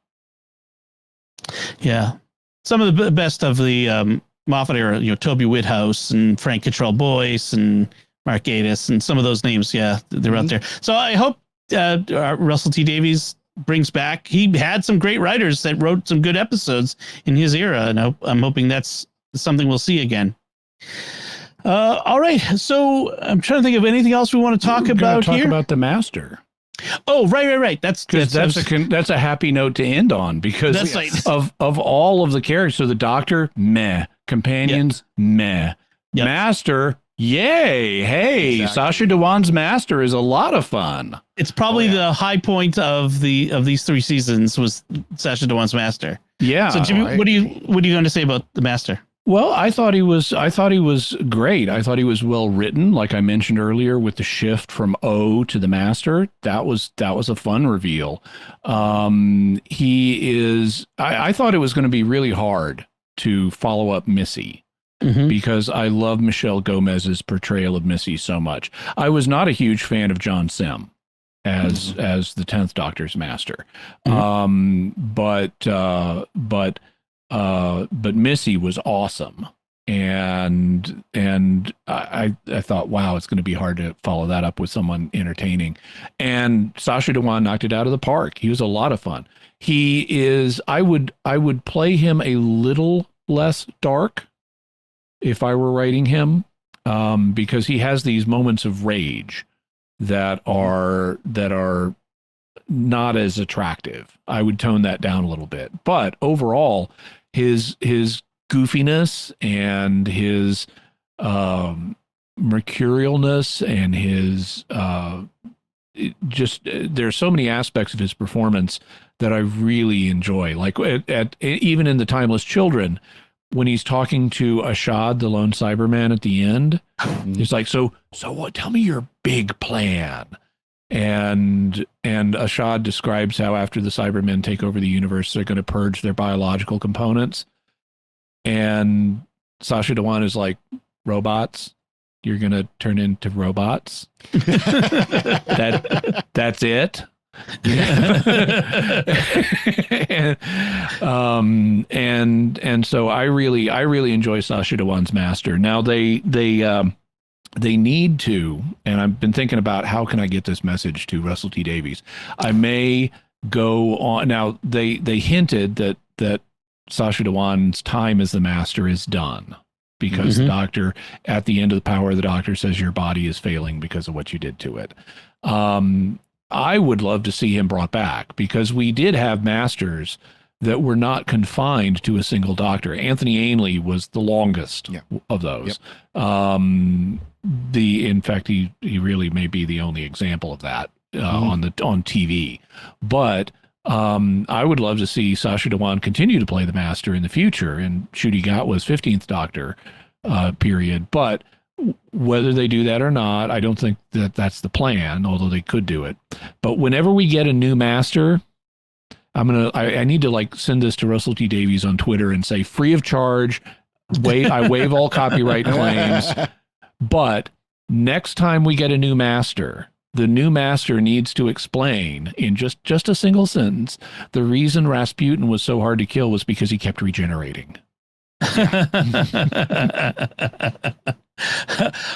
[SPEAKER 1] Yeah, some of the best of the Moffat era, Toby Whithouse and Frank Cottrell Boyce and Mark Gatiss and some of those names. Yeah, they're out there. So I hope Russell T Davies brings back. He had some great writers that wrote some good episodes in his era, and I'm hoping that's something we'll see again. All right. So I'm trying to think of anything else we want to talk about here.
[SPEAKER 2] Talk about the Master.
[SPEAKER 1] Oh, right. That's
[SPEAKER 2] a happy note to end on, because
[SPEAKER 1] That's right.
[SPEAKER 2] of all of the characters. So the Doctor, meh. Companions, meh.
[SPEAKER 1] Yep.
[SPEAKER 2] Master, yay. Hey,
[SPEAKER 3] Exactly.
[SPEAKER 2] Sacha Dhawan's Master is a lot of fun.
[SPEAKER 1] It's probably the high point of these 3 seasons was Sacha Dhawan's Master.
[SPEAKER 2] Yeah.
[SPEAKER 1] So Jimmy, what are you going to say about the Master?
[SPEAKER 2] Well, I thought he was great. I thought he was well written, like I mentioned earlier, with the shift from O to the Master. That was a fun reveal. He is. I thought it was going to be really hard to follow up Missy, because I love Michelle Gomez's portrayal of Missy so much. I was not a huge fan of John Sim as the 10th Doctor's Master, but Missy was awesome, and I thought, wow, it's going to be hard to follow that up with someone entertaining. And Sacha Dhawan knocked it out of the park. He was a lot of fun. He is. I would play him a little less dark if I were writing him, because he has these moments of rage that are not as attractive. I would tone that down a little bit, but overall, his goofiness and his mercurialness and his there's so many aspects of his performance that I really enjoy. Like even in The Timeless Children, when he's talking to Ashad, the lone Cyberman, at the end, he's like, so what? Tell me your big plan. And Ashad describes how after the Cybermen take over the universe, they're going to purge their biological components. And Sacha Dhawan is like, robots? You're going to turn into robots? That's it? and so I really enjoy Sacha Dhawan's Master. Now they need to, and I've been thinking about how can I get this message to Russell T Davies. I may go on. Now they hinted that Sacha Dhawan's time as the Master is done, because the Doctor, at the end of The Power of the Doctor, says your body is failing because of what you did to it. I would love to see him brought back, because we did have Masters that were not confined to a single Doctor. Anthony Ainley was the longest of those. In fact, he really may be the only example of that on TV. But I would love to see Sacha Dhawan continue to play the Master in the future, and Ncuti Gatwa's 15th Doctor period. But whether they do that or not, I don't think that that's the plan, although they could do it. But whenever we get a new Master, I need to send this to Russell T Davies on Twitter and say, free of charge, I waive all copyright claims. But next time we get a new Master, the new Master needs to explain in just a single sentence, the reason Rasputin was so hard to kill was because he kept regenerating.
[SPEAKER 1] How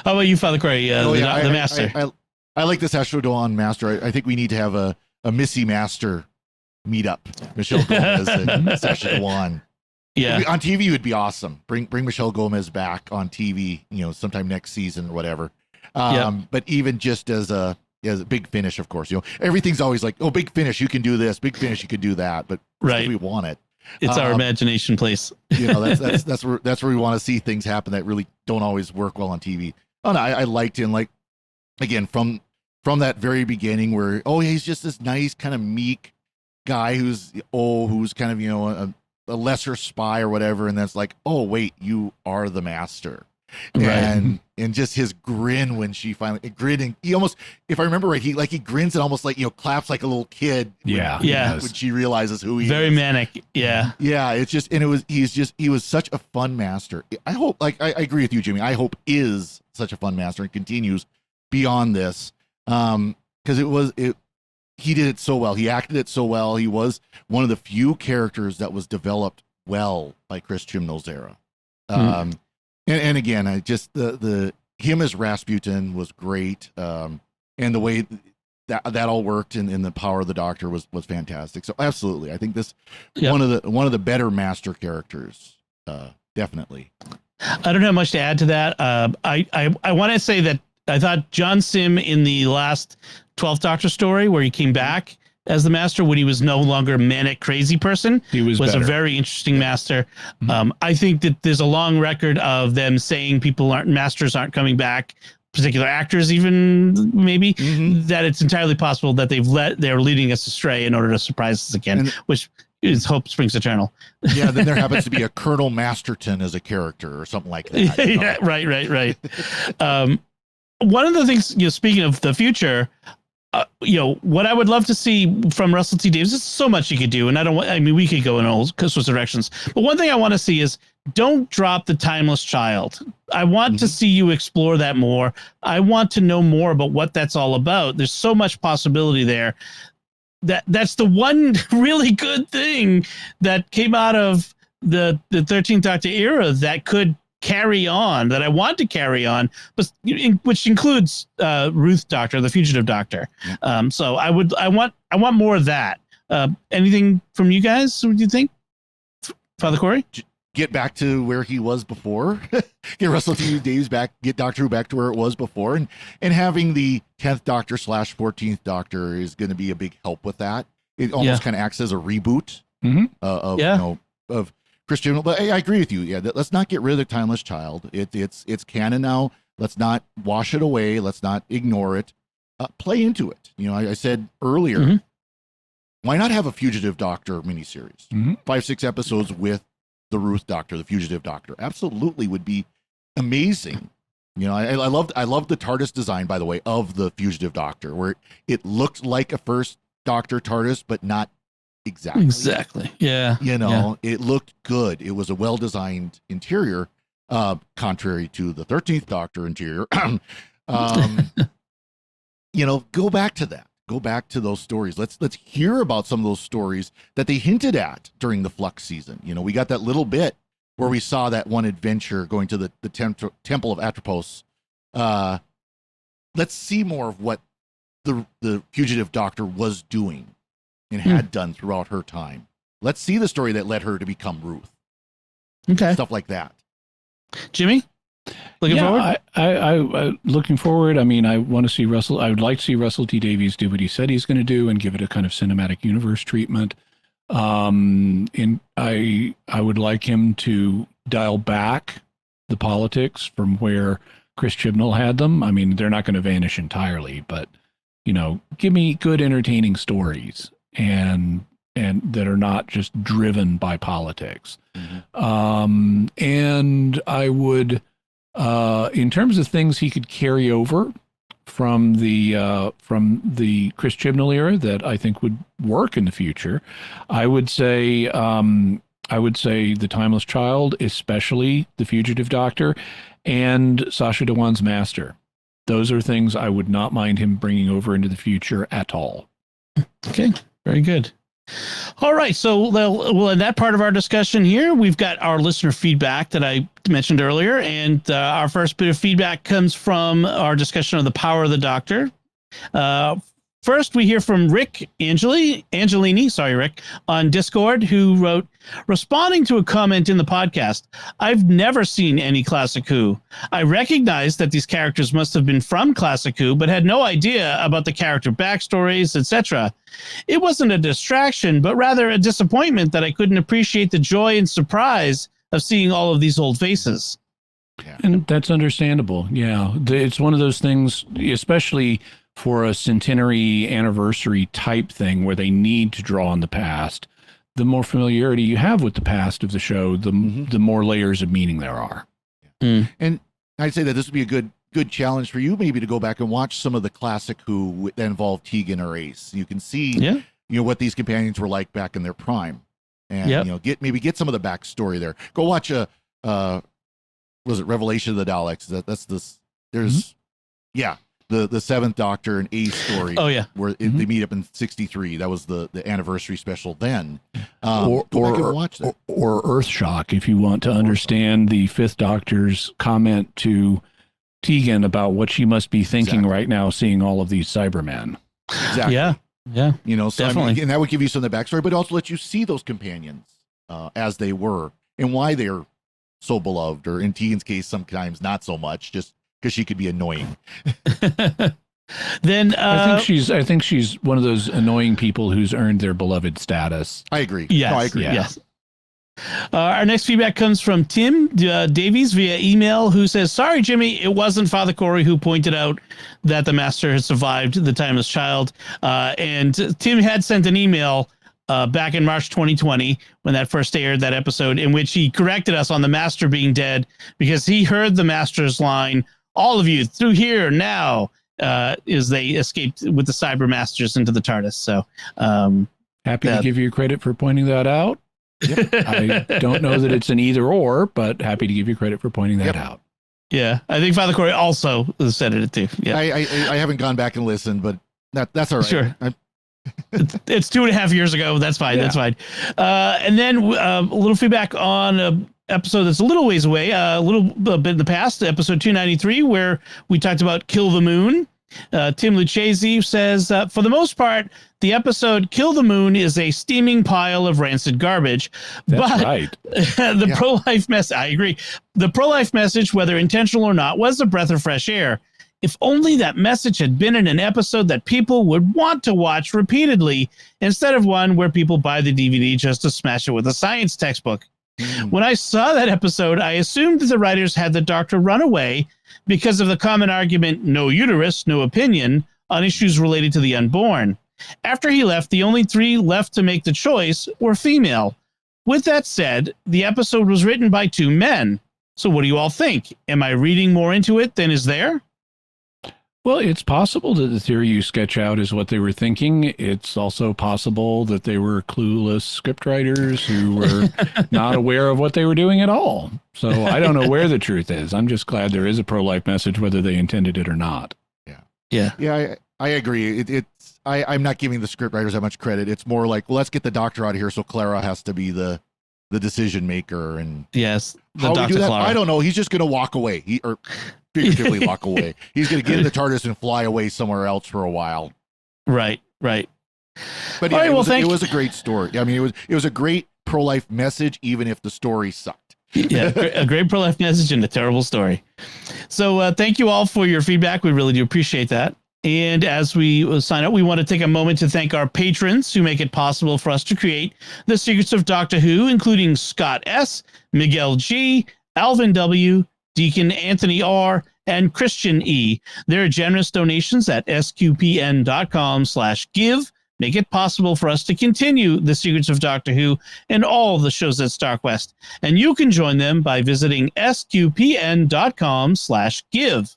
[SPEAKER 1] about you, Father Cory, the Master?
[SPEAKER 3] I like the Sacha Dhawan Master. I think we need to have a Missy Master meetup. Michelle Gomez and Sacha Dhawan.
[SPEAKER 1] Yeah,
[SPEAKER 3] on TV would be awesome. Bring Michelle Gomez back on TV, sometime next season or whatever. But even just as a Big Finish, of course, everything's always like, oh, Big Finish, you can do this. Big Finish, you can do that. But we want it.
[SPEAKER 1] It's our imagination place.
[SPEAKER 3] That's where we want to see things happen that really don't always work well on TV. Oh no, I liked him. Like, again, from that very beginning, where he's just this nice kind of meek guy who's kind of a lesser spy or whatever, and that's like, oh wait, you are the Master. Right. And just his grin when she finally grinning, he almost, if I remember right, he grins and almost claps like a little kid. When she realizes who he is.
[SPEAKER 1] Very manic. Yeah.
[SPEAKER 3] It's just, and he was such a fun Master. I hope, I agree with you, Jimmy. I hope is such a fun Master and continues beyond this. Because he did it so well. He acted it so well. He was one of the few characters that was developed well by Chris Chibnall's era. And again, I just the him as Rasputin was great, and the way that all worked in The Power of the Doctor was fantastic. So absolutely, I think this one of the better Master characters definitely.
[SPEAKER 1] I don't have much to add to that. I want to say that I thought John Sim in the last 12th Doctor story, where he came back as the Master when he was no longer a manic crazy person,
[SPEAKER 2] He was
[SPEAKER 1] a
[SPEAKER 2] better.
[SPEAKER 1] very interesting Master.
[SPEAKER 2] Mhm.
[SPEAKER 1] I think that there's a long record of them saying Masters aren't coming back, particular actors even maybe, that it's entirely possible that they're leading us astray in order to surprise us again, which is hope springs eternal.
[SPEAKER 3] Yeah, then there happens to be a Colonel Masterton as a character or something like that. You know?
[SPEAKER 1] Yeah, right. One of the things, speaking of the future, what I would love to see from Russell T Davies, there's so much he could do, and we could go in all sorts of directions. But one thing I want to see is don't drop the timeless child. I want to see you explore that more. I want to know more about what that's all about. There's so much possibility there. That's the one really good thing that came out of the 13th Doctor era that could carry on, that I want to carry on, but which includes Ruth Doctor, the fugitive Doctor. So I want more of that. Anything from you guys? What do you think, Father Cory?
[SPEAKER 3] Get back to where he was before. Get Russell T Davies back. Get Doctor Who back to where it was before, and having the 10th Doctor / 14th Doctor is going to be a big help with that. It almost kind of acts as a reboot of Chris Chibnall. But I agree with you. Yeah, let's not get rid of the timeless child. It's canon now. Let's not wash it away. Let's not ignore it. Play into it. I said earlier, why not have a Fugitive Doctor miniseries? 5-6 episodes with the Ruth Doctor, the Fugitive Doctor. Absolutely would be amazing. I loved the TARDIS design, by the way, of the Fugitive Doctor, where it looked like a first Doctor TARDIS, but not exactly.
[SPEAKER 1] Yeah.
[SPEAKER 3] It looked good. It was a well-designed interior, contrary to the 13th Doctor interior. Go back to that. Go back to those stories. Let's hear about some of those stories that they hinted at during the Flux season. We got that little bit where we saw that one adventure going to the Temple of Atropos. Let's see more of what the Fugitive Doctor was doing and had done throughout her time. Let's see the story that led her to become Ruth.
[SPEAKER 1] Okay.
[SPEAKER 3] Stuff like that.
[SPEAKER 1] Jimmy? Looking forward?
[SPEAKER 2] I looking forward. I mean, I want to see Russell. I would like to see Russell T Davies do what he said he's going to do and give it a kind of cinematic universe treatment. And I would like him to dial back the politics from where Chris Chibnall had them. I mean, they're not going to vanish entirely, but give me good, entertaining stories and that are not just driven by politics. And I would, in terms of things he could carry over from the Chris Chibnall era that I think would work in the future, I would say the Timeless Child, especially the Fugitive Doctor, and Sacha Dhawan's Master. Those are things I would not mind him bringing over into the future at all.
[SPEAKER 1] Okay, very good. All right, so well, in that part of our discussion here, we've got our listener feedback that I mentioned earlier, and our first bit of feedback comes from our discussion of the power of the Doctor. First, we hear from Rick Angelini, Rick, on Discord, who wrote, responding to a comment in the podcast, I've never seen any Classic Who. I recognize that these characters must have been from Classic Who, but had no idea about the character backstories, etc. It wasn't a distraction, but rather a disappointment that I couldn't appreciate the joy and surprise of seeing all of these old faces.
[SPEAKER 3] Yeah.
[SPEAKER 2] And that's understandable. Yeah, it's one of those things, especially for a centenary anniversary type thing where they need to draw on the past. The more familiarity you have with the past of the show, the more layers of meaning there are.
[SPEAKER 3] And I'd say that this would be a good challenge for you, maybe, to go back and watch some of the Classic Who that involve Tegan or Ace. You can see, what these companions were like back in their prime, and get some of the backstory there. Go watch was it Revelation of the Daleks? That's this. There's the Seventh Doctor and Ace story.
[SPEAKER 1] Oh yeah,
[SPEAKER 3] where they meet up in '63. That was the anniversary special then. Go back and watch that.
[SPEAKER 2] Or Earthshock, if you want to understand the Fifth Doctor's comment to Tegan about what she must be thinking right now, seeing all of these Cybermen.
[SPEAKER 3] Exactly.
[SPEAKER 1] Yeah.
[SPEAKER 3] So
[SPEAKER 1] definitely.
[SPEAKER 3] And that would give you some of the backstory, but also let you see those companions as they were and why they're so beloved, or in Tegan's case, sometimes not so much, just because she could be annoying.
[SPEAKER 1] Then
[SPEAKER 2] I think she's one of those annoying people who's earned their beloved status.
[SPEAKER 3] I agree.
[SPEAKER 1] Yes,
[SPEAKER 3] No, I agree.
[SPEAKER 2] Yeah.
[SPEAKER 1] Yes. Our next feedback comes from Tim Davies via email, who says, "Sorry, Jimmy, it wasn't Father Cory who pointed out that the Master had survived the timeless child." And Tim had sent an email back in March 2020 when that first aired, that episode, in which he corrected us on the Master being dead, because he heard the Master's line, "All of you through here now," as they escaped with the Cyber Masters into the TARDIS. So
[SPEAKER 2] happy to give you credit for pointing that out. Yep. I don't know that it's an either or, but happy to give you credit for pointing that out.
[SPEAKER 1] Yeah, I think Father Cory also said it too. Yeah,
[SPEAKER 3] I haven't gone back and listened, but that's all right.
[SPEAKER 1] Sure. It's 2.5 years ago. That's fine. Yeah. That's fine. And then a little feedback on an episode that's a little ways away, a bit in the past, episode 293, where we talked about Kill the Moon. Tim Lucchese says, for the most part, the episode Kill the Moon is a steaming pile of rancid garbage.
[SPEAKER 2] That's right.
[SPEAKER 1] The pro-life message, I agree. The pro-life message, whether intentional or not, was a breath of fresh air. If only that message had been in an episode that people would want to watch repeatedly, instead of one where people buy the DVD just to smash it with a science textbook. When I saw that episode, I assumed that the writers had the Doctor run away because of the common argument, no uterus, no opinion, on issues related to the unborn. After he left, the only 3 left to make the choice were female. With that said, the episode was written by 2 men. So what do you all think? Am I reading more into it than is there?
[SPEAKER 2] Well, it's possible that the theory you sketch out is what they were thinking. It's also possible that they were clueless scriptwriters who were not aware of what they were doing at all. So I don't know where the truth is. I'm just glad there is a pro-life message, whether they intended it or not.
[SPEAKER 3] Yeah. I agree. I'm not giving the scriptwriters that much credit. It's more like, well, let's get the Doctor out of here, so Clara has to be the decision maker. And
[SPEAKER 1] yes,
[SPEAKER 3] how we do that? Clara. I don't know. He's just going to walk away. Or figuratively walk away. He's going to get in the TARDIS and fly away somewhere else for a while.
[SPEAKER 1] Right.
[SPEAKER 3] But yeah,
[SPEAKER 1] right,
[SPEAKER 3] it was a great story. I mean, it was a great pro-life message, even if the story sucked.
[SPEAKER 1] Yeah, a great pro-life message and a terrible story. So thank you all for your feedback. We really do appreciate that. And as we sign up, we want to take a moment to thank our patrons who make it possible for us to create The Secrets of Doctor Who, including Scott S., Miguel G., Alvin W., Deacon Anthony R., and Christian E. Their generous donations at sqpn.com/give make it possible for us to continue The Secrets of Doctor Who and all the shows at StarQuest. And you can join them by visiting sqpn.com/give.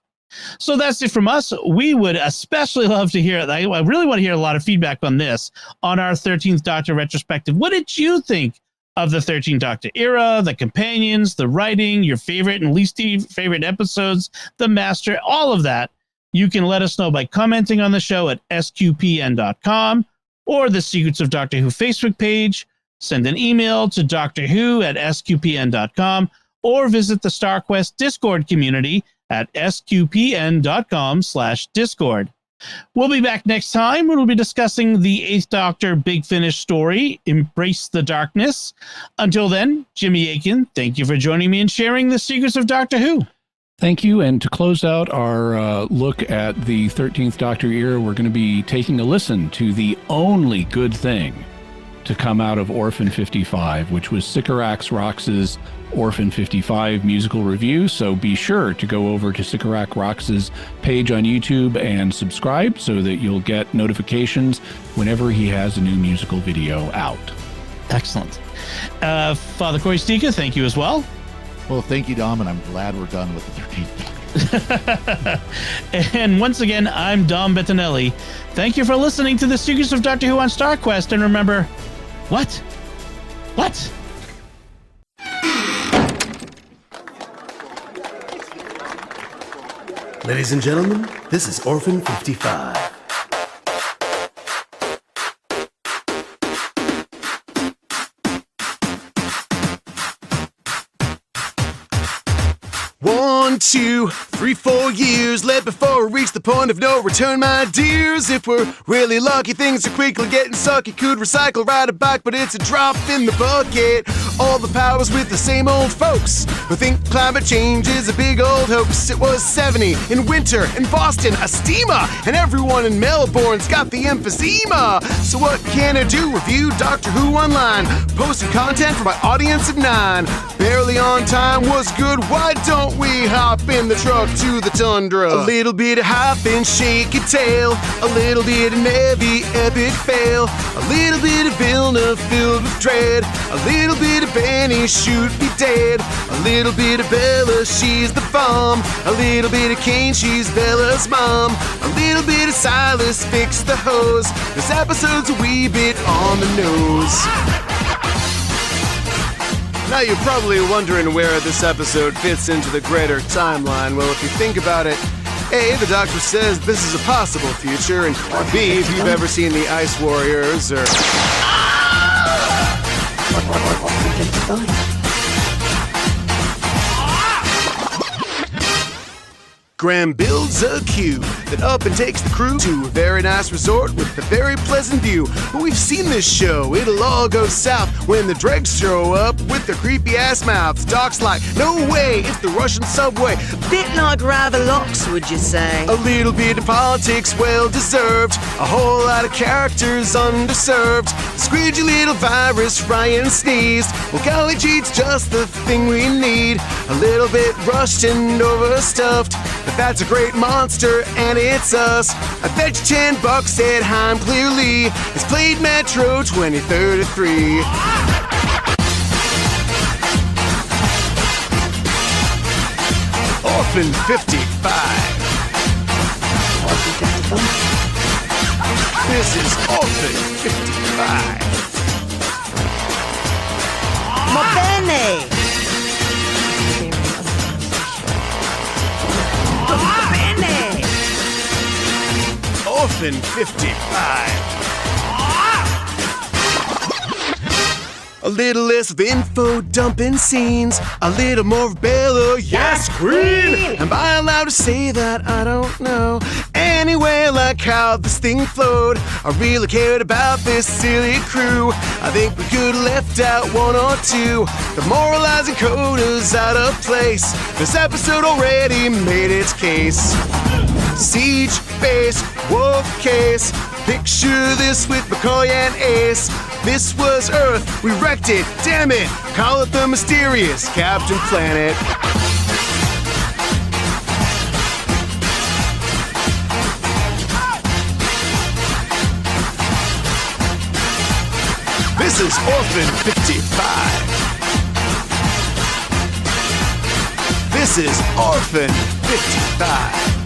[SPEAKER 1] So that's it from us. We would especially love to hear, I really want to hear a lot of feedback on this, on our 13th Doctor retrospective. What did you think of the 13th Doctor era, the companions, the writing, your favorite and least favorite episodes, the Master, all of that? You can let us know by commenting on the show at sqpn.com or the Secrets of Doctor Who Facebook page. Send an email to drwho@sqpn.com or visit the StarQuest Discord community at sqpn.com/discord. We'll be back next time when we'll be discussing the 8th Doctor Big Finish story, Embrace the Darkness. Until then, Jimmy Akin, thank you for joining me and sharing the secrets of Doctor Who.
[SPEAKER 2] Thank you. And to close out our look at the 13th Doctor era, we're going to be taking a listen to the only good thing to come out of Orphan 55, which was Sycorax Rox's Orphan 55 musical review. So be sure to go over to Sycorax Rox's page on YouTube and subscribe so that you'll get notifications whenever he has a new musical video out.
[SPEAKER 1] Excellent. Father Cory Sticha, thank you as well.
[SPEAKER 3] Well, thank you, Dom, and I'm glad we're done with the 13th Doctor.
[SPEAKER 1] And once again, I'm Dom Bettinelli. Thank you for listening to The Secrets of Doctor Who on StarQuest. And remember, what?
[SPEAKER 4] Ladies and gentlemen, this is Orphan 55. 1, 2, 3, 4 years led before we reach the point of no return, my dears. If we're really lucky, things are quickly getting sucky. Could recycle, ride a bike, but it's a drop in the bucket. All the powers with the same old folks who think climate change is a big old hoax. It was 70 in winter in Boston, a steamer, and everyone in Melbourne's got the emphysema. So what can I do? Review Doctor Who online, posted content for my audience of 9. Barely on time was good. Why don't we hop in the truck to the tundra? A little bit of hop and shake your tail, a little bit of Nevi epic fail, a little bit of Vilna filled with dread, a little bit of Benny shoot me dead, a little bit of Bella, she's the bomb, a little bit of Kane, she's Bella's mom, a little bit of Silas, fix the hose. This episode's a wee bit on the nose. Now you're probably wondering where this episode fits into the greater timeline. Well, if you think about it, A, the Doctor says this is a possible future, and B, if you've ever seen the Ice Warriors, or... Graham builds a queue that up and takes the crew to a very nice resort with a very pleasant view. But we've seen this show, it'll all go south when the dregs show up with their creepy ass mouths. Doc's like, no way, it's the Russian subway.
[SPEAKER 5] Bit like Ravelox, would you say?
[SPEAKER 4] A little bit of politics, well deserved. A whole lot of characters underserved. The squidgy little virus, Ryan sneezed. Well, golly gee, it's just the thing we need. A little bit rushed and overstuffed, but that's a great monster, and it's us. I bet you $10 at Heim clearly. It's played Metro 2033. Orphan 55. This is Orphan 55.
[SPEAKER 5] Ma bene!
[SPEAKER 4] Orphan 55. A little less of info dumping scenes, a little more of Bella, yes queen! Am I allowed to say that? I don't know. Anyway, I like how this thing flowed. I really cared about this silly crew. I think we could have left out 1 or 2. The moralizing coda's out of place. This episode already made its case. Siege, base, wolf case. Picture this with McCoy and Ace. This was Earth, we wrecked it, damn it. Call it the mysterious Captain Planet. This is Orphan 55. This is Orphan 55.